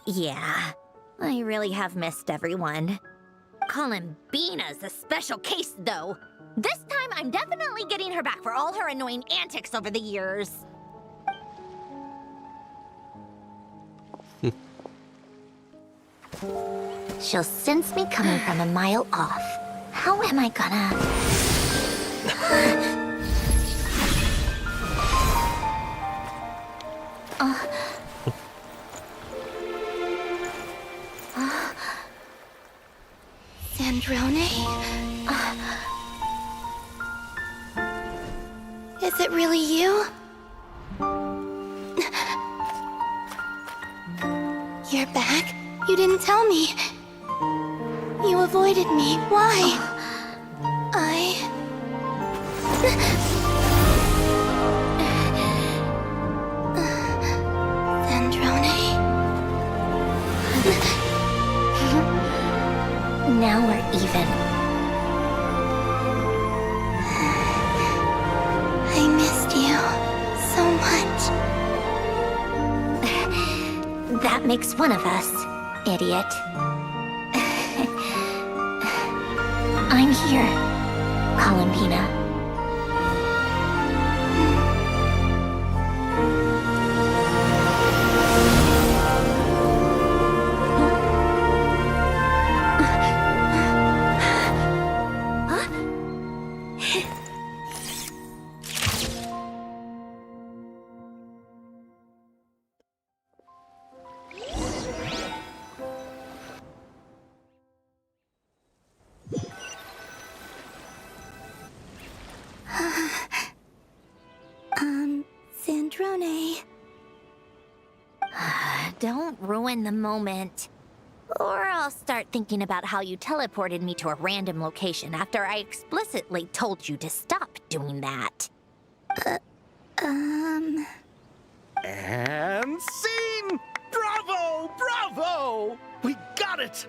yeah, I really have missed everyone. Columbina's a special case, though. This time, I'm definitely getting her back for all her annoying antics over the years. She'll sense me coming from a mile off. How am I gonna... Sandrone? Is it really you? You're back? You didn't tell me. You avoided me. Why? Sandrone? Now we're even. I missed you so much. That makes one of us, idiot. I'm here, Columbina. Sandrone. Don't ruin the moment. Or I'll start thinking about how you teleported me to a random location after I explicitly told you to stop doing that. And scene! Bravo! Bravo! We got it!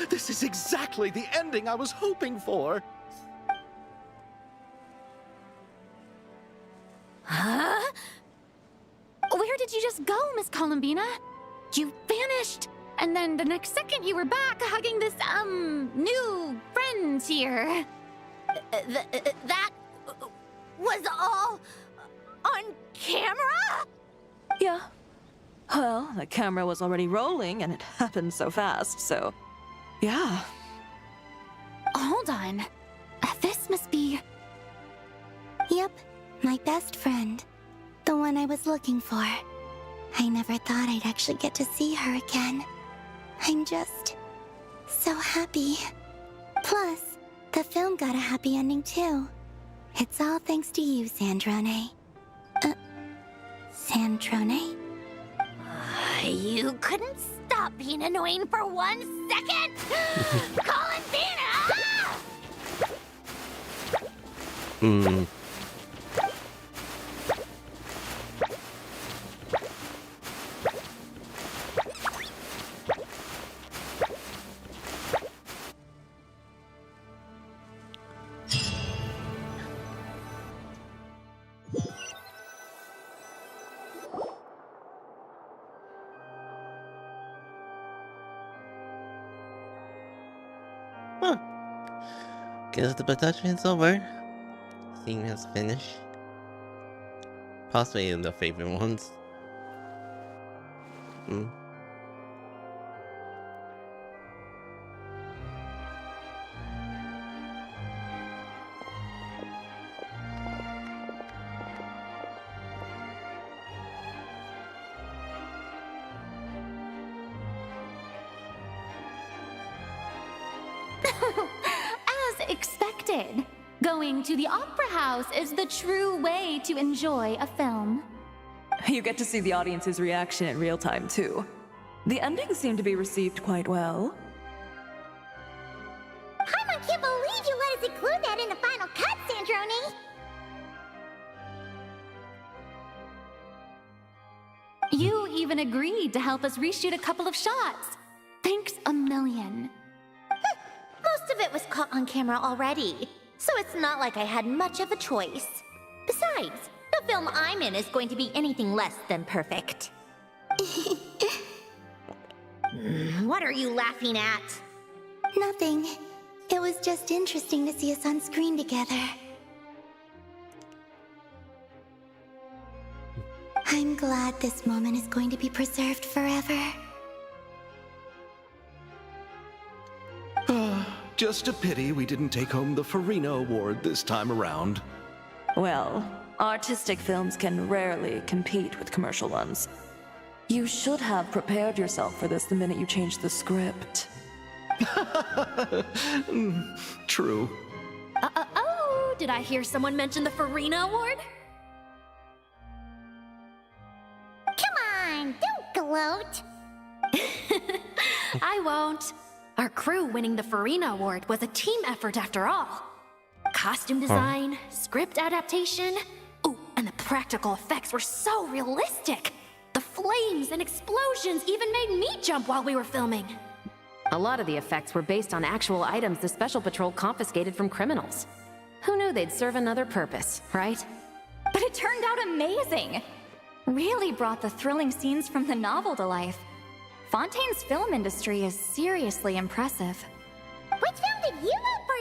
This is exactly the ending I was hoping for. Huh? Where did you just go, Miss Columbina? You vanished! And then the next second you were back hugging this, new friend here. That was all on camera? Yeah. Well, the camera was already rolling and it happened so fast, so... yeah. Hold on. This must be... Yep, my best friend. The one I was looking for. I never thought I'd actually get to see her again. I'm just... so happy. Plus, the film got a happy ending too. It's all thanks to you, Sandrone. Sandrone? You couldn't stop being annoying for 1 second? Columbina! guess the production is over. Scene is finished. Possibly the favorite ones. As expected, going to the opera house is the true way to enjoy a film. You get to see the audience's reaction in real time, too. The endings seem to be received quite well. I can't believe you let us include that in the final cut, Sandrone! You even agreed to help us reshoot a couple of shots. Thanks a million. Most of it was caught on camera already, so it's not like I had much of a choice. Besides, the film I'm in is going to be anything less than perfect. What are you laughing at? Nothing. It was just interesting to see us on screen together. I'm glad this moment is going to be preserved forever. Just a pity we didn't take home the Farina Award this time around. Well, artistic films can rarely compete with commercial ones. You should have prepared yourself for this the minute you changed the script. True. Oh, did I hear someone mention the Farina Award? Come on, don't gloat! I won't. Our crew winning the Farina Award was a team effort after all. Costume design, script adaptation. Ooh, and the practical effects were so realistic. The flames and explosions even made me jump while we were filming. A lot of the effects were based on actual items the Special Patrol confiscated from criminals. Who knew they'd serve another purpose, right? But it turned out amazing! Really brought the thrilling scenes from the novel to life. Fontaine's film industry is seriously impressive. Which film did you vote for,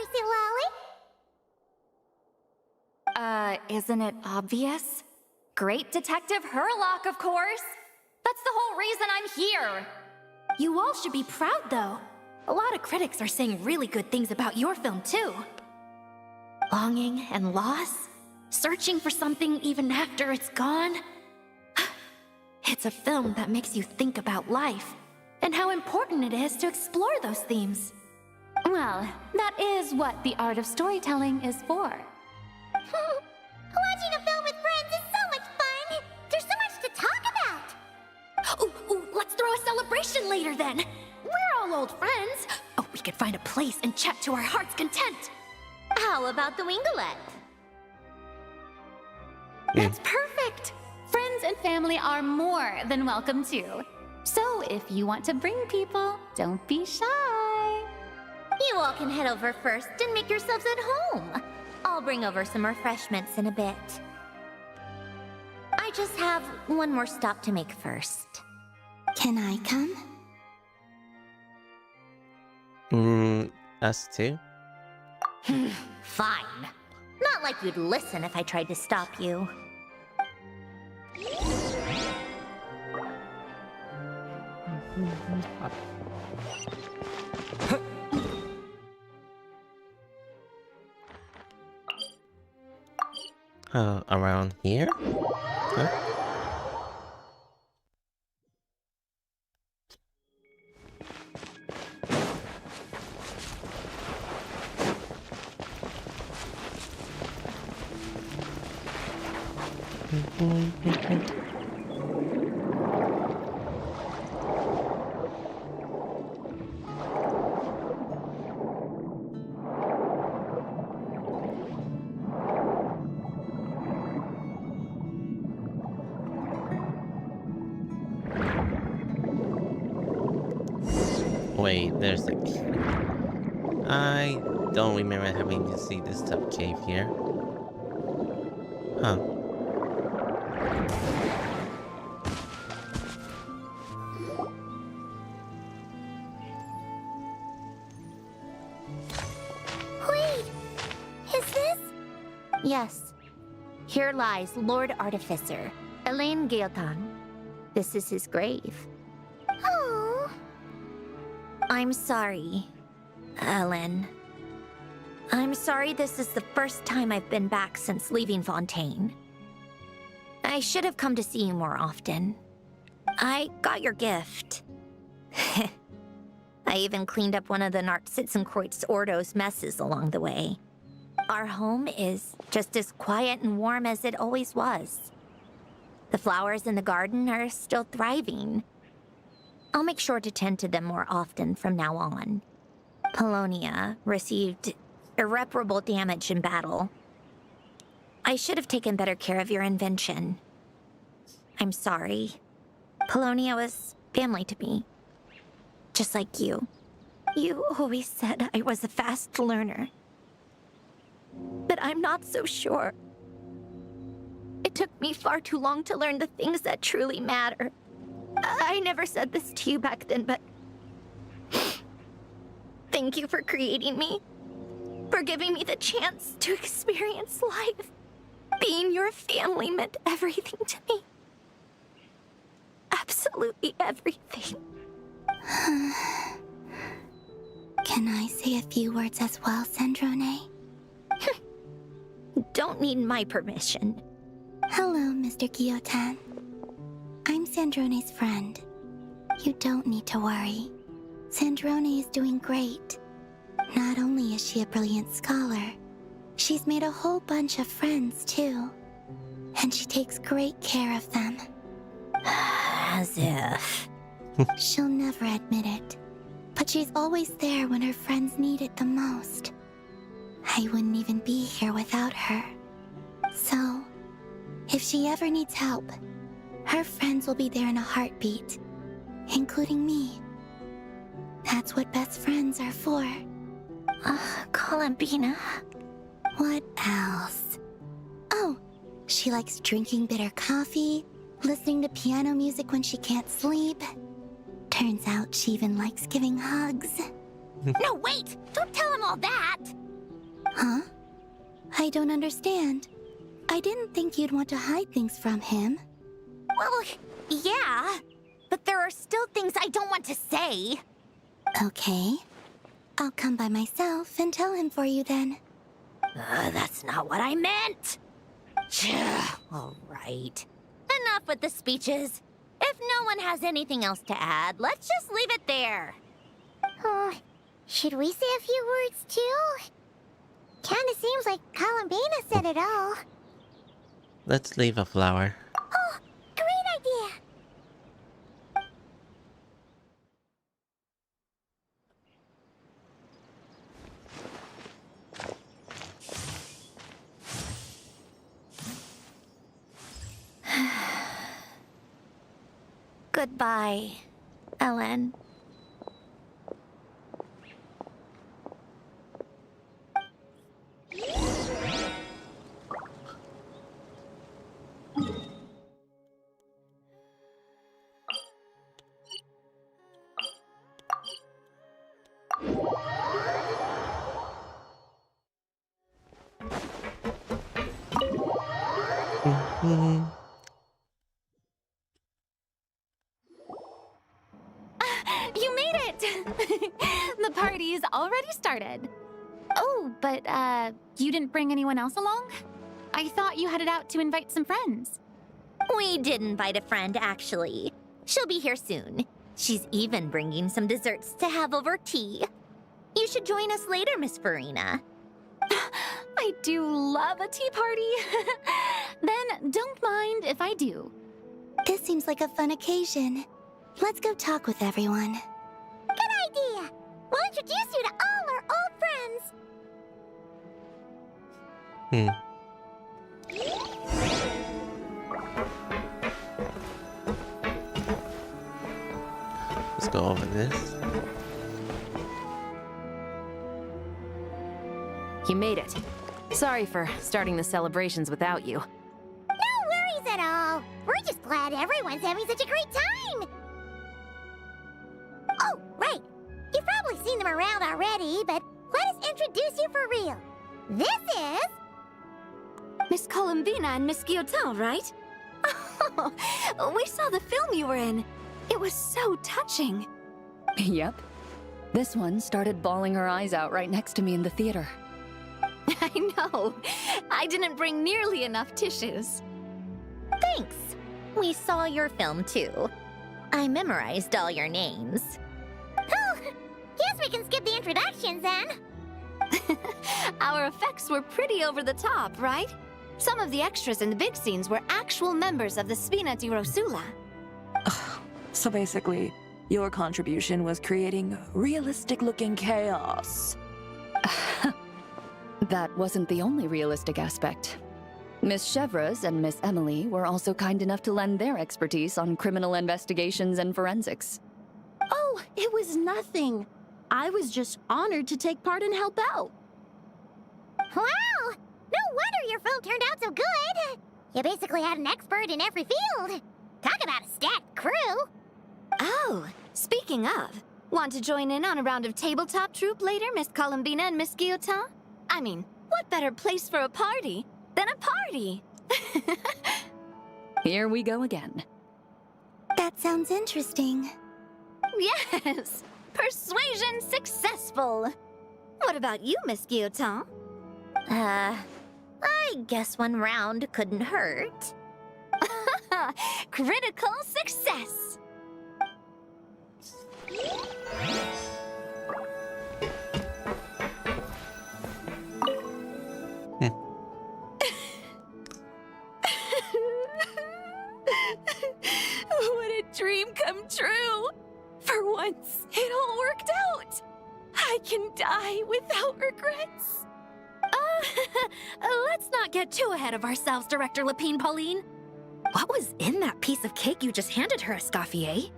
Silali? Isn't it obvious? Great Detective Herlock, of course! That's the whole reason I'm here! You all should be proud, though. A lot of critics are saying really good things about your film, too. Longing and loss? Searching for something even after it's gone? It's a film that makes you think about life, and how important it is to explore those themes. Well, that is what the art of storytelling is for. Watching a film with friends is so much fun! There's so much to talk about! Ooh, let's throw a celebration later then! We're all old friends! Oh, we could find a place and chat to our heart's content! How about the Winglet? That's perfect! Friends and family are more than welcome too. So if you want to bring people, don't be shy. You all can head over first and make yourselves at home. I'll bring over some refreshments in a bit. I just have one more stop to make first. Can I come? Us too? Fine. Not like you'd listen if I tried to stop you. Around here? Huh? Wait, there's a... I don't remember having to see this type of cave here. Huh. Wait, Yes. Here lies Lord Artificer, Elaine Gaeltan. This is his grave. Oh. I'm sorry, Ellen. I'm sorry this is the first time I've been back since leaving Fontaine. I should have come to see you more often. I got your gift. I even cleaned up one of the Nartsitzenkreuz Ordo's messes along the way. Our home is just as quiet and warm as it always was. The flowers in the garden are still thriving. I'll make sure to tend to them more often from now on. Polonia received irreparable damage in battle. I should have taken better care of your invention. I'm sorry. Polonia was family to me. Just like you. You always said I was a fast learner. But I'm not so sure. It took me far too long to learn the things that truly matter. I never said this to you back then, but... Thank you for creating me. For giving me the chance to experience life. Being your family meant everything to me. Absolutely everything. Can I say a few words as well, Sandrone? Don't need my permission. Hello, Mr. Guillotin. I'm Sandrone's friend. You don't need to worry. Sandrone is doing great. Not only is she a brilliant scholar, she's made a whole bunch of friends, too. And she takes great care of them. As if... She'll never admit it, but she's always there when her friends need it the most. I wouldn't even be here without her. So, if she ever needs help, her friends will be there in a heartbeat, including me. That's what best friends are for. Columbina. What else? Oh, she likes drinking bitter coffee, listening to piano music when she can't sleep. Turns out she even likes giving hugs. No, wait! Don't tell him all that! Huh? I don't understand. I didn't think you'd want to hide things from him. Well, yeah. But there are still things I don't want to say. Okay. I'll come by myself and tell him for you then. That's not what I meant. All right. Enough with the speeches. If no one has anything else to add, let's just leave it there. Should we say a few words too? Kinda seems like Columbina said it all. Let's leave a flower. Oh, great idea! Goodbye, Ellen. You made it! The party's already started. Oh, but, you didn't bring anyone else along? I thought you headed out to invite some friends. We did invite a friend, actually. She'll be here soon. She's even bringing some desserts to have over tea. You should join us later, Miss Farina. I do love a tea party. Then don't mind if I do. This seems like a fun occasion. Let's go talk with everyone. Good idea! We'll introduce you to all our old friends. Let's go over this. You made it. Sorry for starting the celebrations without you. No worries at all. We're just glad everyone's having such a great time. Oh, right. You've probably seen them around already, but let us introduce you for real. This is... Miss Columbina and Miss Guillotin, right? Oh, we saw the film you were in. It was so touching. Yep. This one started bawling her eyes out right next to me in the theater. I know. I didn't bring nearly enough tissues. Thanks. We saw your film too. I memorized all your names. Oh, guess we can skip the introductions then. Our effects were pretty over the top, right? Some of the extras in the big scenes were actual members of the Spina di Rosula. So basically, your contribution was creating realistic-looking chaos. That wasn't the only realistic aspect. Miss Chevres and Miss Emily were also kind enough to lend their expertise on criminal investigations and forensics. Oh, it was nothing. I was just honored to take part and help out. Wow! No wonder your film turned out so good! You basically had an expert in every field. Talk about a stacked crew! Oh, speaking of, want to join in on a round of tabletop troupe later, Miss Columbina and Miss Guillotin? I mean, what better place for a party than a party? Here we go again. That sounds interesting. Yes! Persuasion successful! What about you, Miss Guillotin? I guess one round couldn't hurt. Critical success! What a dream come true! For once, it all worked out! I can die without regrets. Let's not get too ahead of ourselves, Director Lapine Pauline. What was in that piece of cake you just handed her, Escoffier?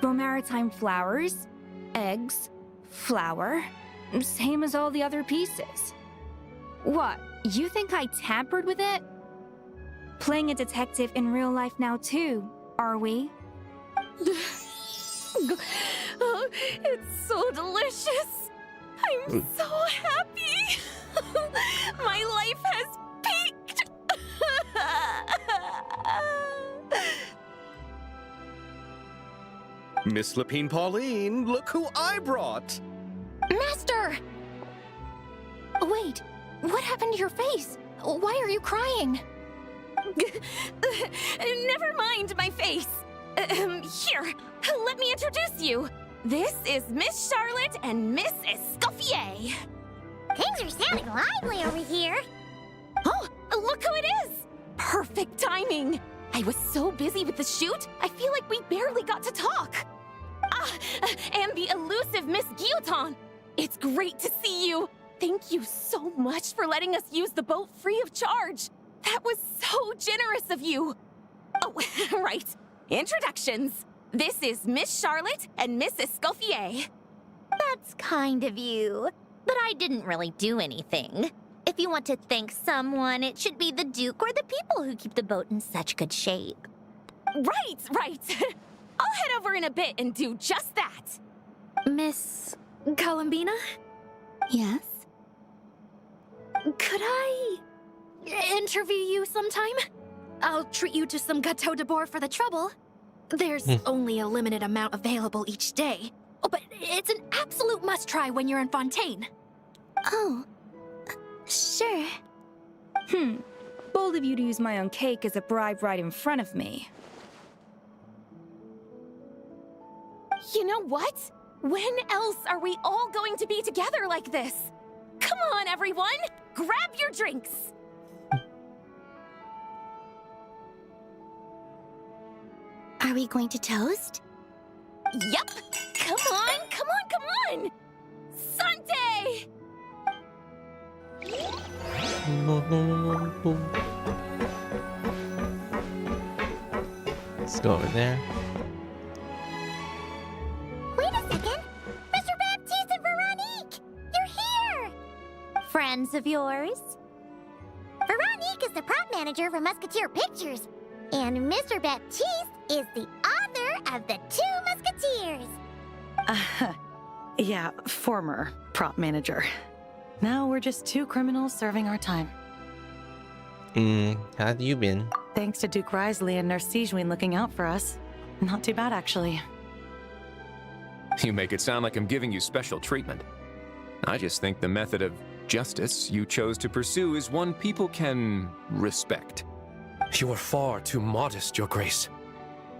Maritime flowers, eggs, flour, same as all the other pieces. What, you think I tampered with it? Playing a detective in real life now too, are we? Oh, it's so delicious! I'm so happy! My life has peaked! Miss Lapine Pauline, look who I brought! Master! Wait, what happened to your face? Why are you crying? Never mind my face. Here, let me introduce you. This is Miss Charlotte and Miss Escoffier. Things are sounding lively over here. Oh, look who it is! Perfect timing. I was so busy with the shoot, I feel like we barely got to talk. And the elusive Miss Guillotin. It's great to see you. Thank you so much for letting us use the boat free of charge. That was so generous of you. Oh, right. Introductions. This is Miss Charlotte and Miss Escoffier. That's kind of you, but I didn't really do anything. If you want to thank someone, it should be the Duke or the people who keep the boat in such good shape. Right. I'll head over in a bit and do just that. Miss Columbina? Yes? Could I interview you sometime? I'll treat you to some gâteau de bord for the trouble. There's only a limited amount available each day. Oh, but it's an absolute must-try when you're in Fontaine. Oh, sure. Bold of you to use my own cake as a bribe right in front of me. You know what? When else are we all going to be together like this? Come on, everyone! Grab your drinks! Are we going to toast? Yup! Come on! Sante! Let's go over there. Wait a second! Mr. Baptiste and Veronique! You're here! Friends of yours? Veronique is the prop manager for Musketeer Pictures, and Mr. Baptiste is the author of The Two Musketeers. Yeah, former prop manager. Now we're just two criminals serving our time. How have you been? Thanks to Duke Risley and Nurse Sijwin looking out for us. Not too bad, actually. You make it sound like I'm giving you special treatment. I just think the method of justice you chose to pursue is one people can respect. You are far too modest, Your Grace.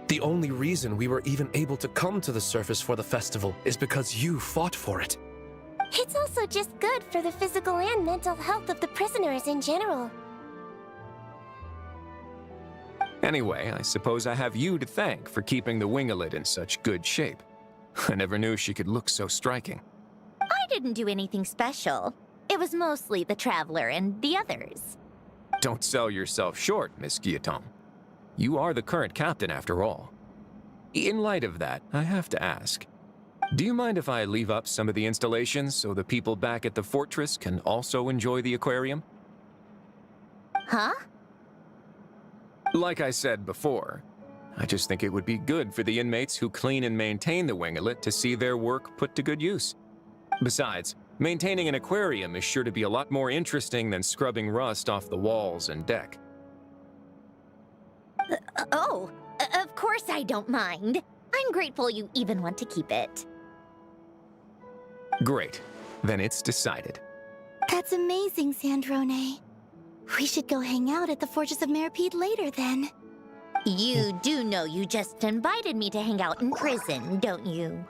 The only reason we were even able to come to the surface for the festival is because you fought for it. It's also just good for the physical and mental health of the prisoners in general. Anyway, I suppose I have you to thank for keeping the winglet in such good shape. I never knew she could look so striking. I didn't do anything special. It was mostly the Traveler and the others. Don't sell yourself short, Miss Guillotin. You are the current captain, after all. In light of that, I have to ask, do you mind if I leave up some of the installations so the people back at the fortress can also enjoy the aquarium? Huh? Like I said before, I just think it would be good for the inmates who clean and maintain the winglet to see their work put to good use. Besides, maintaining an aquarium is sure to be a lot more interesting than scrubbing rust off the walls and deck. Of course I don't mind. I'm grateful you even want to keep it. Great. Then it's decided. That's amazing, Sandrone. We should go hang out at the Fortress of Meripede later, then. You do know you just invited me to hang out in prison, don't you?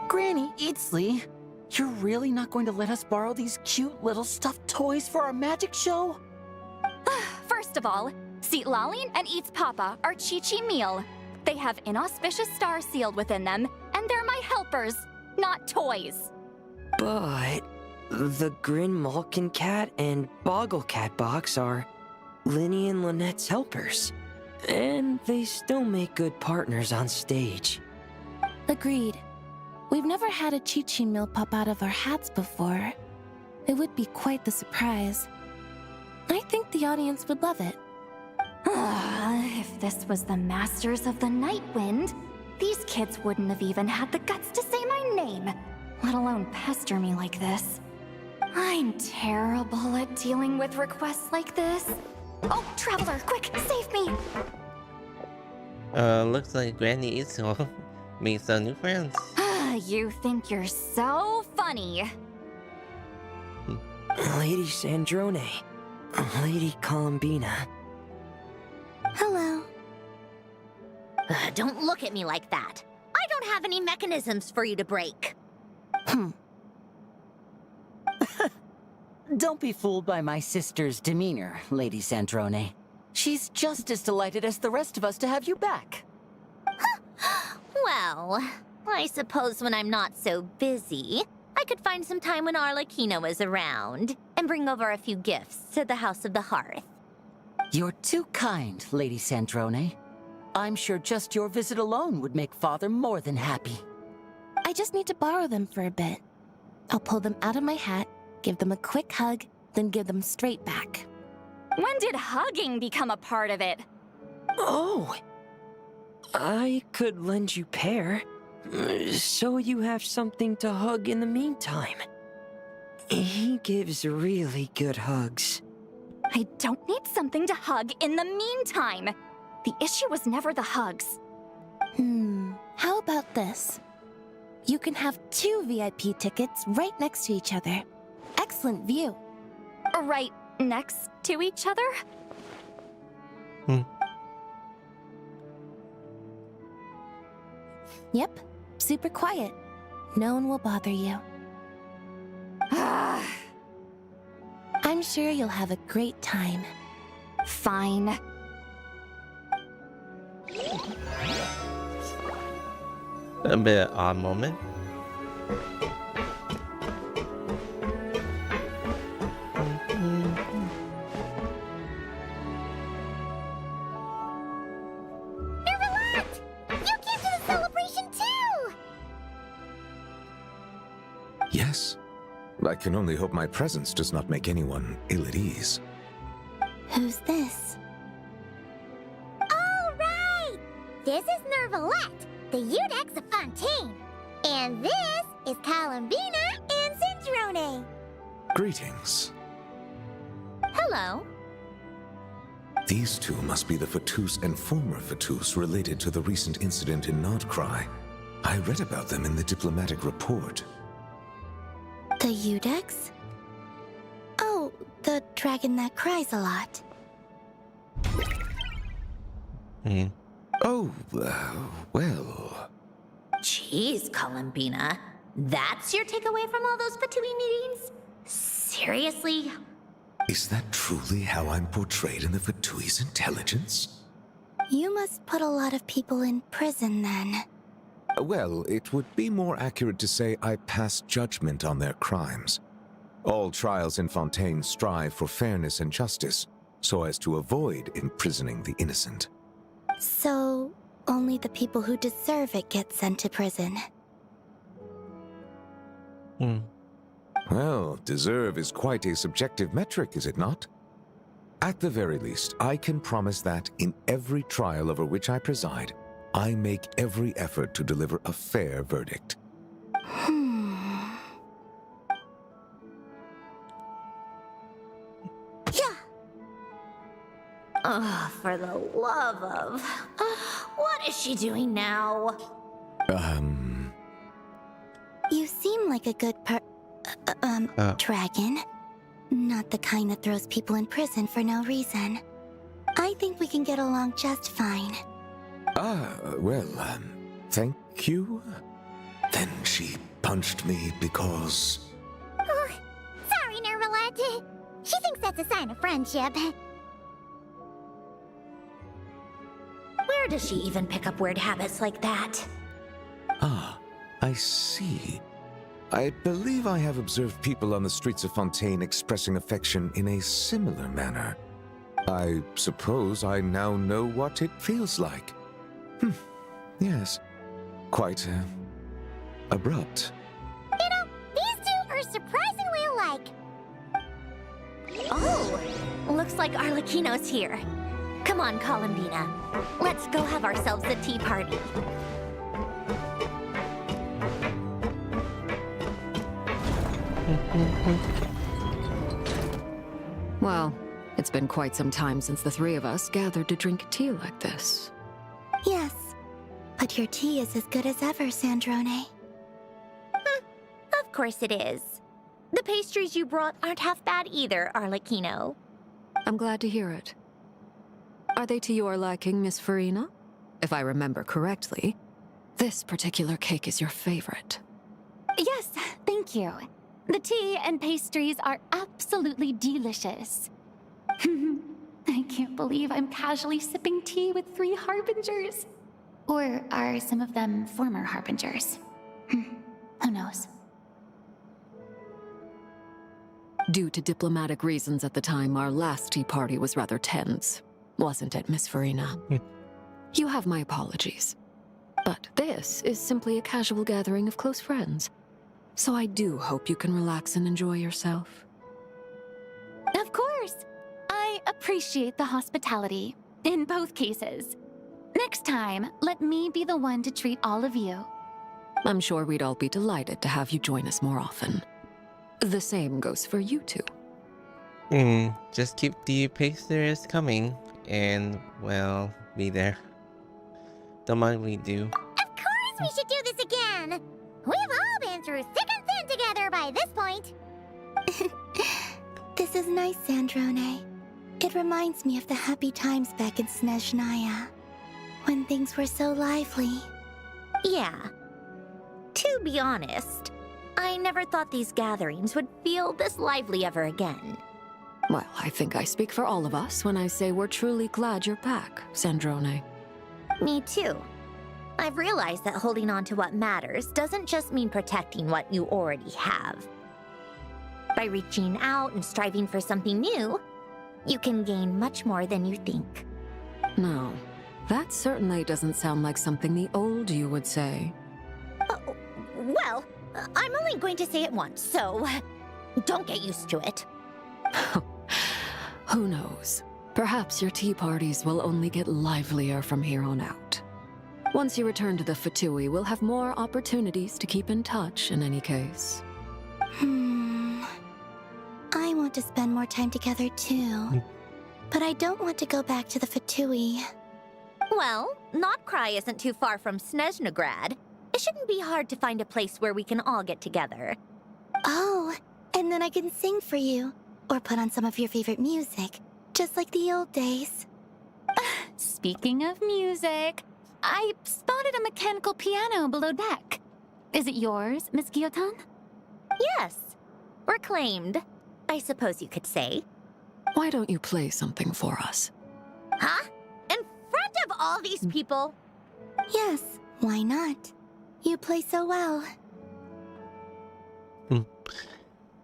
Granny, it's Lee. You're really not going to let us borrow these cute little stuffed toys for our magic show? First of all, Seat Laline and Eats Papa are Chi-Chi meal. They have inauspicious stars sealed within them, and they're my helpers, not toys. But the Grin Malkin Cat and Boggle Cat box are Linny and Lynette's helpers. And they still make good partners on stage. Agreed. We've never had a Chi-Chi meal pop out of our hats before. It would be quite the surprise. I think the audience would love it. If this was the Masters of the Night Wind, these kids wouldn't have even had the guts to say my name, let alone pester me like this. I'm terrible at dealing with requests like this. Oh, Traveler, quick, save me! Looks like Granny Isol made some new friends. You think you're so funny. Lady Sandrone. Lady Columbina. Hello. Don't look at me like that. I don't have any mechanisms for you to break. Don't be fooled by my sister's demeanor, Lady Sandrone. She's just as delighted as the rest of us to have you back. Well, I suppose when I'm not so busy, I could find some time when Arlecchino is around and bring over a few gifts to the House of the Hearth. You're too kind, Lady Sandrone. I'm sure just your visit alone would make Father more than happy. I just need to borrow them for a bit. I'll pull them out of my hat, give them a quick hug, then give them straight back. When did hugging become a part of it? Oh! I could lend you Pear, so you have something to hug in the meantime. He gives really good hugs. I don't need something to hug in the meantime. The issue was never the hugs. How about this? You can have 2 VIP tickets right next to each other. Excellent view. Right next to each other? Yep, super quiet. No one will bother you. I'm sure you'll have a great time. Fine. A bit odd moment. Relax! You came to the celebration too! Yes. I can only hope my presence does not make anyone ill at ease. Who's this? This is Nervalette, the Udex of Fontaine. And this is Columbina and Sandrone. Greetings. Hello. These two must be the Fetus and former Fetus related to the recent incident in Nordcry. I read about them in the diplomatic report. The Udex? Oh, the dragon that cries a lot. Oh, well... Jeez, Columbina. That's your takeaway from all those Fatui meetings? Seriously? Is that truly how I'm portrayed in the Fetui's intelligence? You must put a lot of people in prison then. Well, it would be more accurate to say I pass judgment on their crimes. All trials in Fontaine strive for fairness and justice, so as to avoid imprisoning the innocent. So, only the people who deserve it get sent to prison. Well, deserve is quite a subjective metric, is it not? At the very least, I can promise that in every trial over which I preside, I make every effort to deliver a fair verdict. Oh, for the love of... what is she doing now? You seem like a good dragon. Not the kind that throws people in prison for no reason. I think we can get along just fine. Thank you? Then she punched me because... Oh, sorry, Nervalette. She thinks that's a sign of friendship. Where does she even pick up weird habits like that? Ah, I see. I believe I have observed people on the streets of Fontaine expressing affection in a similar manner. I suppose I now know what it feels like. Yes. Quite, abrupt. You know, these two are surprisingly alike. Oh, looks like Arlecchino's here. Come on, Columbina. Let's go have ourselves a tea party. Well, it's been quite some time since the three of us gathered to drink tea like this. Yes, but your tea is as good as ever, Sandrone. Of course it is. The pastries you brought aren't half bad either, Arlecchino. I'm glad to hear it. Are they to your liking, Miss Farina? If I remember correctly, this particular cake is your favorite. Yes, thank you. The tea and pastries are absolutely delicious. I can't believe I'm casually sipping tea with 3 harbingers. Or are some of them former harbingers? Who knows? Due to diplomatic reasons at the time, our last tea party was rather tense. Wasn't it, Miss Farina? You have my apologies. But this is simply a casual gathering of close friends. So I do hope you can relax and enjoy yourself. Of course! I appreciate the hospitality, in both cases. Next time, let me be the one to treat all of you. I'm sure we'd all be delighted to have you join us more often. The same goes for you two. Just keep the pastries coming, and, well, be there. Don't mind we do. Of course we should do this again! We've all been through thick and thin together by this point. This is nice, Sandrone. It reminds me of the happy times back in Snezhnaya, when things were so lively. Yeah. To be honest, I never thought these gatherings would feel this lively ever again. Well, I think I speak for all of us when I say we're truly glad you're back, Sandrone. Me too. I've realized that holding on to what matters doesn't just mean protecting what you already have. By reaching out and striving for something new, you can gain much more than you think. No, that certainly doesn't sound like something the old you would say. Well, I'm only going to say it once, so don't get used to it. Who knows? Perhaps your tea parties will only get livelier from here on out. Once you return to the Fatui, we'll have more opportunities to keep in touch in any case. I want to spend more time together too. But I don't want to go back to the Fatui. Well, Notcry isn't too far from Snezhnograd. It shouldn't be hard to find a place where we can all get together. Oh, and then I can sing for you. Or put on some of your favorite music. Just like the old days. Speaking of music, I spotted a mechanical piano below deck. Is it yours, Miss Guillotin? Yes. Reclaimed, I suppose you could say. Why don't you play something for us? Huh? In front of all these people? Yes, why not? You play so well.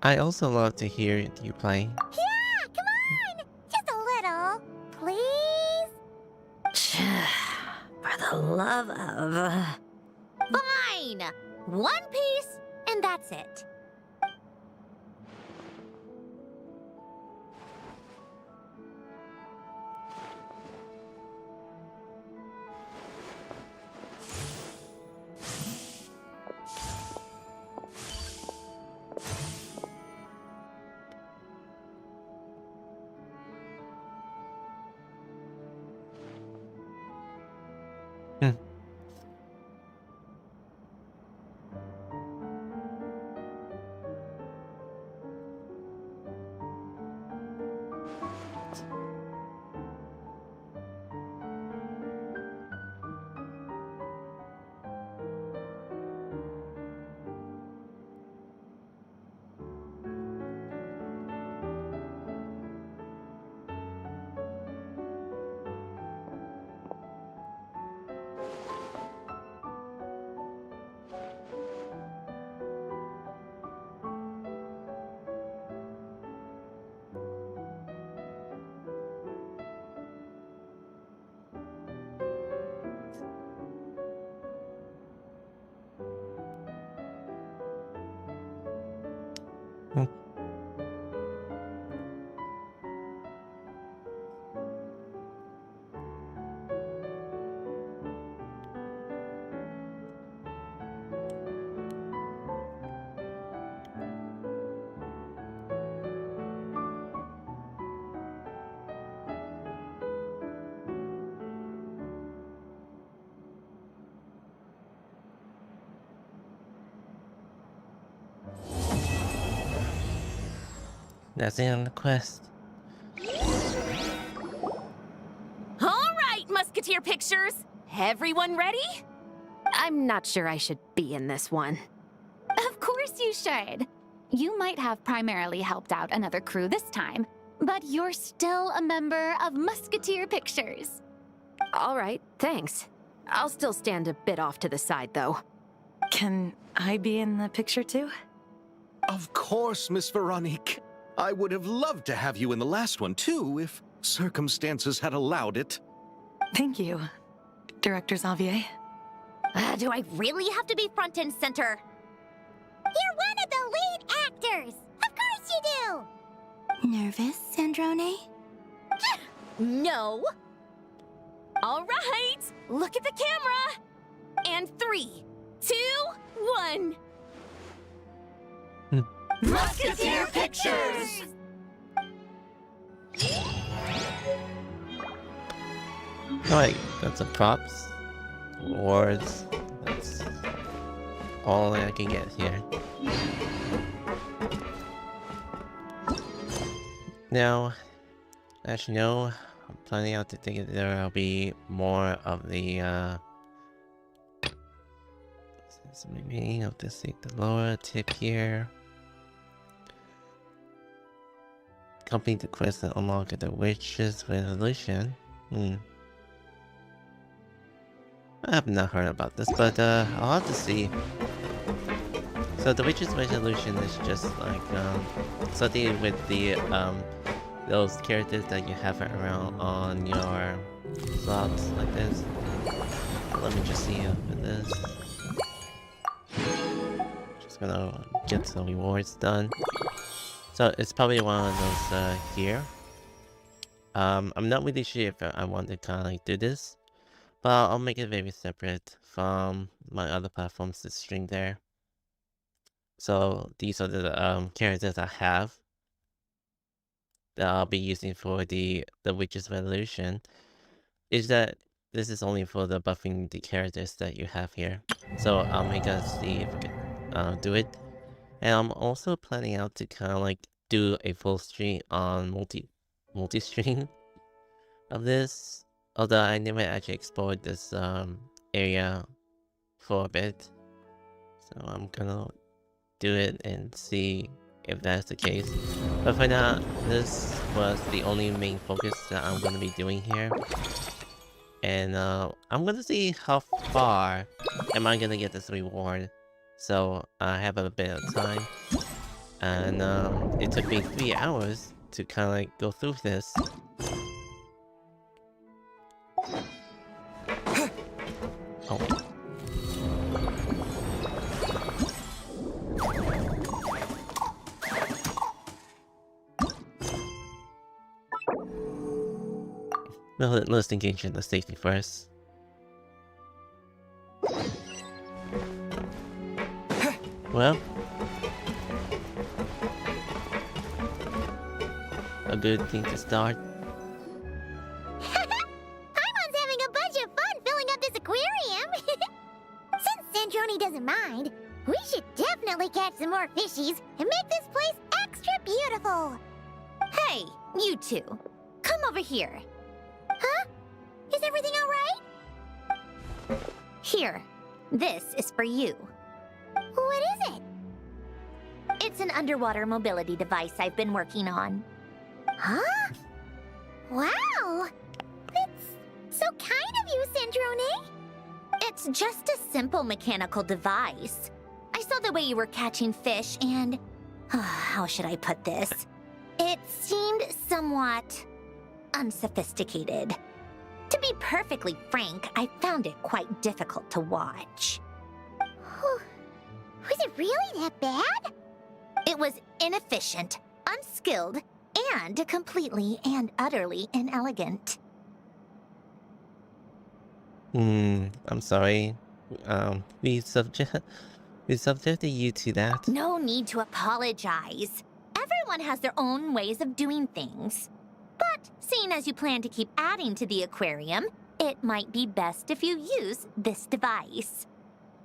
I also love to hear you play. Yeah, come on! Just a little, please? For the love of... Fine! One piece, and that's it. That's it on the quest. All right, Musketeer Pictures. Everyone ready? I'm not sure I should be in this one. Of course you should. You might have primarily helped out another crew this time, but you're still a member of Musketeer Pictures. All right, thanks. I'll still stand a bit off to the side, though. Can I be in the picture too? Of course, Miss Veronique. I would have loved to have you in the last one, too, if circumstances had allowed it. Thank you, Director Xavier. Do I really have to be front and center? You're one of the lead actors! Of course you do! Nervous, Sandrone? No. All right, look at the camera. And 3, 2, 1. Musketeer Pictures! Alright, that's a props. Awards. That's all I can get here. Now, as you know, I'm planning out to think that there will be more of the maybe I'll just take the lower tip here. Complete the quest and unlock the witch's resolution. I have not heard about this, but I'll have to see. So the witch's resolution is just like something with the those characters that you have around on your slots like this. Let me just see for this. Just gonna get some rewards done. So it's probably one of those here. I'm not really sure if I want to kind of like do this, But I'll make it very separate from my other platforms to stream there. So these are the characters I have that I'll be using for the Witch's Revolution. Is that this is only for the buffing the characters that you have here. So I'll make us see if we can do it. And I'm also planning out to kind of like do a full stream on multi-stream of this. Although I never actually explored this area for a bit. So I'm gonna do it and see if that's the case. But for now, this was the only main focus that I'm gonna be doing here. And I'm gonna see how far am I gonna get this reward. So I have a bit of time. And it took me 3 hours to kind of like go through this. Oh wait. No, let's engage in the safety first. Well, a good thing to start. Paimon's having a bunch of fun filling up this aquarium. Since Sandrone doesn't mind, we should definitely catch some more fishies and make this place extra beautiful. Hey, you two. Come over here. Huh? Is everything all right? Here. This is for you. What is it? It's an underwater mobility device I've been working on. Huh? Wow! That's so kind of you, Sandrone. It's just a simple mechanical device. I saw the way you were catching fish and... how should I put this? It seemed somewhat... unsophisticated. To be perfectly frank, I found it quite difficult to watch. Was it really that bad? It was inefficient, unskilled, and completely and utterly inelegant. I'm sorry. We subjected you to that. No need to apologize. Everyone has their own ways of doing things. But seeing as you plan to keep adding to the aquarium, it might be best if you use this device.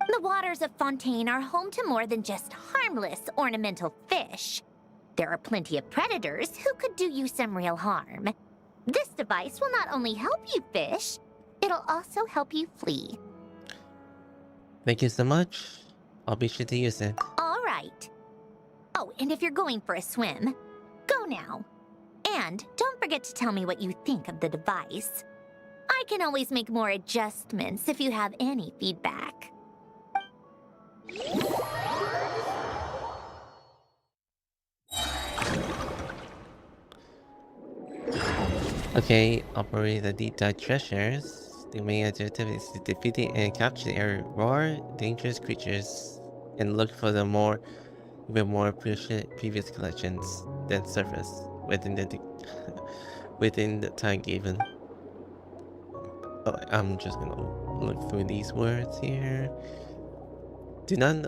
The waters of Fontaine are home to more than just harmless ornamental fish. There are plenty of predators who could do you some real harm. This device will not only help you fish, it'll also help you flee. Thank you so much. I'll be sure to use it. All right. Oh, and if you're going for a swim, go now. And don't forget to tell me what you think of the device. I can always make more adjustments if you have any feedback. Okay, operate the deep dive treasures. The main objective is to defeat and capture the rare, dangerous creatures and look for the even more previous collections than surface within the time given. Oh, I'm just gonna look through these words here. Do not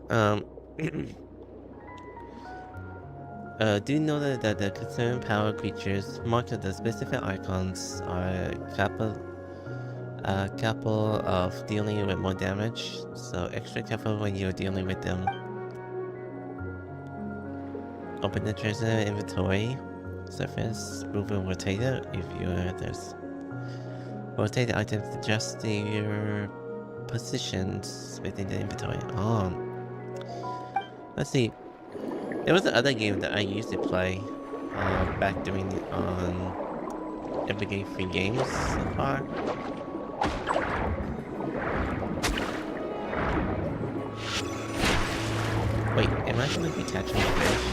do know that the concerned power creatures marked with the specific icons are capable of dealing with more damage, so extra careful when you're dealing with them. Open the treasure inventory. Surface, move and rotate it if there's... Rotate the items to adjust your positions within the inventory. Let's see. There was another game that I used to play back doing it on Epic Free Games so far. Wait, am I gonna be catching fish?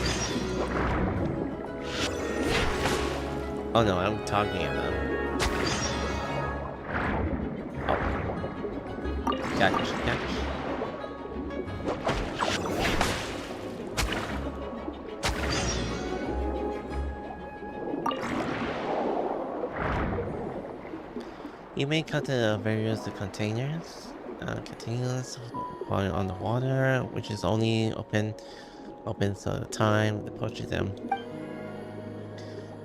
Oh no, I'm talking about them. Oh. Catch. You may cut the various containers. Containers while on the water, which is only open so the time to purchase them.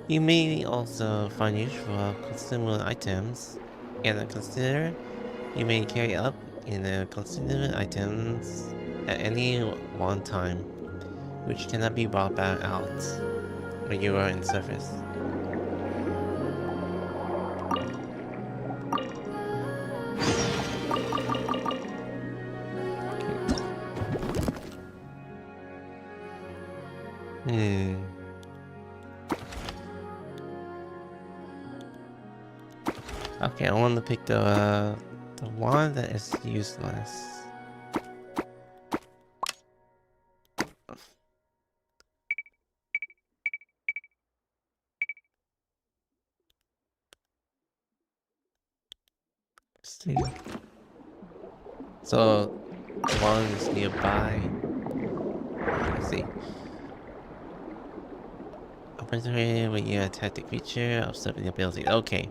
You may also find useful consumable items, and consider you may carry up in the consumable items at any one time, which cannot be brought back out when you are in surface. Okay, I want to pick the one that is useless. Let's see. So one is nearby. Let's see. Opportunity when you attack the creature, observing ability. Okay.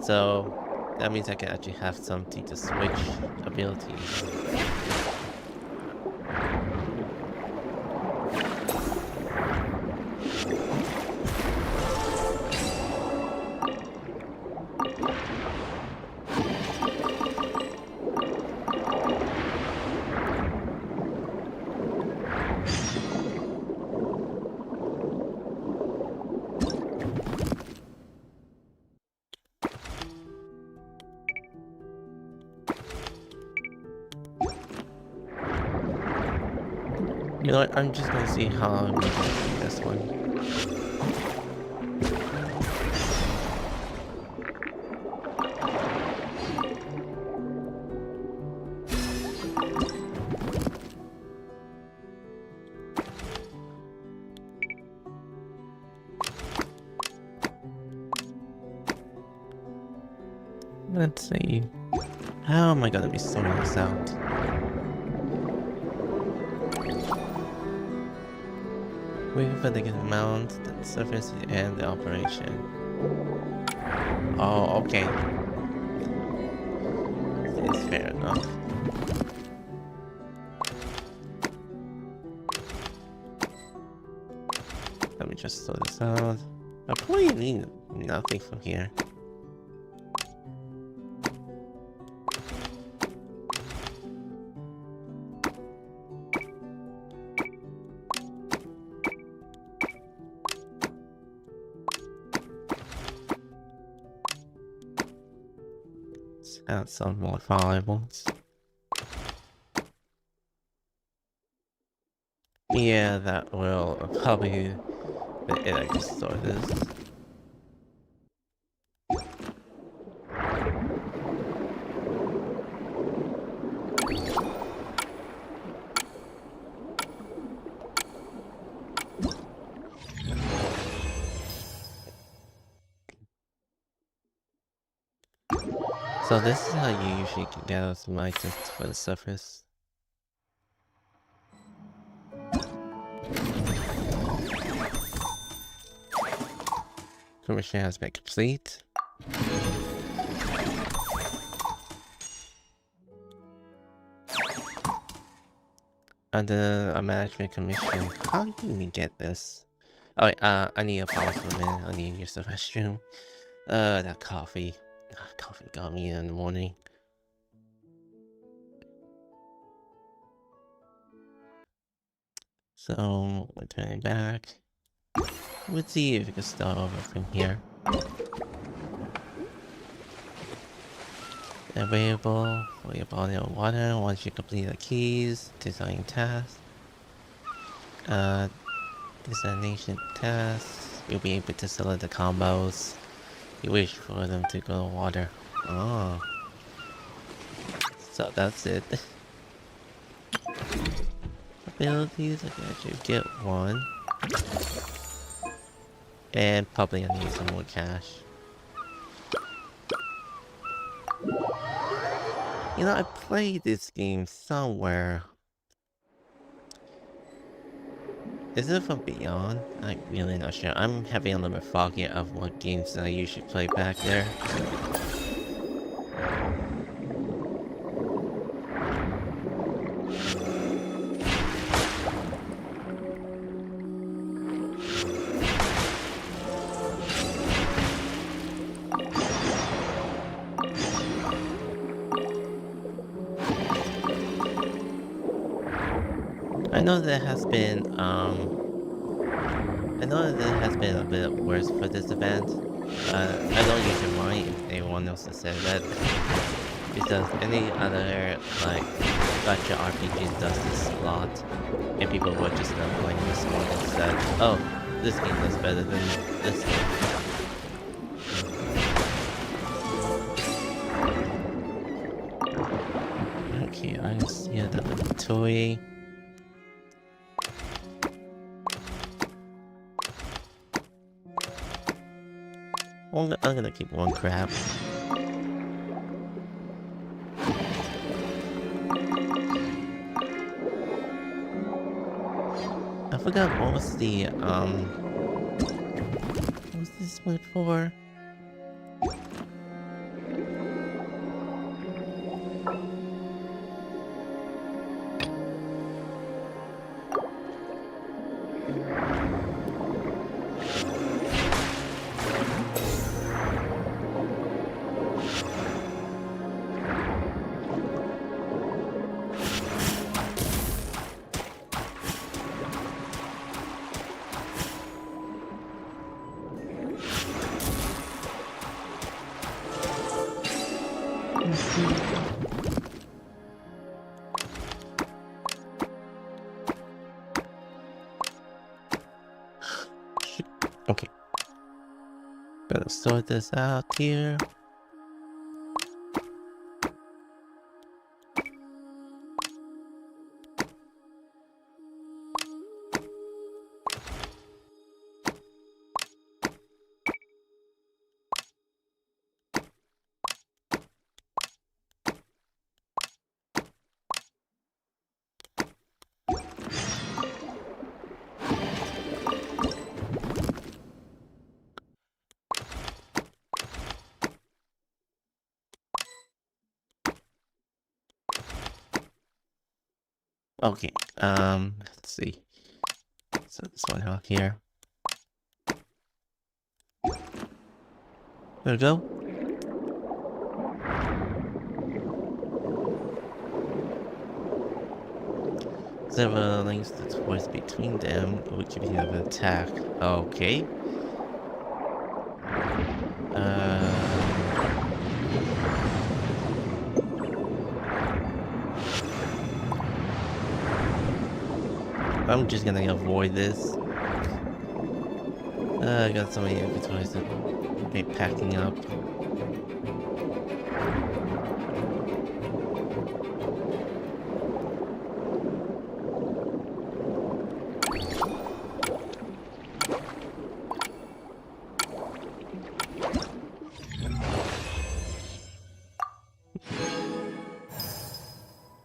So that means I can actually have something to switch abilities. You know what, I'm just gonna see how I'm gonna do this one. Let's see. How am I gonna be sorting this out? Waiting for the amount, the surface, and the operation. Oh, okay. It's fair enough. Let me just sort this out. I probably need nothing from here. Add some more valuables. Yeah, that will probably be it. I can store this. So this is how you usually can gather some items for the surface. Commission has been complete. Under a management commission, how do we get this? Oh wait, I need a pause for a minute. I need to use the restroom. That coffee. Coffee got me in the morning. So we're turning back. Let's see if we can start over from here. Available for your body of water once you complete the keys. Design task. Designation tasks. You'll be able to select the combos you wish for them to go to water. Oh. So that's it. Abilities, I can actually get one. And probably I need some more cash. You know, I played this game somewhere. Is it from Beyond? I'm really not sure. I'm having a little bit foggy of what games I usually play back there. I know there has been a bit worse for this event. I don't usually mind if anyone else has said that, because any other like gotcha RPG does this a lot, and people were just not playing this one and said, "Oh, this game does better than this game." Okay, I see another toy. I'm gonna keep one crab. I forgot what was the what was this one for? Okay. Better sort this out here. Okay, let's see. So this one out here. There we go. Several links to toys between them, which we have an attack. Okay. I'm just gonna avoid this. I got so many inventories that be packing up.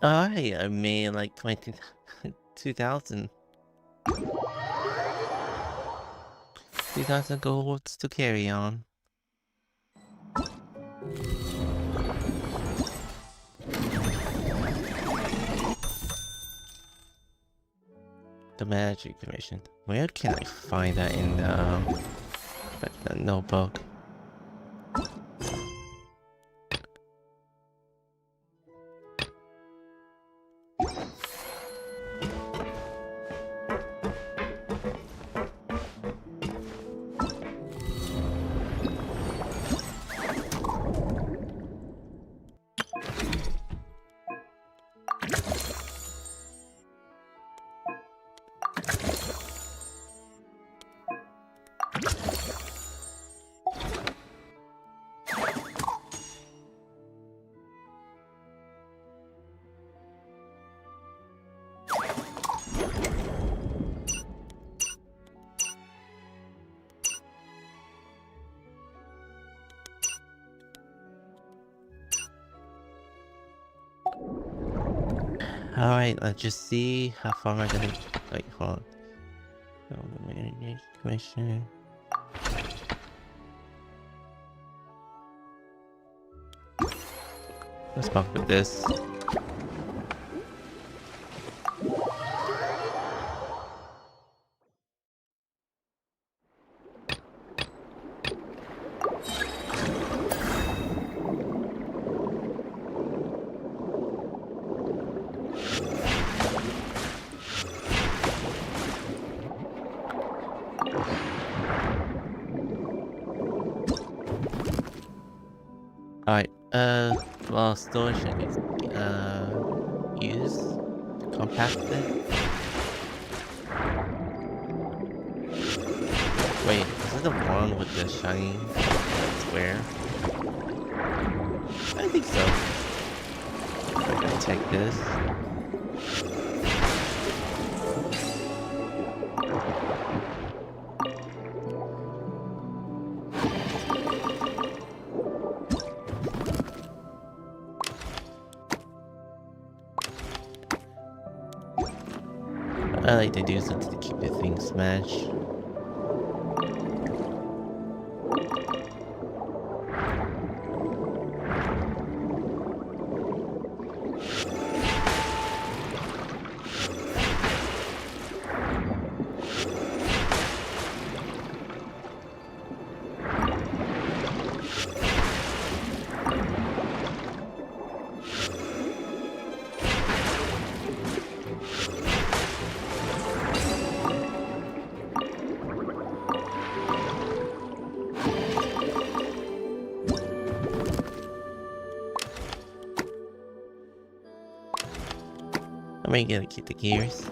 Alright, I made like 2,000 golds to carry on. The magic commission. Where can I find that in the notebook? Alright, let's just see how far I'm gonna like hold on. Question. Let's fuck with this. Alright, well, storage I guess, use to compact it. Wait, is it the one with the shiny square? I think so. I'm gonna take this. I like to do something to keep the thing smashed. I'm gonna keep the gears.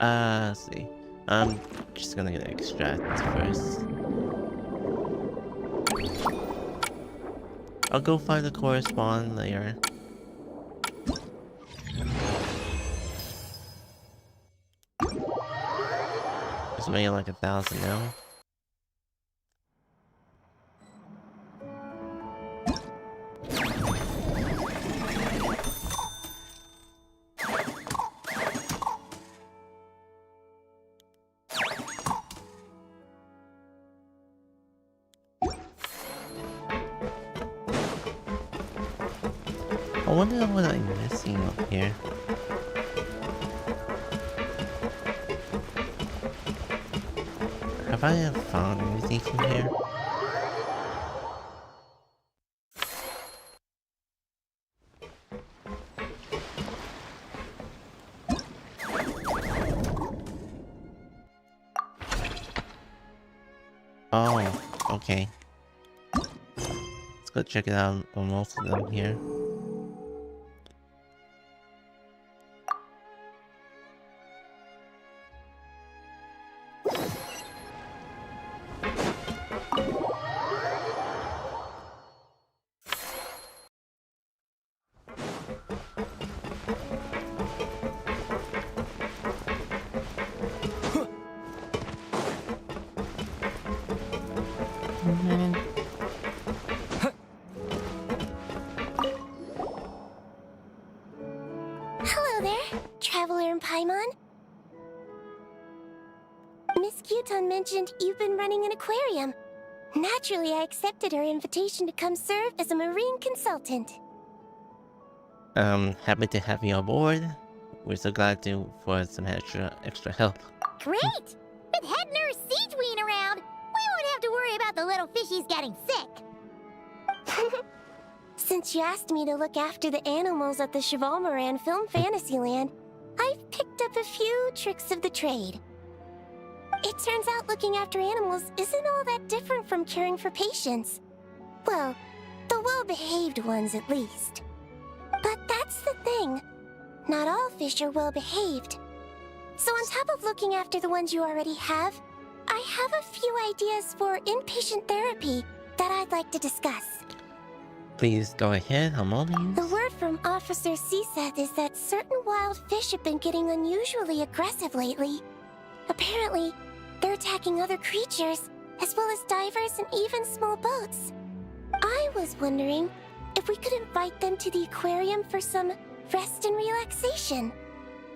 Let's see. I'm just gonna get extract first. I'll go find the correspond layer. It's making like 1,000 now. I wonder what I'm missing up here. Have I found anything from here? Oh, okay. Let's go check it out on most of them here. Hello there, Traveler in Paimon. Miss Kyuton mentioned you've been running an aquarium. Naturally, I accepted her invitation to come serve as a marine consultant. Happy to have you on board. We're so glad to for some extra help. Great! With head nurse Siegeween around, we won't have to worry about the little fishies getting sick. Since you asked me to look after the animals at the Chevalmoran Film Fantasyland, I've picked up a few tricks of the trade. It turns out looking after animals isn't all that different from caring for patients. Well, the well-behaved ones at least. But that's the thing. Not all fish are well-behaved. So on top of looking after the ones you already have, I have a few ideas for inpatient therapy that I'd like to discuss. Please go ahead, I'm all ears. The word from Officer Siseth is that certain wild fish have been getting unusually aggressive lately. Apparently, they're attacking other creatures, as well as divers and even small boats. I was wondering if we could invite them to the aquarium for some rest and relaxation.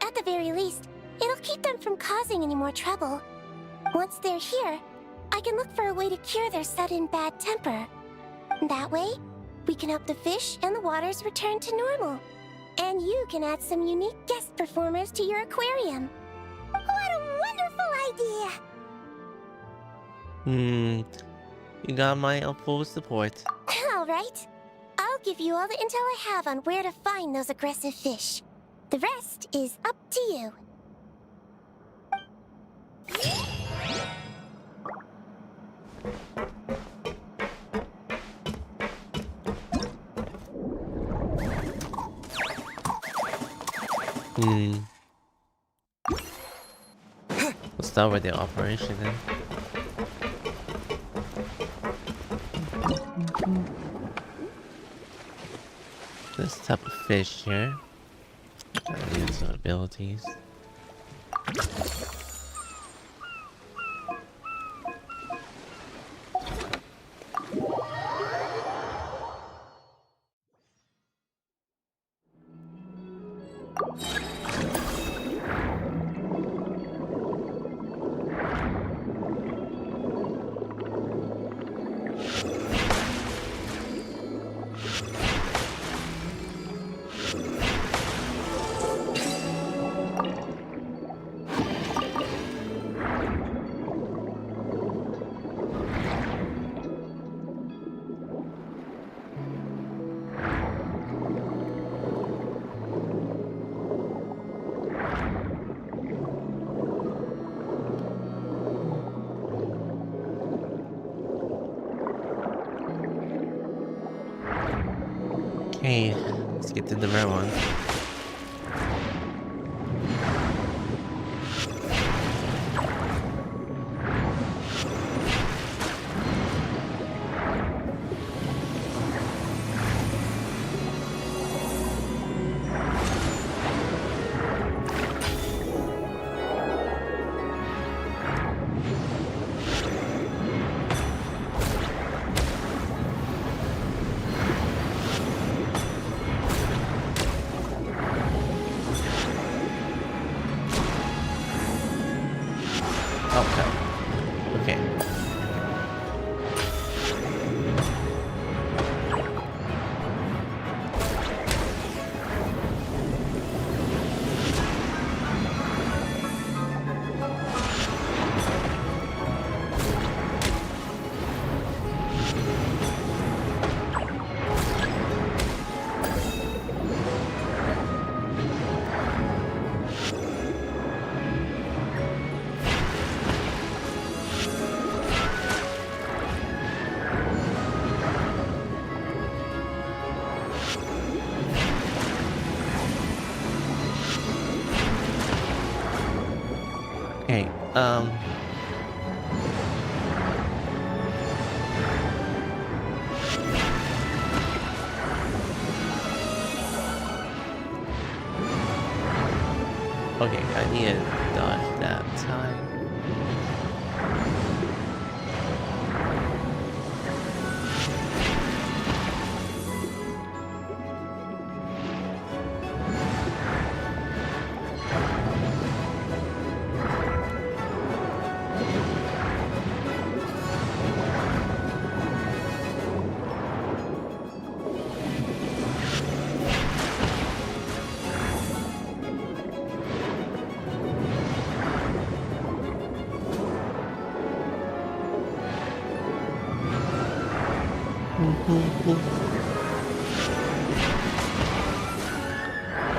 At the very least, It'll keep them from causing any more trouble. Once they're here, I can look for a way to cure their sudden bad temper. That way, we can help the fish and the waters return to normal. And you can add some unique guest performers to your aquarium. What a wonderful idea! You got my full support. All right. I'll give you all the intel I have on where to find those aggressive fish. The rest is up to you. We'll start with the operation then. This type of fish here. Need some abilities. Okay, let's get to the rare one. Okay. Okay, okay, I need to dodge that time.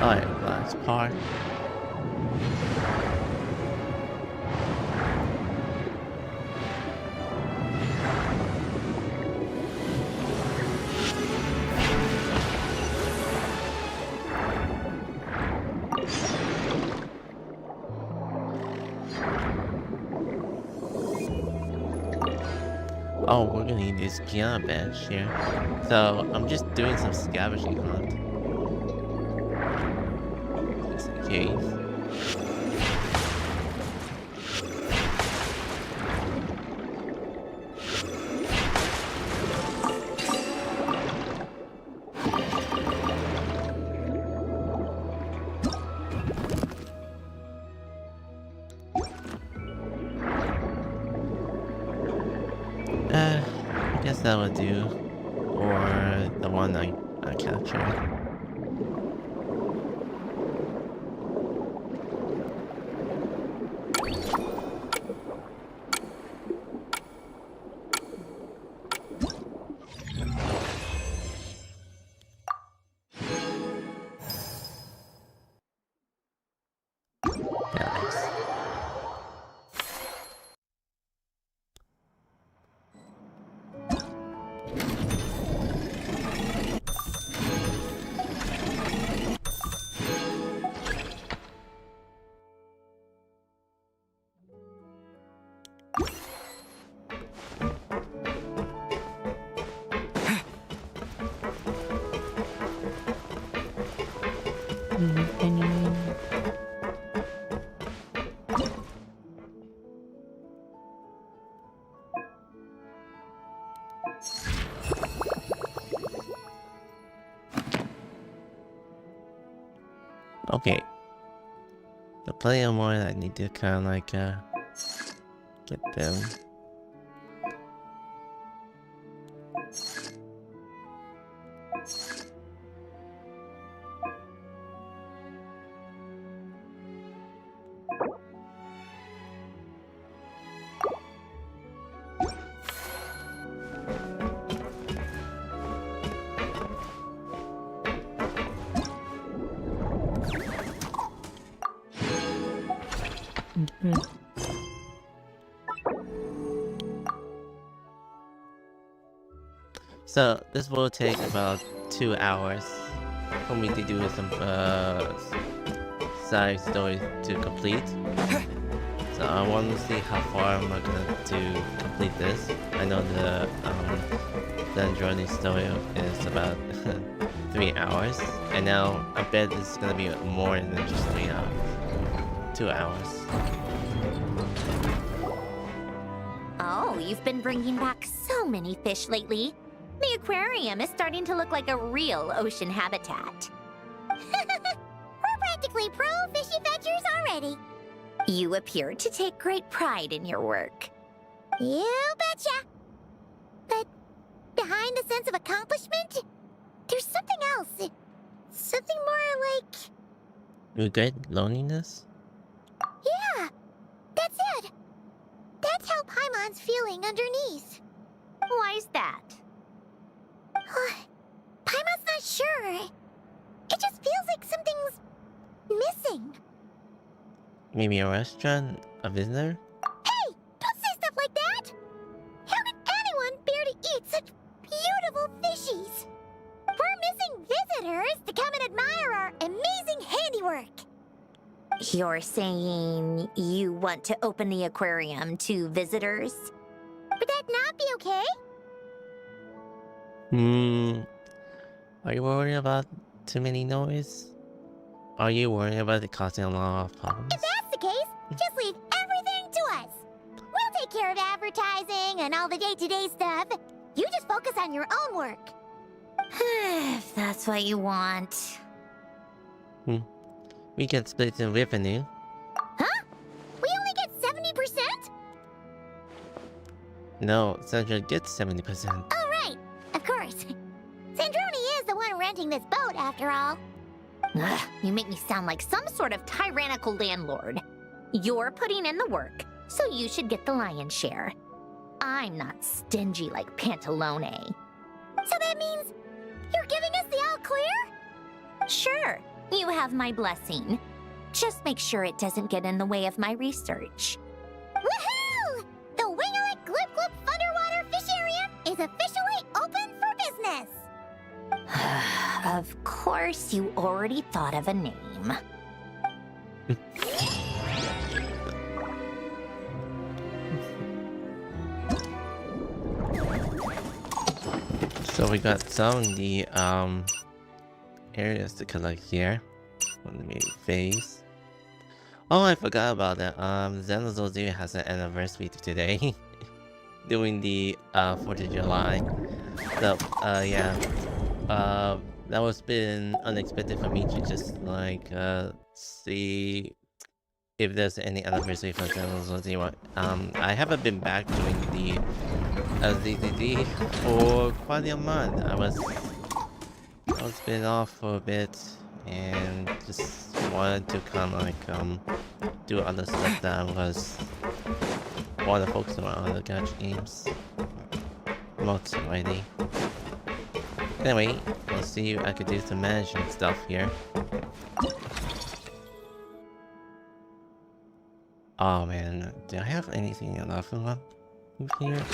Alright, last part. Oh, we're gonna need this piano bench here. So I'm just doing some scavenging hunt. Just in case. I guess that would do. Or the one I captured. Okay. The player more I need to kind of like get them. So this will take about 2 hours for me to do some side stories to complete. So I want to see how far I'm gonna to complete this. I know the Sandrone story is about 3 hours, and now I bet it's gonna be more than just 3 hours. 2 hours. Oh, you've been bringing back so many fish lately. The aquarium is starting to look like a real ocean habitat. We're practically pro fishy fetchers already. You appear to take great pride in your work. You betcha. But behind the sense of accomplishment, there's something else. Something more like... Regret? Loneliness? Yeah, that's it. That's how Paimon's feeling underneath. Why's that? Paimon's not sure. It just feels like something's missing. Maybe a restaurant? A visitor? Hey! Don't say stuff like that! How can anyone bear to eat such beautiful fishies? We're missing visitors to come and admire our amazing handiwork. You're saying you want to open the aquarium to visitors? Would that not be okay? Are you worried about too many noise? Are you worried about it causing a lot of problems? If that's the case, just leave everything to us. We'll take care of advertising and all the day-to-day stuff. You just focus on your own work. If that's what you want. We can split the revenue. Huh? We only get 70%? No, Sandra gets 70%. Oh, right. Of course. Sandrone is the one renting this boat, after all. Ugh, you make me sound like some sort of tyrannical landlord. You're putting in the work, so you should get the lion's share. I'm not stingy like Pantalone. So that means you're giving us the all clear? Sure, you have my blessing. Just make sure it doesn't get in the way of my research. Woohoo! The Winglet Glip Glip Underwater Fisharium is officially open for business! Of course, you already thought of a name. So we got some of the areas to collect here. Maybe phase. Oh, I forgot about that. Xenozozu has an anniversary today. Doing the 4th of July. So yeah. That was been unexpected for me to just like see if there's any anniversary for Xenozozu. I haven't been back doing the a ZZD for quite a month. I was been off for a bit and just wanted to kind of like do other stuff that I want to focus on other gacha games. Most already. Anyway, let's see if I could do some management stuff here. Oh man, do I have anything enough of here?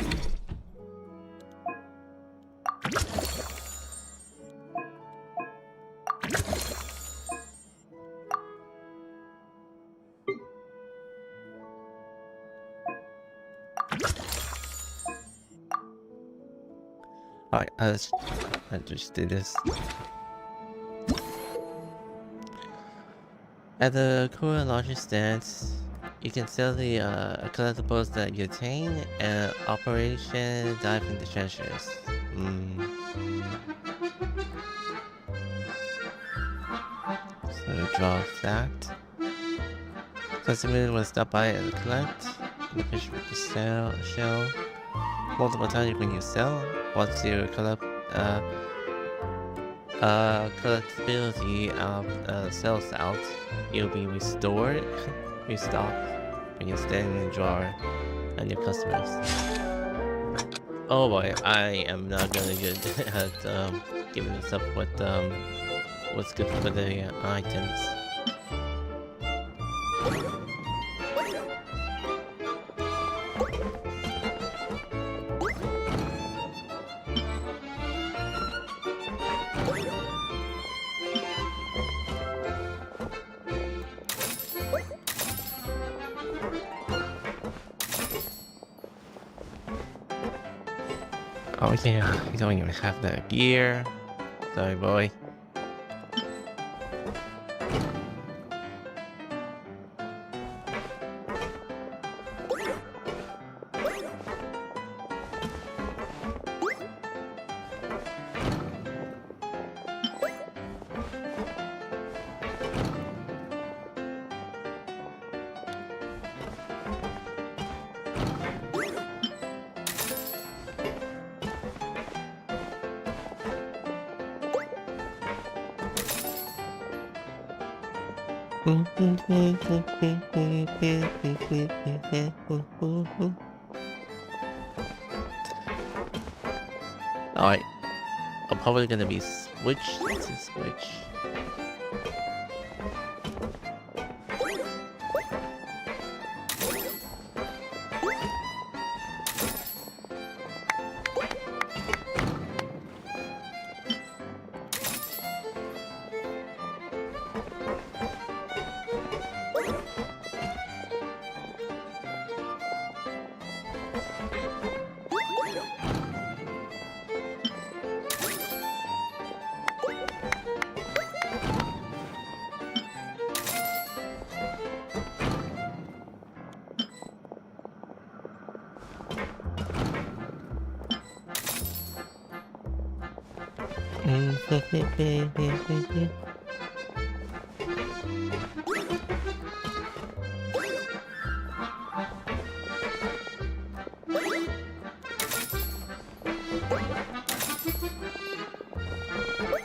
Alright, I just did this. At the Curio launcher stands, you can sell the collectibles that you attain and Operation Dive into Treasures. So draw that. Customer will stop by and collect the fish with the shell. Multiple times when you sell. Once you collect collectability sells out, you'll be restored, restocked when you stand in the jar and your customers. Oh boy, I am not gonna good at giving this up what's good for the items. Oh yeah, you don't even have that gear. Sorry, boy. Alright, I'm probably gonna be switched to switch.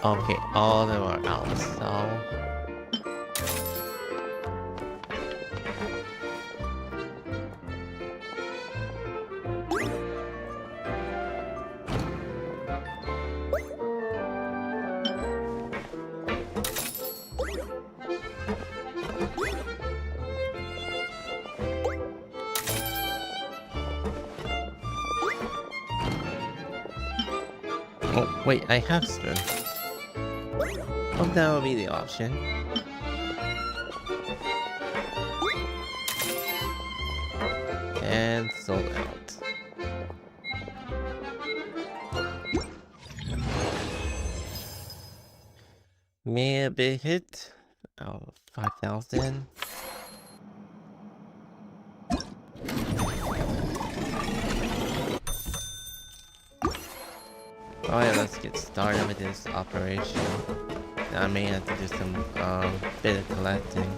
Okay, all of them are out, so... Oh, wait, I have spoon. Oh, that would be the option. And sold out. May a big hit. Oh, 5,000. Alright, let's get started with this operation. I may have to do some bit of collecting.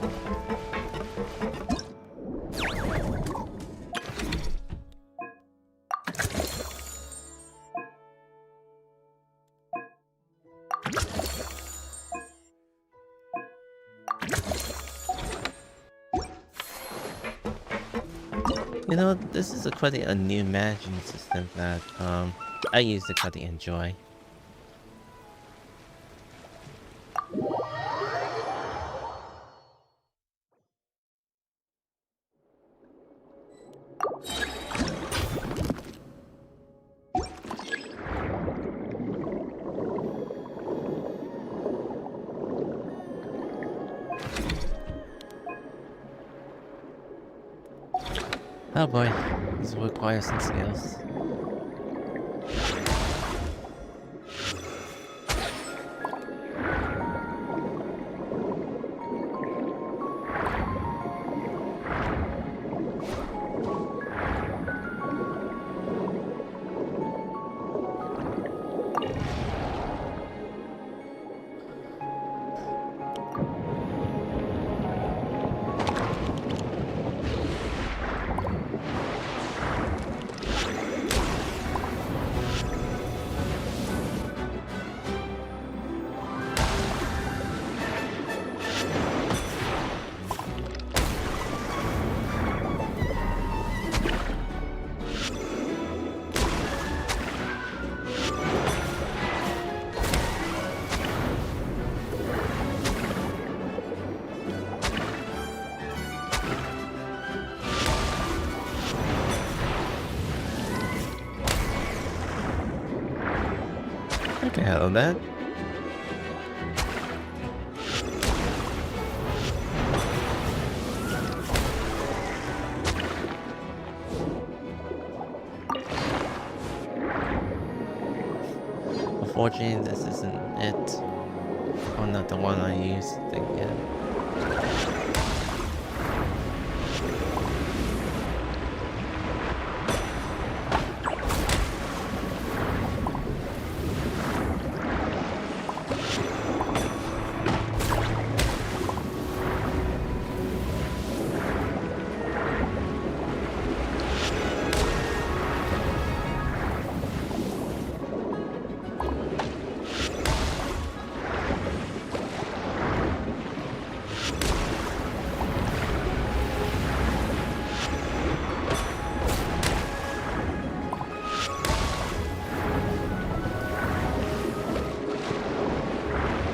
You know, this is quite a new management system that I used to quite enjoy. Oh boy, this will require some skills. I can handle that. Unfortunately, this isn't it. Or not the one I used to get.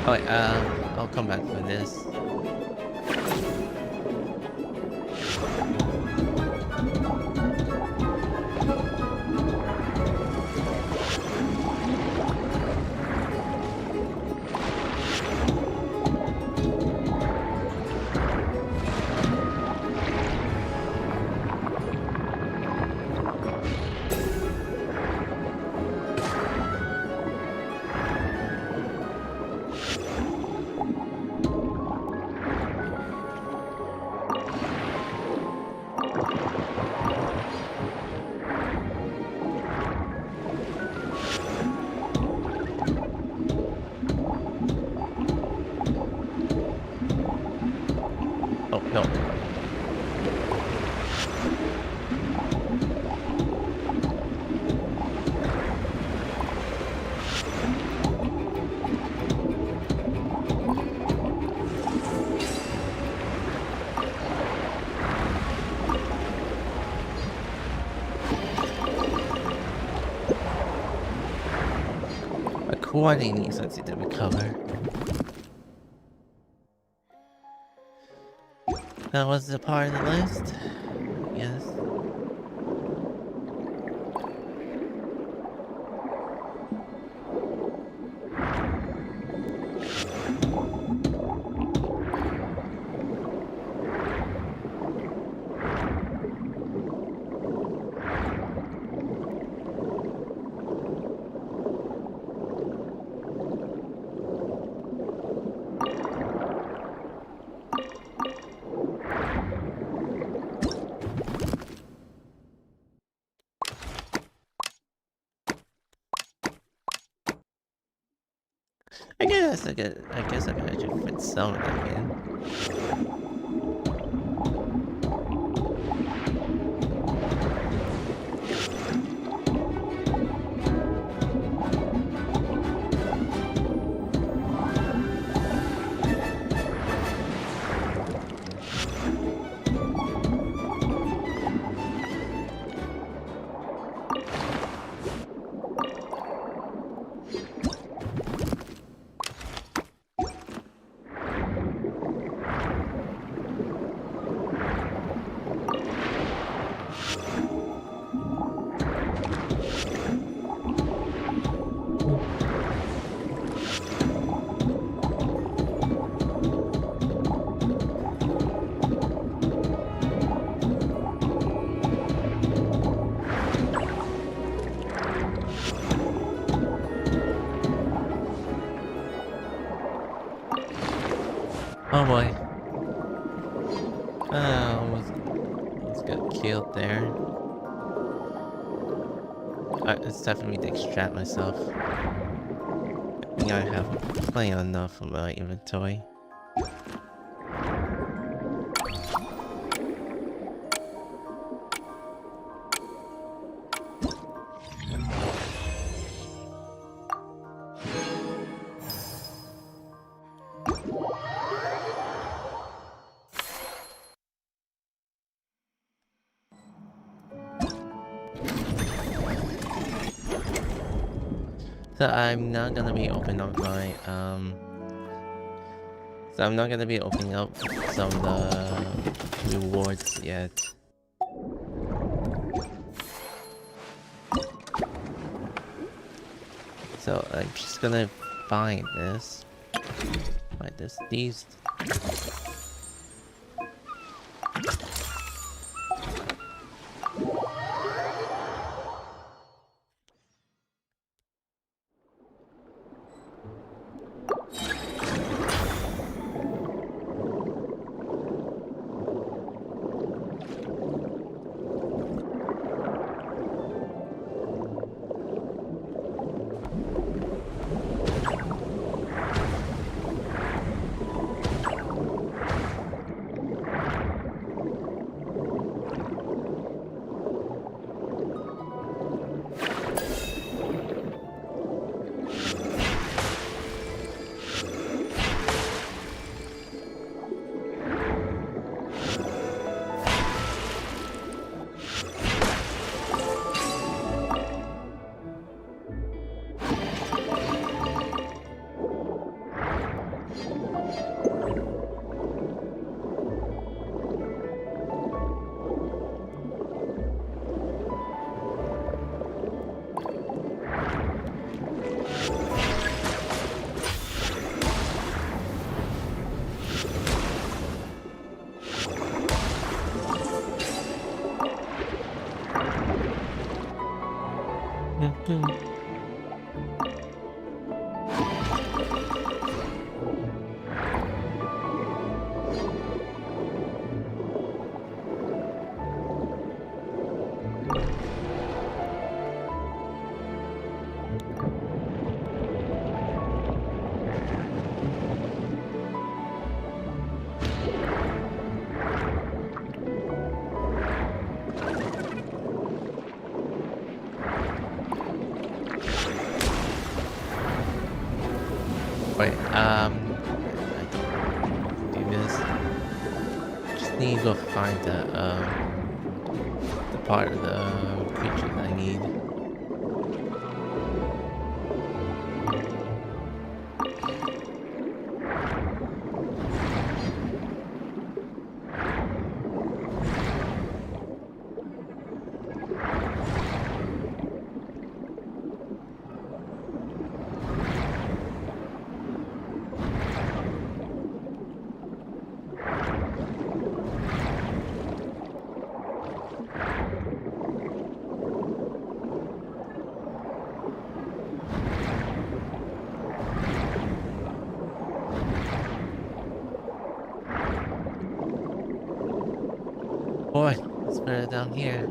Alright, I'll come back for this. Oh, no. My coordinating needs to recover. That was the part of the list? Yes. I guess I can actually fit some of them in. Oh boy. Almost got killed there. It's definitely to extract myself. I think I have plenty enough of my inventory. So I'm not gonna be opening up my so I'm not gonna be opening up some of the rewards yet. So I'm just gonna find these. Wait, I don't do this. Just need to go find the part of the creature that I need. Boy, it's better down here.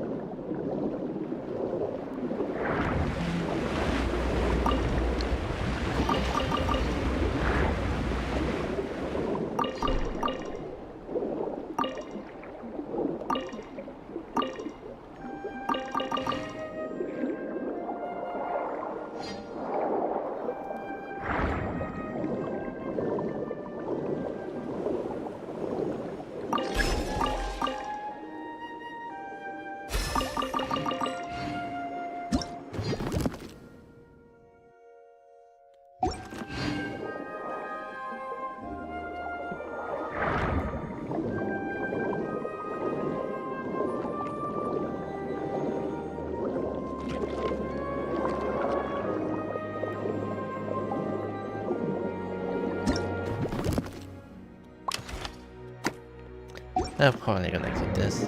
I'm probably gonna keep this.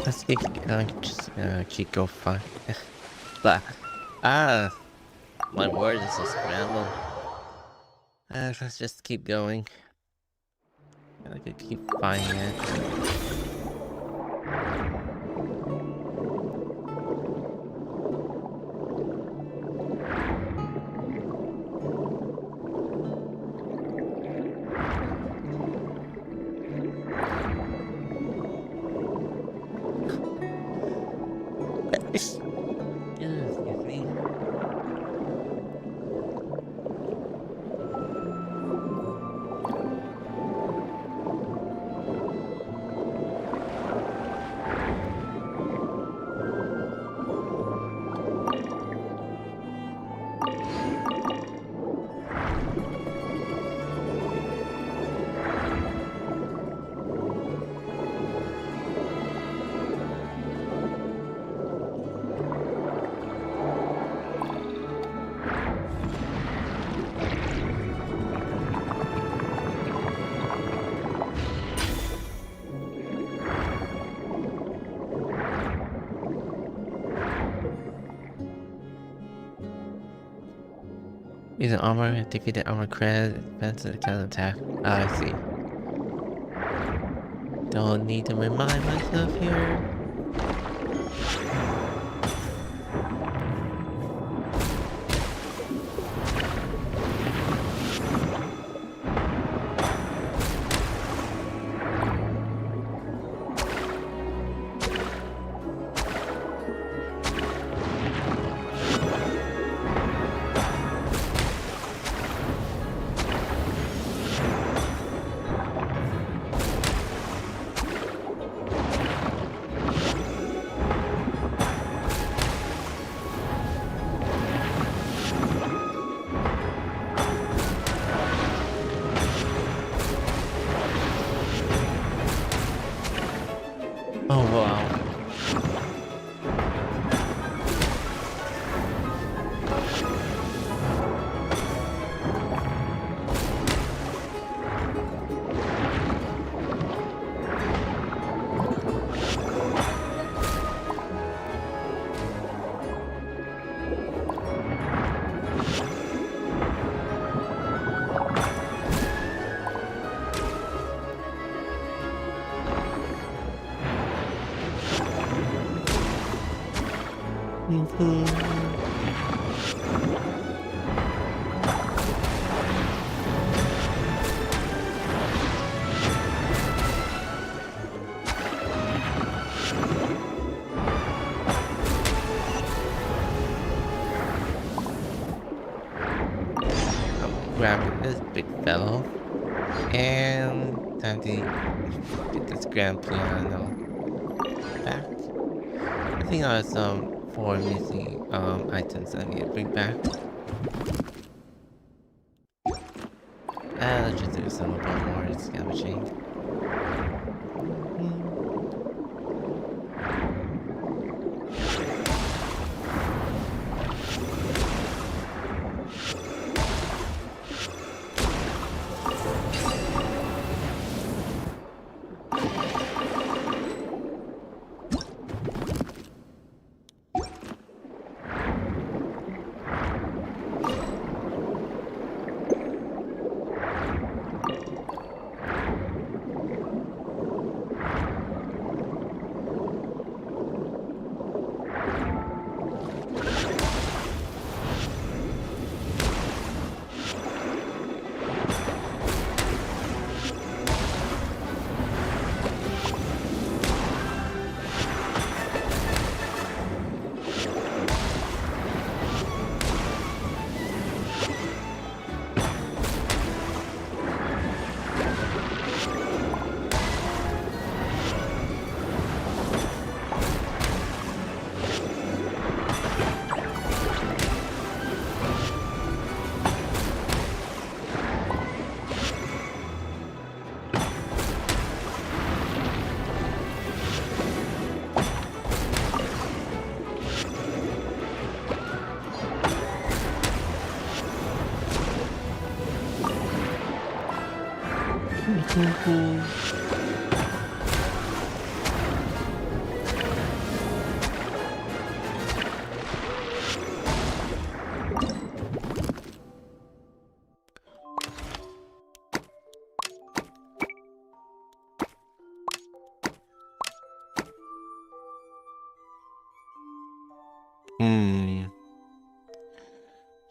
Let's keep just keep go fine. But my word is a scramble. Let's just keep going. I could keep finding it. Use an armor, defeated armor credit, defensive counterattack. I see. Don't need to remind myself here. Oh wow. Grabbing this big fellow and time to get this grand piano back. I think I have some 4 missing items I need to bring back. Let's just do some more scavenging.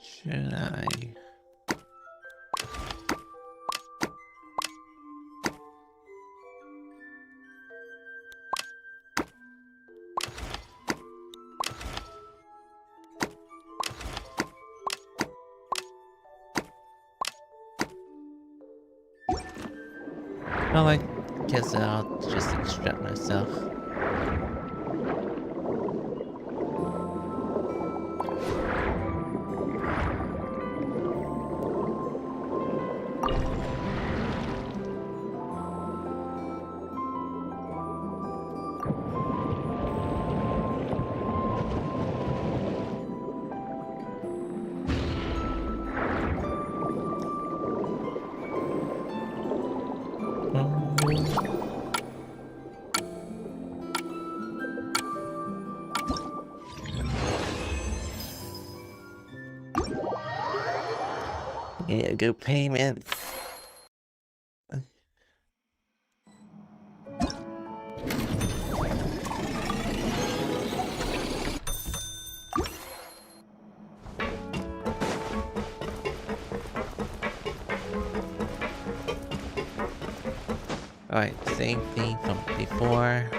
Should I? Well, I guess I'll just extract myself. Yeah, good payment. Alright, same thing from before.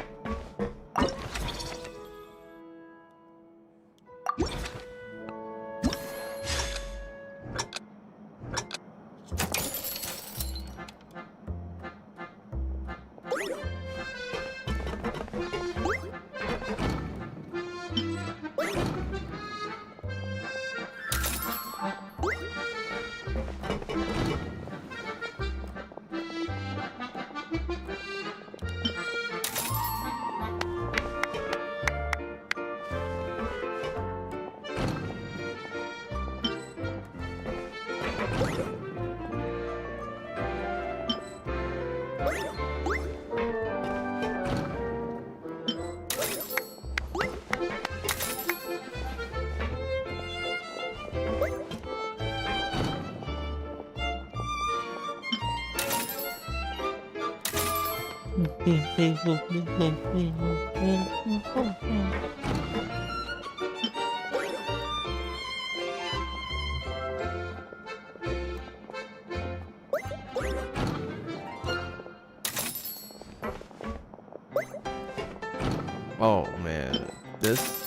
Oh man, this.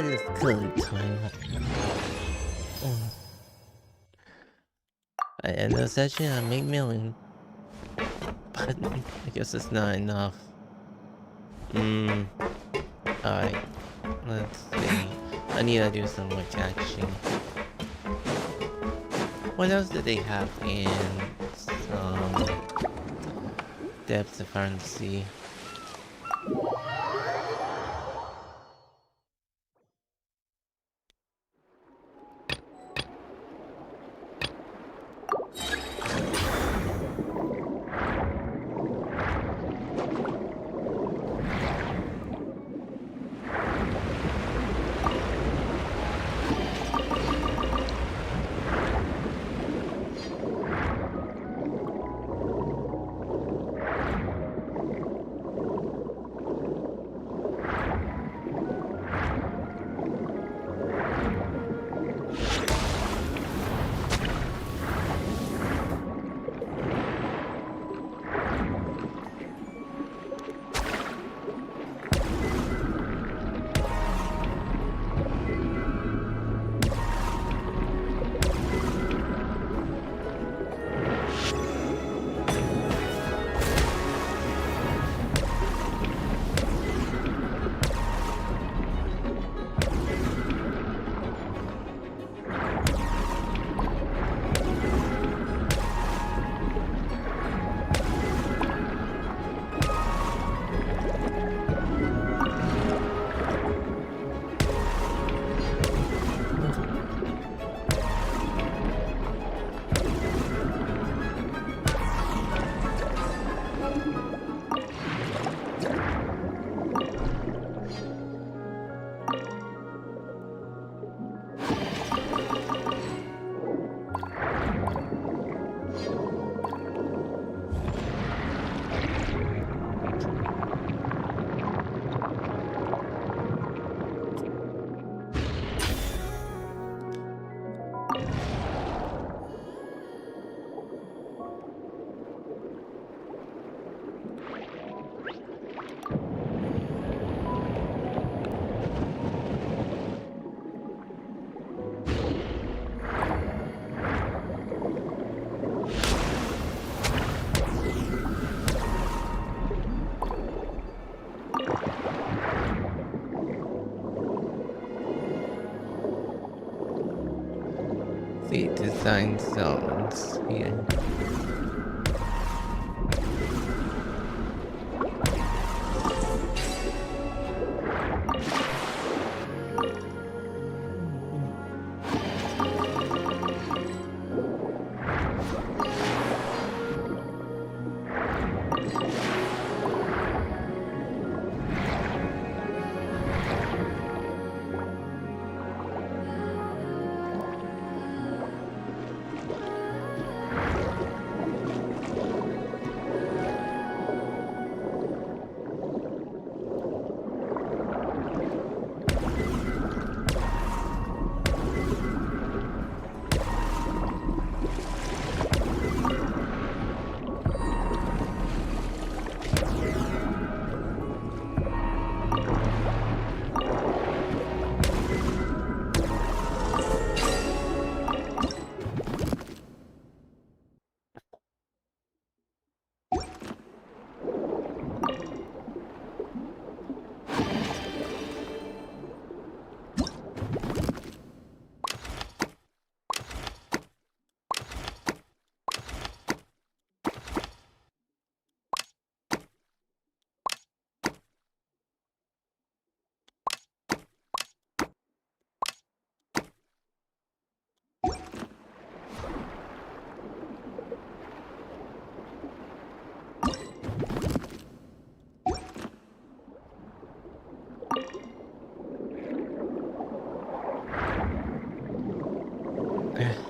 It's good time. I end the session, I make million. But I guess it's not enough. Alright. Let's see. I need to do some more catching. What else did they have in some depths of fantasy? the design zones here.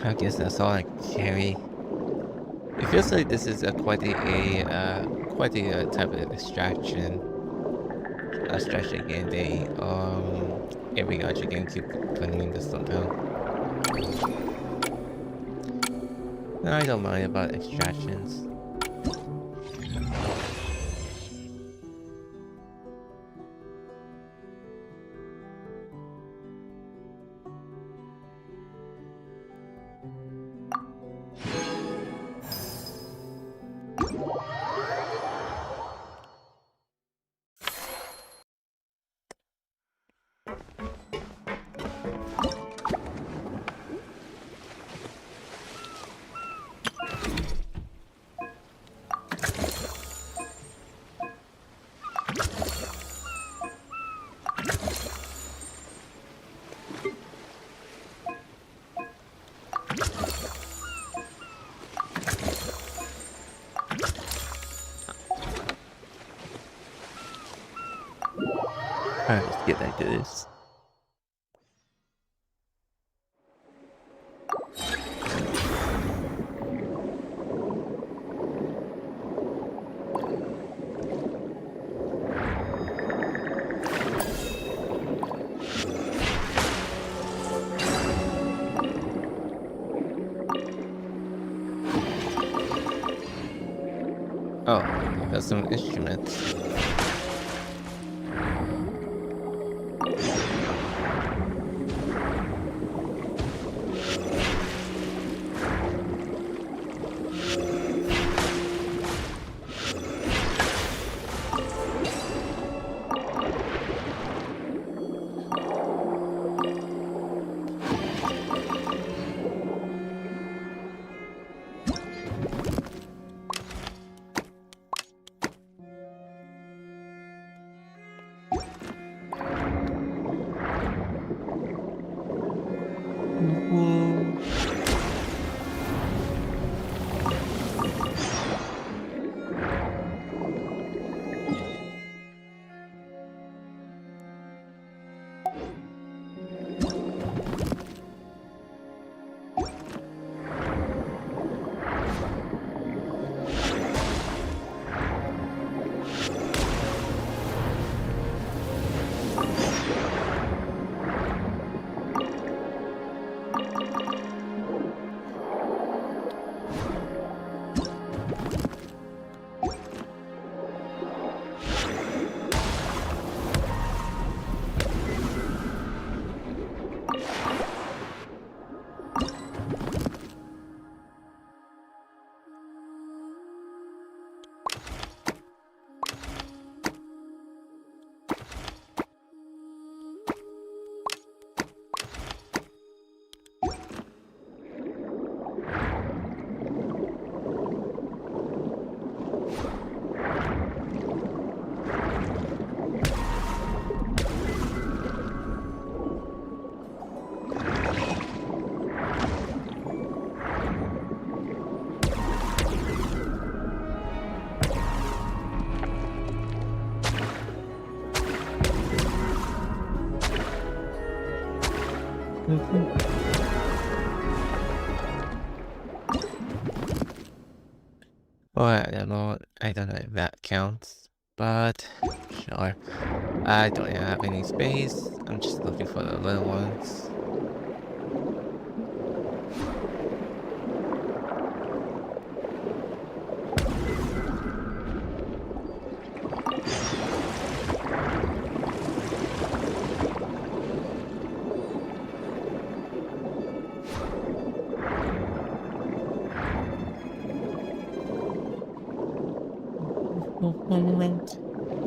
I guess that's all I carry. It feels like this is quite a type of distraction. Strategy game day. Every other game keep playing this somehow. No, I don't mind about extractions. Alright, let's get back to this. Oh, got some instruments. Or I don't know if that counts, but sure. I don't have any space. I'm just looking for the little ones.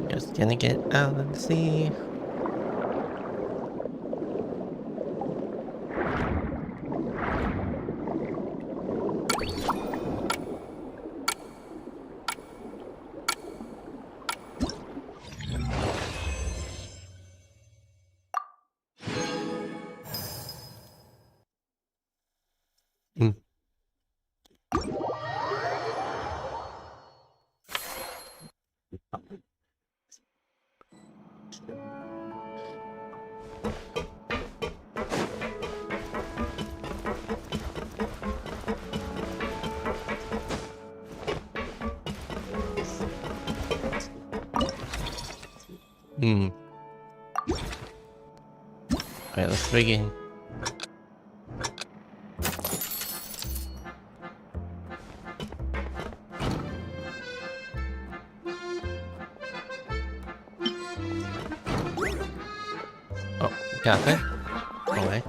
Just gonna get out of the sea. Alright, let's begin. Oh, got it. Alright.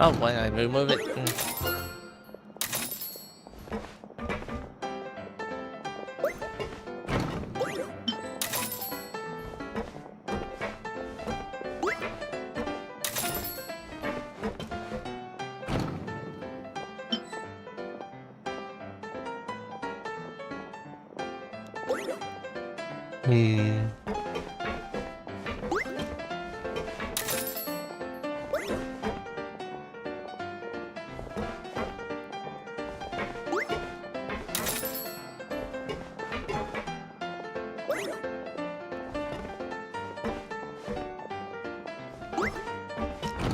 Oh, why did I remove it?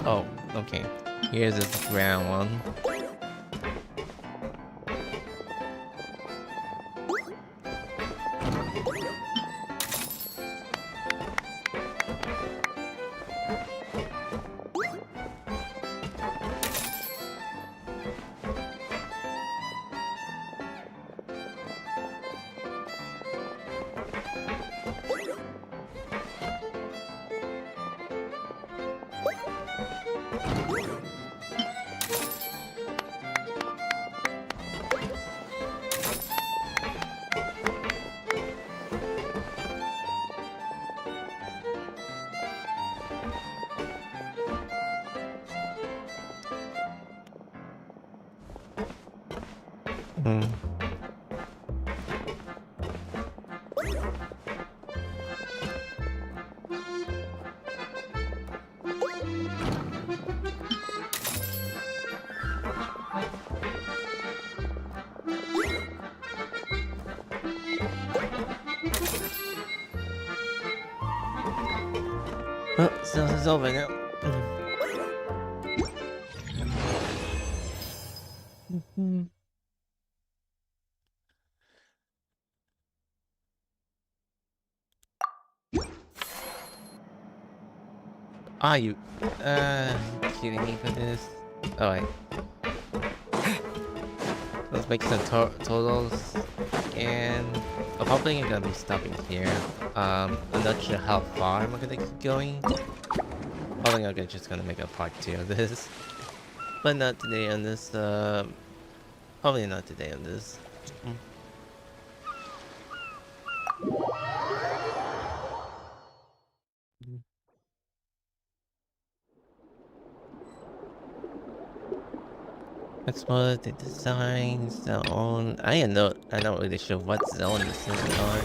Oh, okay. Here's this brown one. Oh, so it's over now. Are you kidding me for this? Alright. Let's make some totals. And I'm probably gonna be stopping here. I'm not sure how far I'm gonna keep going. Probably just gonna make a part 2 of this. But not today on this Probably not today on this. Explore the design zone. I don't really sure what zone this is on.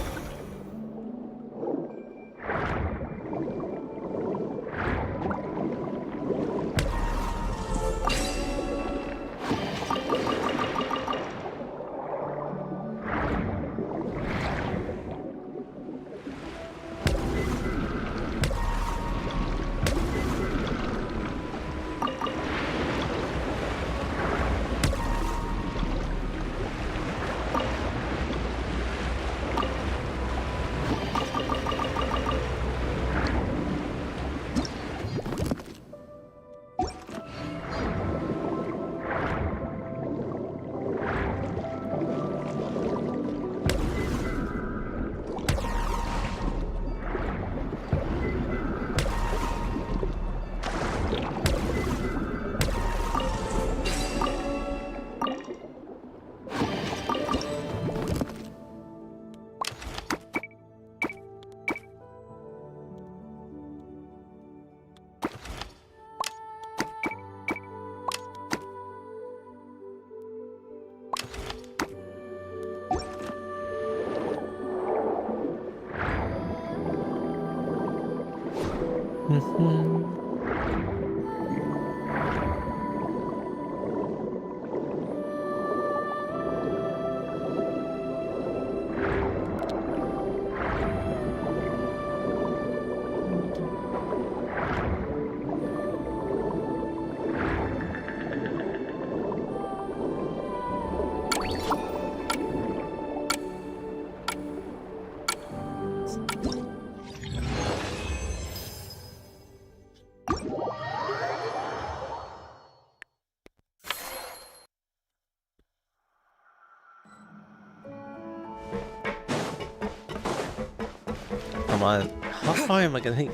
Come on, how far am I gonna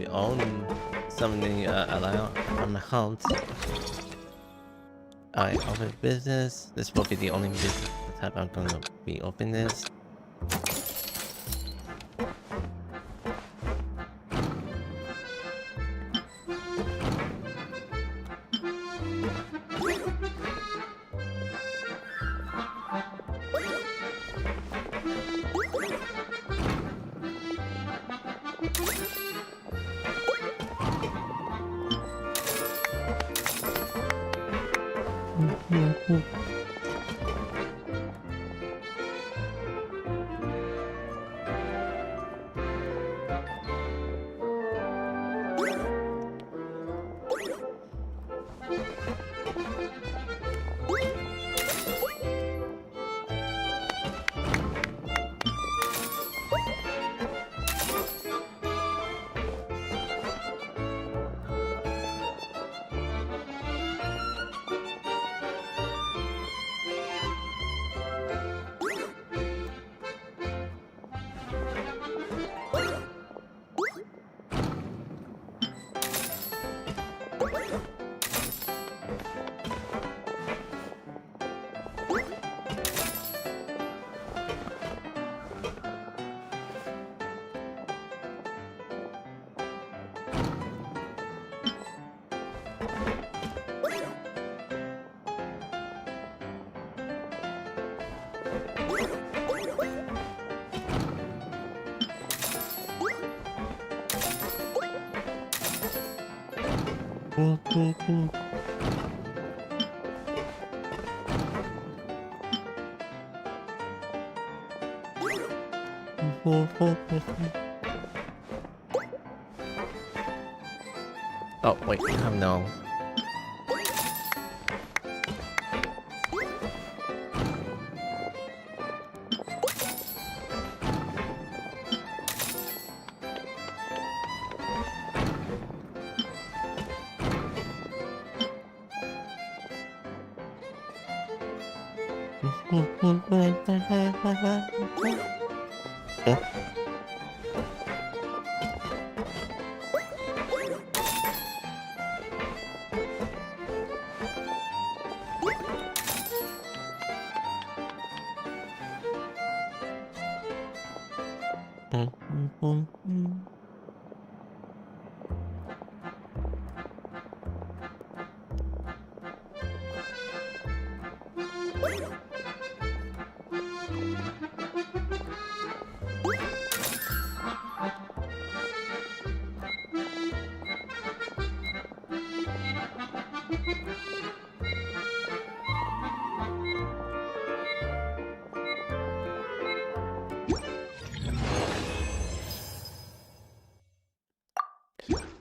own something amount? Alright, open business. This will be the only business type I'm gonna be open this. Oh wait, no. Yeah.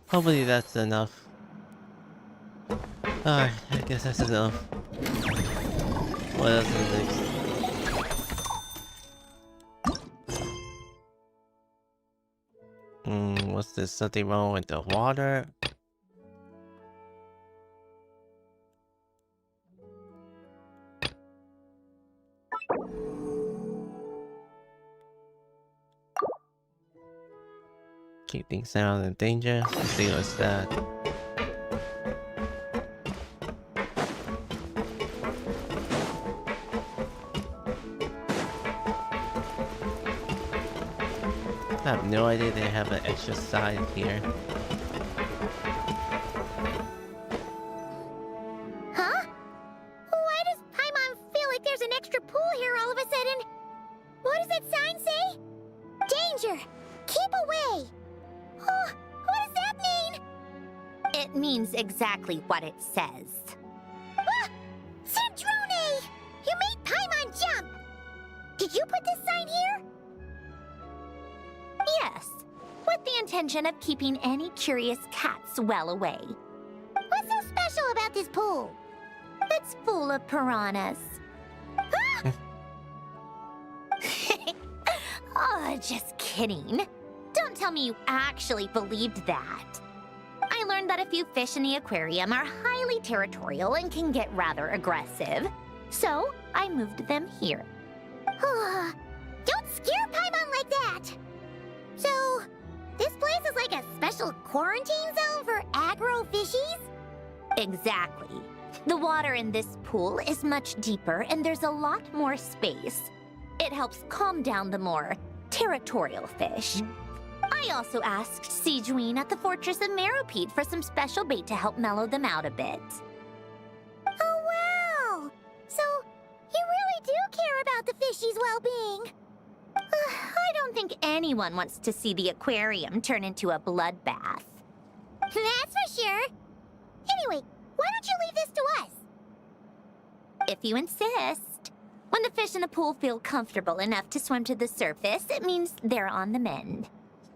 Hopefully that's enough. Alright, I guess that's enough. What else is next? What's this? Something wrong with the water? Keep things out in danger. Let's see what's that. I have no idea they have an extra side here. Huh? Why does Paimon feel like there's an extra pool here all of a sudden? What does that sign say? Danger! Keep away! Oh, what does that mean? It means exactly what it says. Ah! Sandrone! You made Paimon jump! Did you put this sign here? Yes, with the intention of keeping any curious cats well away. What's so special about this pool? It's full of piranhas. Oh, just kidding. Don't tell me you actually believed that. I learned that a few fish in the aquarium are highly territorial and can get rather aggressive. So, I moved them here. Don't scare Paimon like that! So, this place is like a special quarantine zone for aggro fishies? Exactly. The water in this pool is much deeper and there's a lot more space. It helps calm down the more territorial fish. I also asked Sijween at the Fortress of Meropede for some special bait to help mellow them out a bit. Oh, wow! So, you really do care about the fishies' well-being? I don't think anyone wants to see the aquarium turn into a bloodbath. That's for sure. Anyway, why don't you leave this to us? If you insist. When the fish in the pool feel comfortable enough to swim to the surface, it means they're on the mend.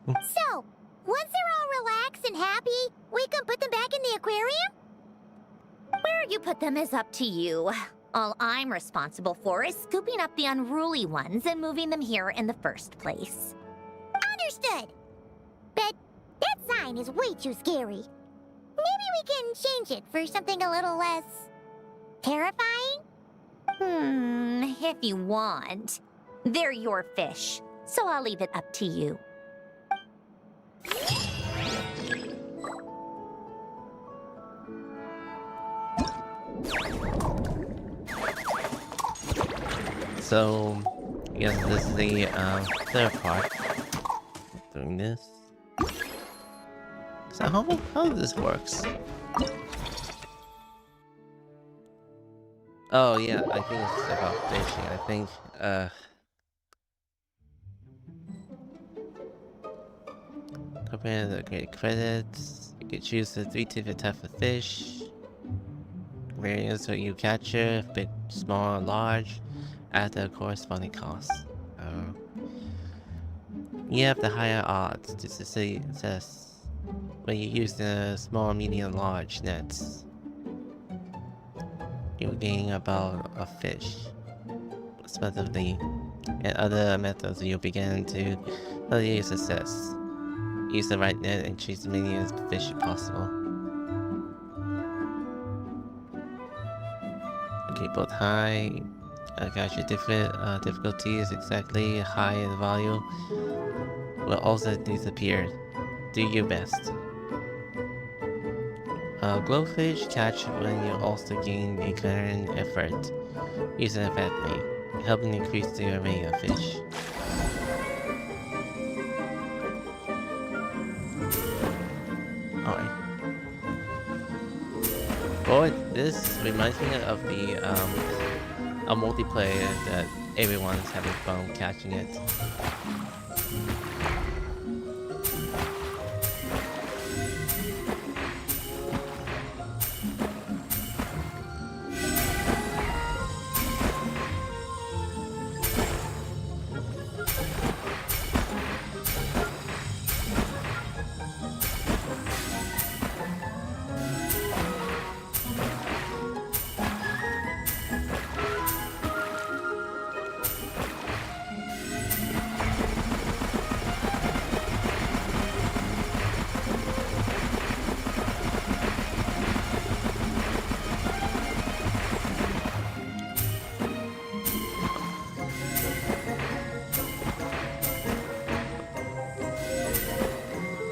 So, once they're all relaxed and happy, we can put them back in the aquarium? Where you put them is up to you. All I'm responsible for is scooping up the unruly ones and moving them here in the first place. Understood. But that sign is way too scary. Maybe we can change it for something a little less terrifying? If you want. They're your fish, so I'll leave it up to you. So, I guess this is the third part. Doing this. So how this works? Oh yeah, I think it's about fishing. I think compare the great credits. You can choose the 3 different types of fish. Variants that you capture, big, small, large, at the corresponding cost. You have the higher odds to success when you use the small, medium, large nets. You gain about a fish, respectively, and other methods you begin to validate success. Use the right net and chase as many fish as possible. Okay, both high. Got your different difficulties exactly high in value will also disappear. Do your best. Glowfish catch when you also gain a current effort. Use it effectively, helping increase the array of fish. Alright. Boy, this reminds me of the a multiplayer that everyone's having fun catching it.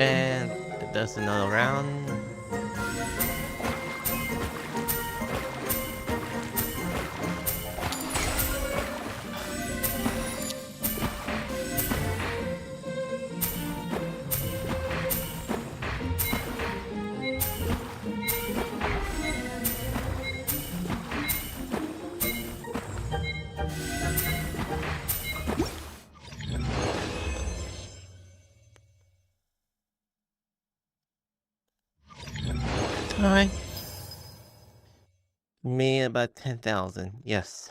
And it does another round. Alright. Me about 10,000, yes.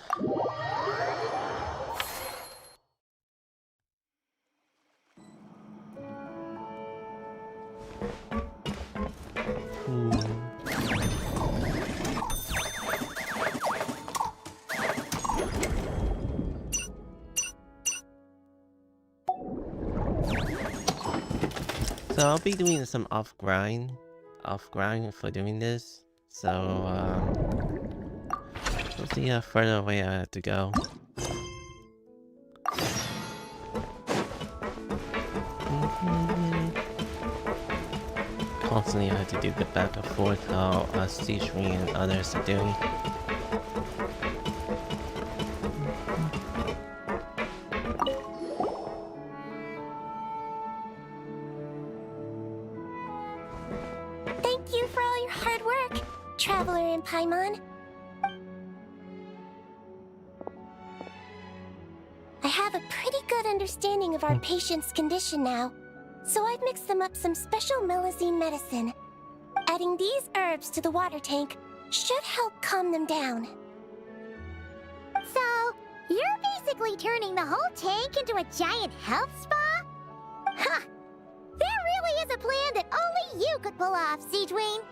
So I'll be doing some off-grind for doing this. So, we'll see how further away I have to go. Constantly I have to do the back and forth how Sandrone and others are doing. Thank you for all your hard work, Traveler in Paimon. I have a pretty good understanding of our patient's condition now, so I've mixed them up some special melazine medicine. Adding these herbs to the water tank should help calm them down. So, you're basically turning the whole tank into a giant health spa? Ha! There really is a plan that only you could pull off, Sandrone.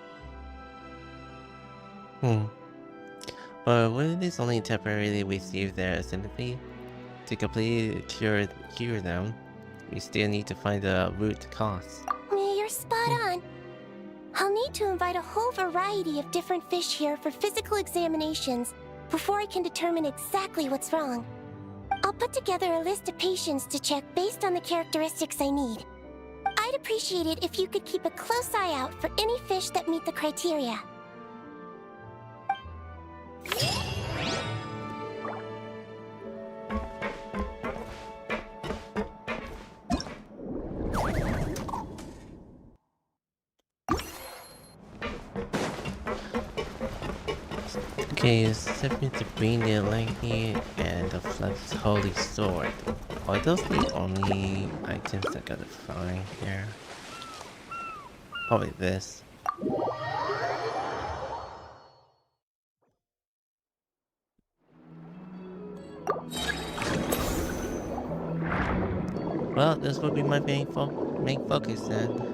But wouldn't this only temporarily receive their sympathy? To completely cure them, we still need to find the root cause. You're spot on. I'll need to invite a whole variety of different fish here for physical examinations before I can determine exactly what's wrong. I'll put together a list of patients to check based on the characteristics I need. I'd appreciate it if you could keep a close eye out for any fish that meet the criteria. Okay, it's simply to bring the Lanky and the Flex Holy Sword. Are those the only items I gotta find here? Probably this. Well, this will be my main focus then.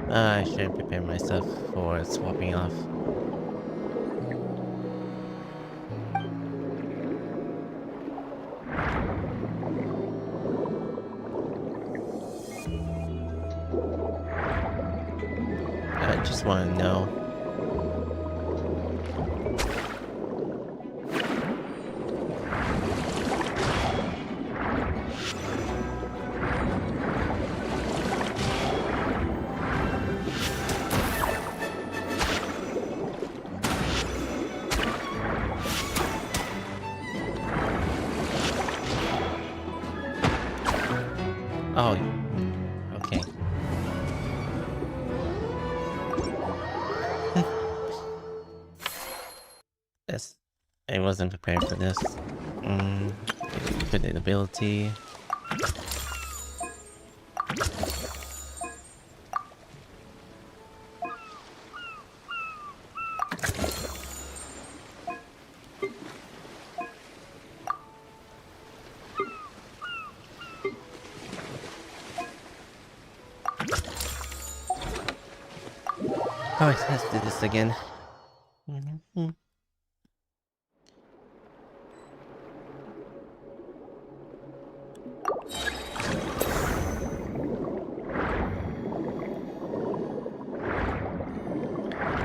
I should prepare myself for swapping off. want to know. Oh, okay. Yes, I wasn't prepared for this. Infinite ability. Alright, let's do this again.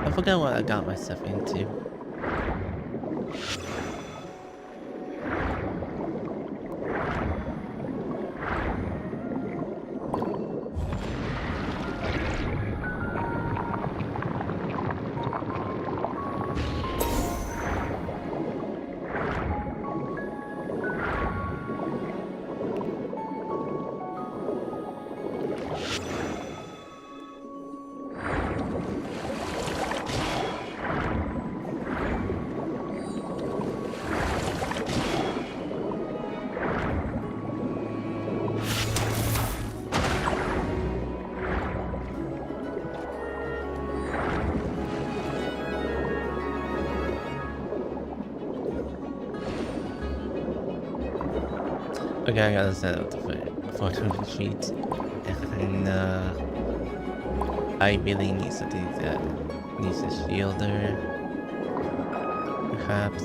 I forgot what I got myself into. Okay, I gotta set up the photo sheet, and I really need to do that. Needs a shielder, perhaps.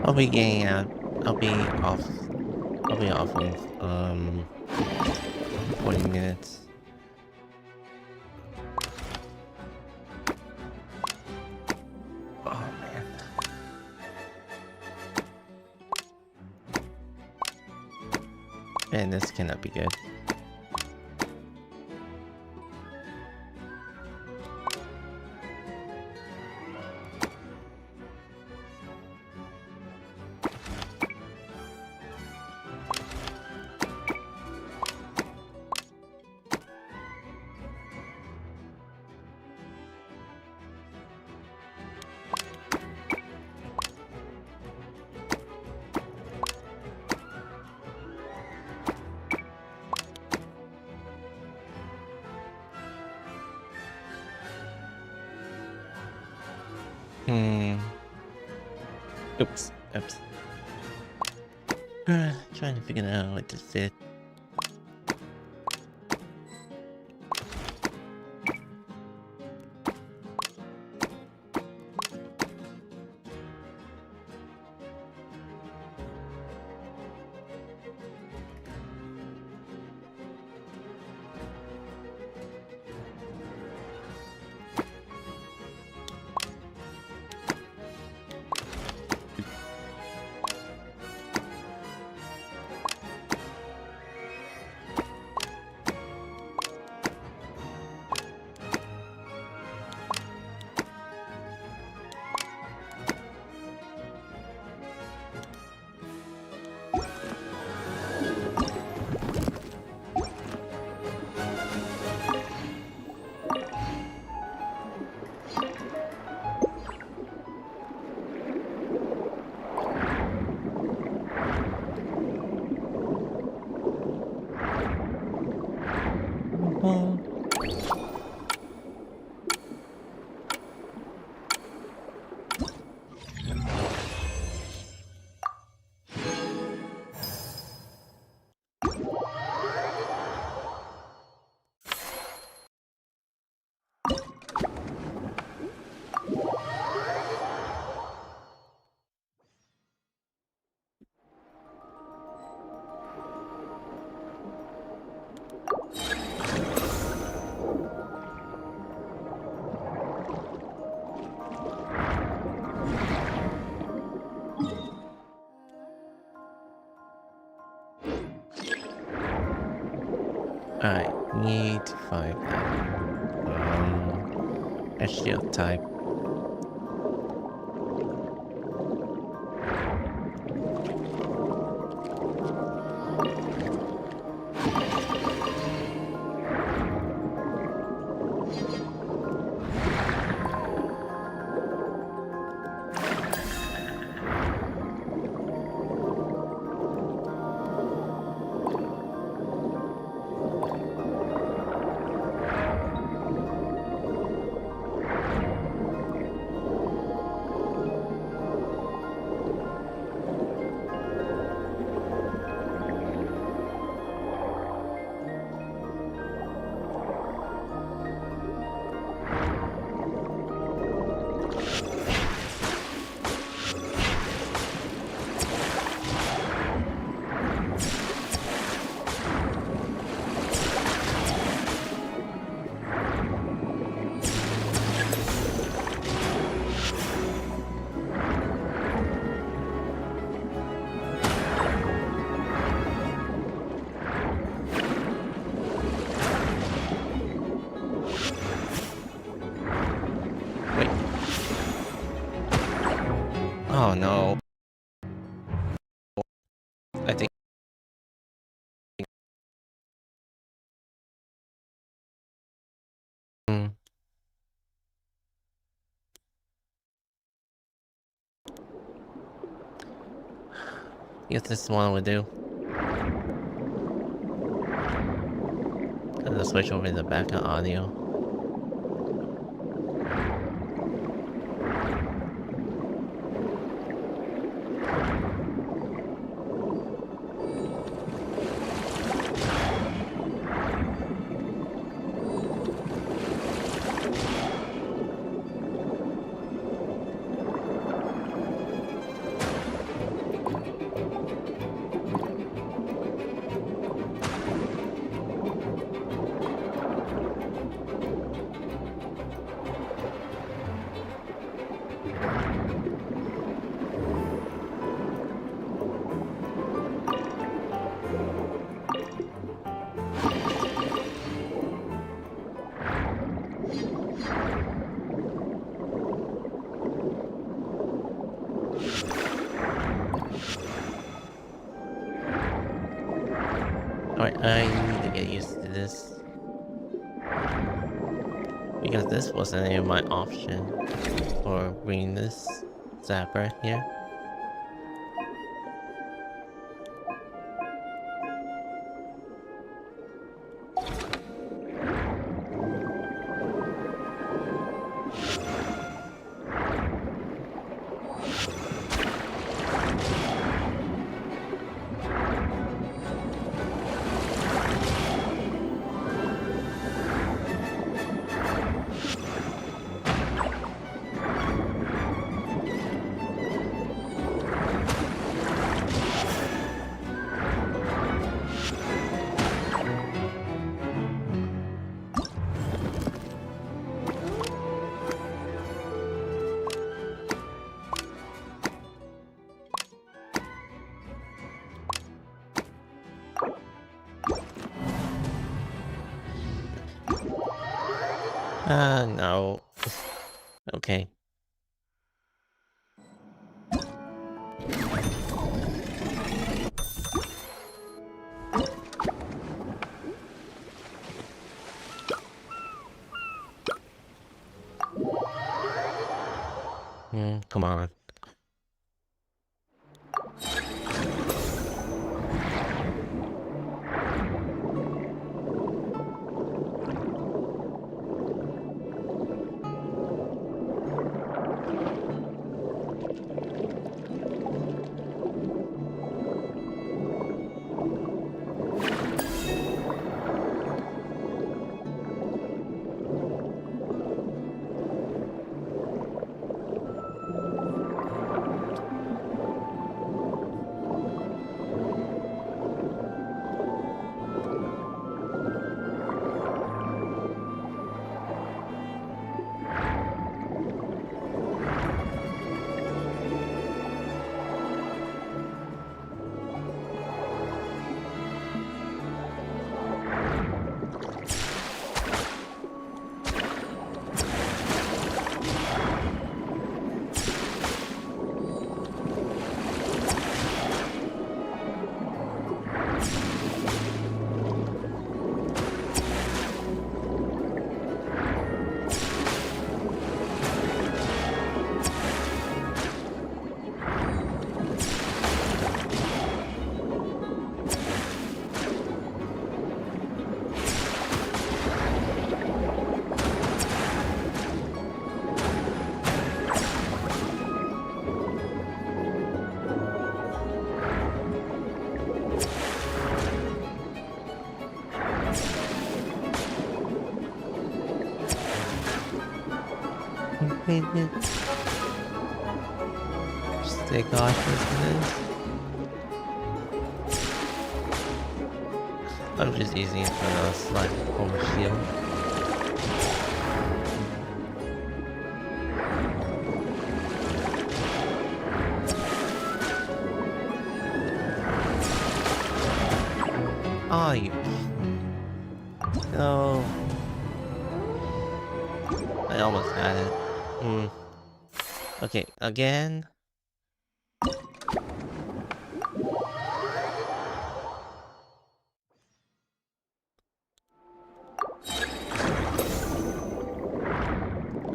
I'll be getting out. I'll be off in 40 minutes. Oh man. Man, this cannot be good. Oops. Trying to figure out what to fit. I need to find a shield type. Oh no. I think guess this one would do. I'm gonna switch over to the backup audio. Alright, I need to get used to this. Because this wasn't even my option for bringing this zapper here. No. Okay. Come on. Stay cautious in this. I'm just using it for the slight home shield. Oh, you... No. I almost had it. Okay, again.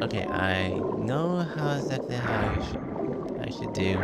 Okay, I know how exactly how I should do.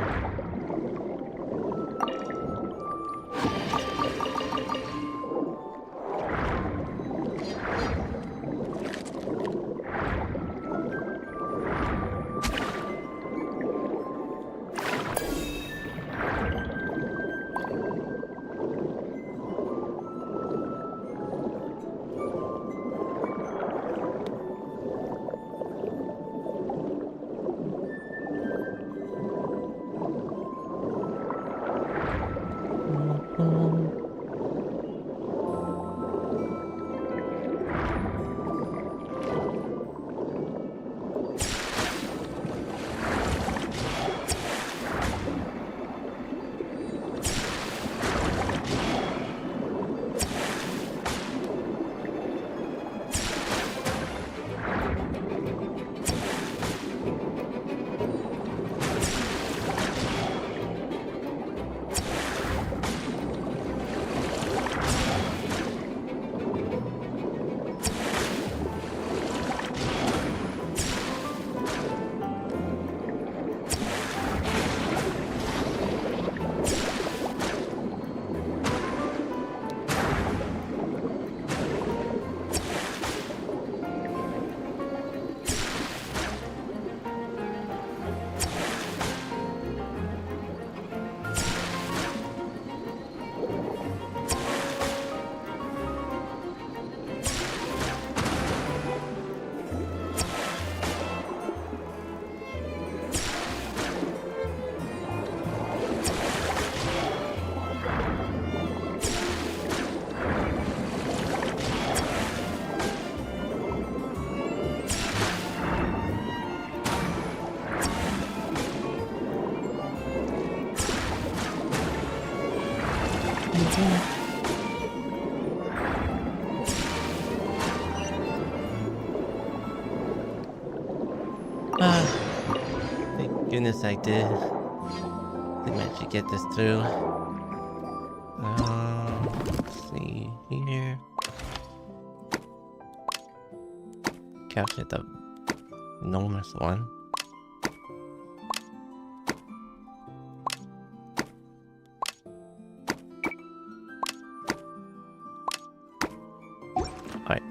Goodness, I did. I managed to get this through. Let's see here. Capture the enormous one. Alright.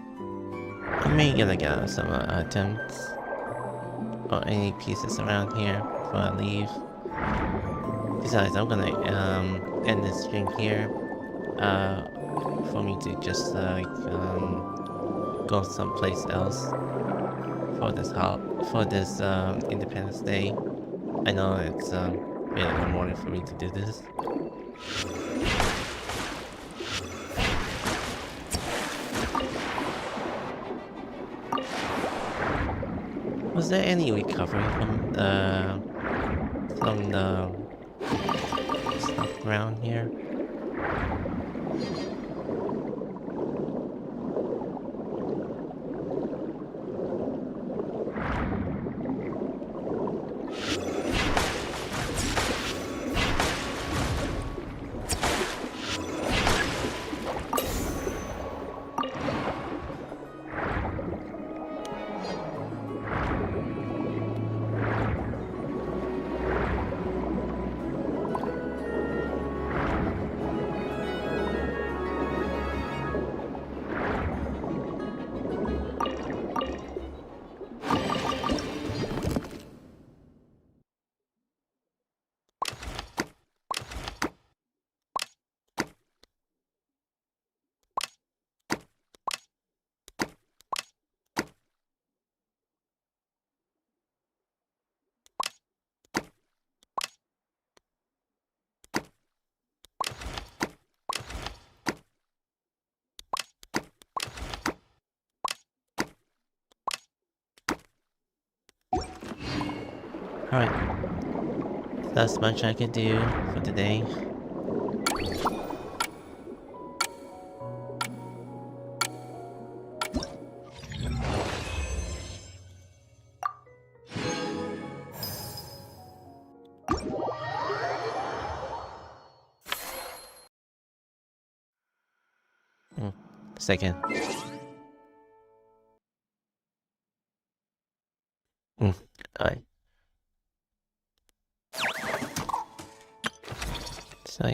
I may get some attempts or any pieces around here before I leave. Besides, I'm gonna end this stream here for me to just go someplace else for this Independence Day. I know it's really in the morning for me to do this. Was there any recovery from the stuff around here? Alright. That's much I can do for today. Second. Alright.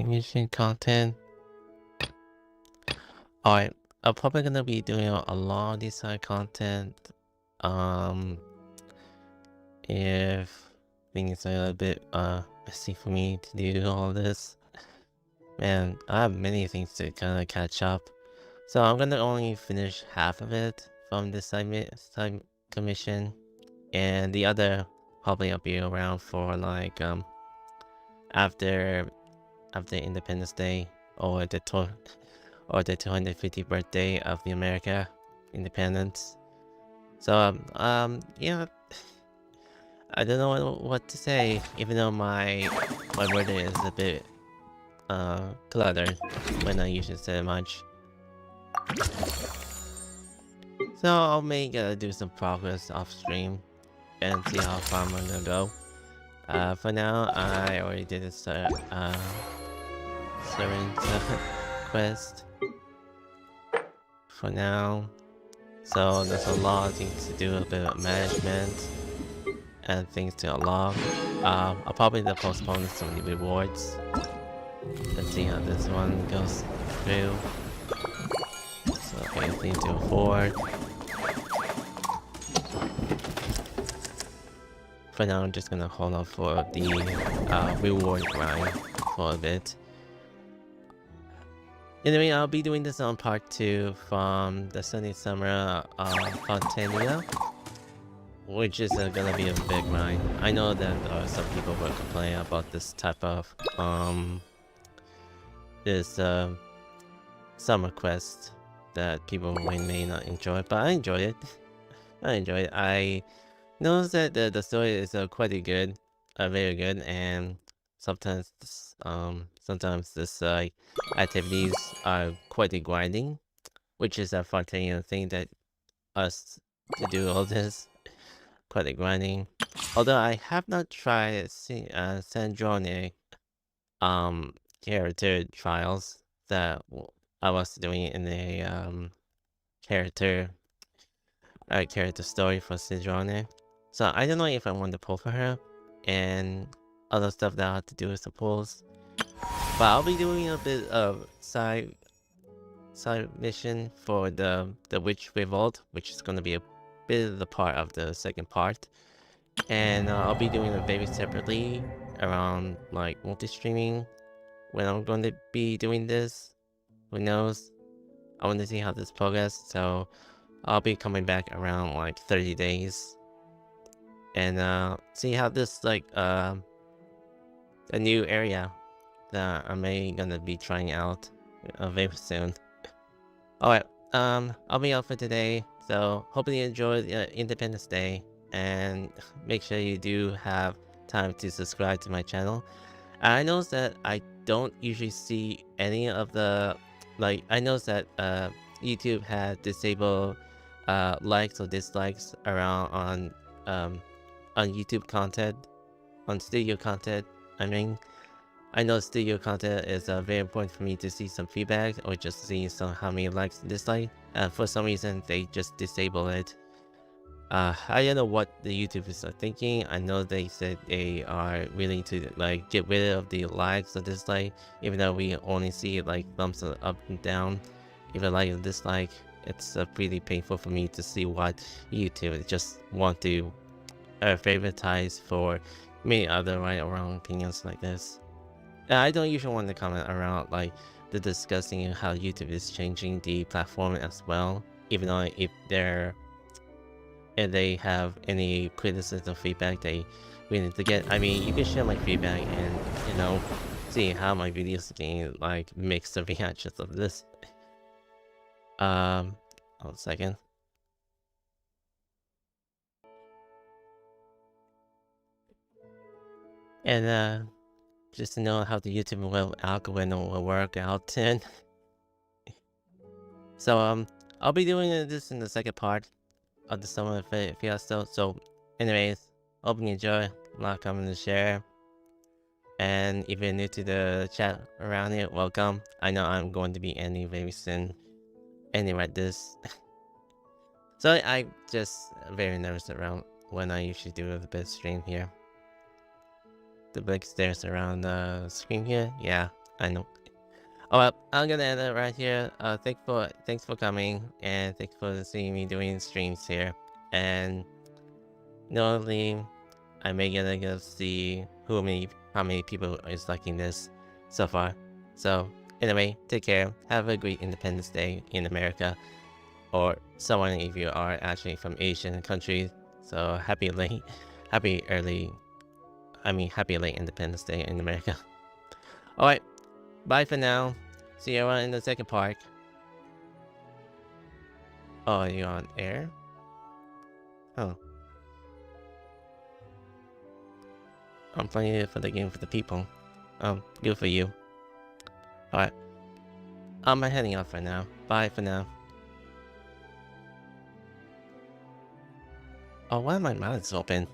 Mission content. Alright, I'm probably gonna be doing a lot of this side content. If things are a little bit messy for me to do all this. Man, I have many things to kind of catch up. So I'm gonna only finish half of it from this side commission, and the other probably I'll be around for like after Independence Day or the 250th birthday of the America independence. So yeah, I don't know what to say, even though my birthday is a bit cluttered when I usually say much. So I'll do some progress off stream and see how far I'm gonna go. For now, I already did this servant quest for now. So there's a lot of things to do, a bit of management and things to unlock. I'll probably postpone some of the rewards. Let's see how this one goes through. So anything to afford. For now, I'm just gonna hold off for the reward grind for a bit. Anyway, I'll be doing this on part 2 from the sunny summer Fontinalia, which is gonna be a big grind. I know that some people will complain about this type of this summer quest that people may not enjoy, but I enjoy it. I enjoy it. I noticed that the story is quite good, very good, and sometimes this activities are quite grinding, which is a Fontaine thing that us to do all this. quite the grinding. Although I have not tried Sandrone character trials that I was doing in a character story for Sandrone. So I don't know if I want to pull for her and other stuff that I have to do with the pulls. But I'll be doing a bit of side mission for the Witch Revolt, which is gonna be a bit of the part of the second part. And I'll be doing it very separately around like multi-streaming when I'm going to be doing this. Who knows? I want to see how this progresses, so I'll be coming back around like 30 days and see how this like a new area that I'm gonna be trying out very soon. Alright, I'll be out for today, so hopefully you enjoyed Independence Day, and make sure you do have time to subscribe to my channel. I noticed that I don't usually see any of the, like, I noticed that YouTube had disabled likes or dislikes around on YouTube content, on studio content. I know studio content is very important for me to see some feedback or just see how many likes and dislikes. For some reason, they just disable it. I don't know what the YouTubers are thinking. I know they said they are willing to like get rid of the likes or dislike, even though we only see like thumbs up and down. If I like or dislike, it's pretty painful for me to see what YouTube just want to favoritize for many other right or wrong opinions like this. I don't usually want to comment around like the discussing how YouTube is changing the platform as well, even though if they have any criticism or feedback they need to get. I mean, you can share my feedback and, you know, see how my videos are getting like mixed reactions of this. Hold a second. And just to know how the YouTube algorithm will work out then. So I'll be doing this in the second part of the Summer Fiesta. So anyways, hope you enjoy. Like, comment, and share. And if you're new to the chat around here, welcome. I know I'm going to be ending very soon. Ending like this. So I'm just very nervous around when I usually do the best stream here. The big stairs around the screen here. Yeah, I know. Oh well, I'm gonna end it right here. Thanks for coming, and thanks for seeing me doing streams here. And normally, I may get to see how many people is liking this so far. So anyway, take care. Have a great Independence Day in America, or someone if you are actually from Asian countries. So happy late Independence Day in America. Alright, bye for now. See you around in the second part. Oh, are you on air? Oh. I'm playing it for the game for the people. Good for you. Alright. I'm heading off for now. Bye for now. Oh, why are my mouths open?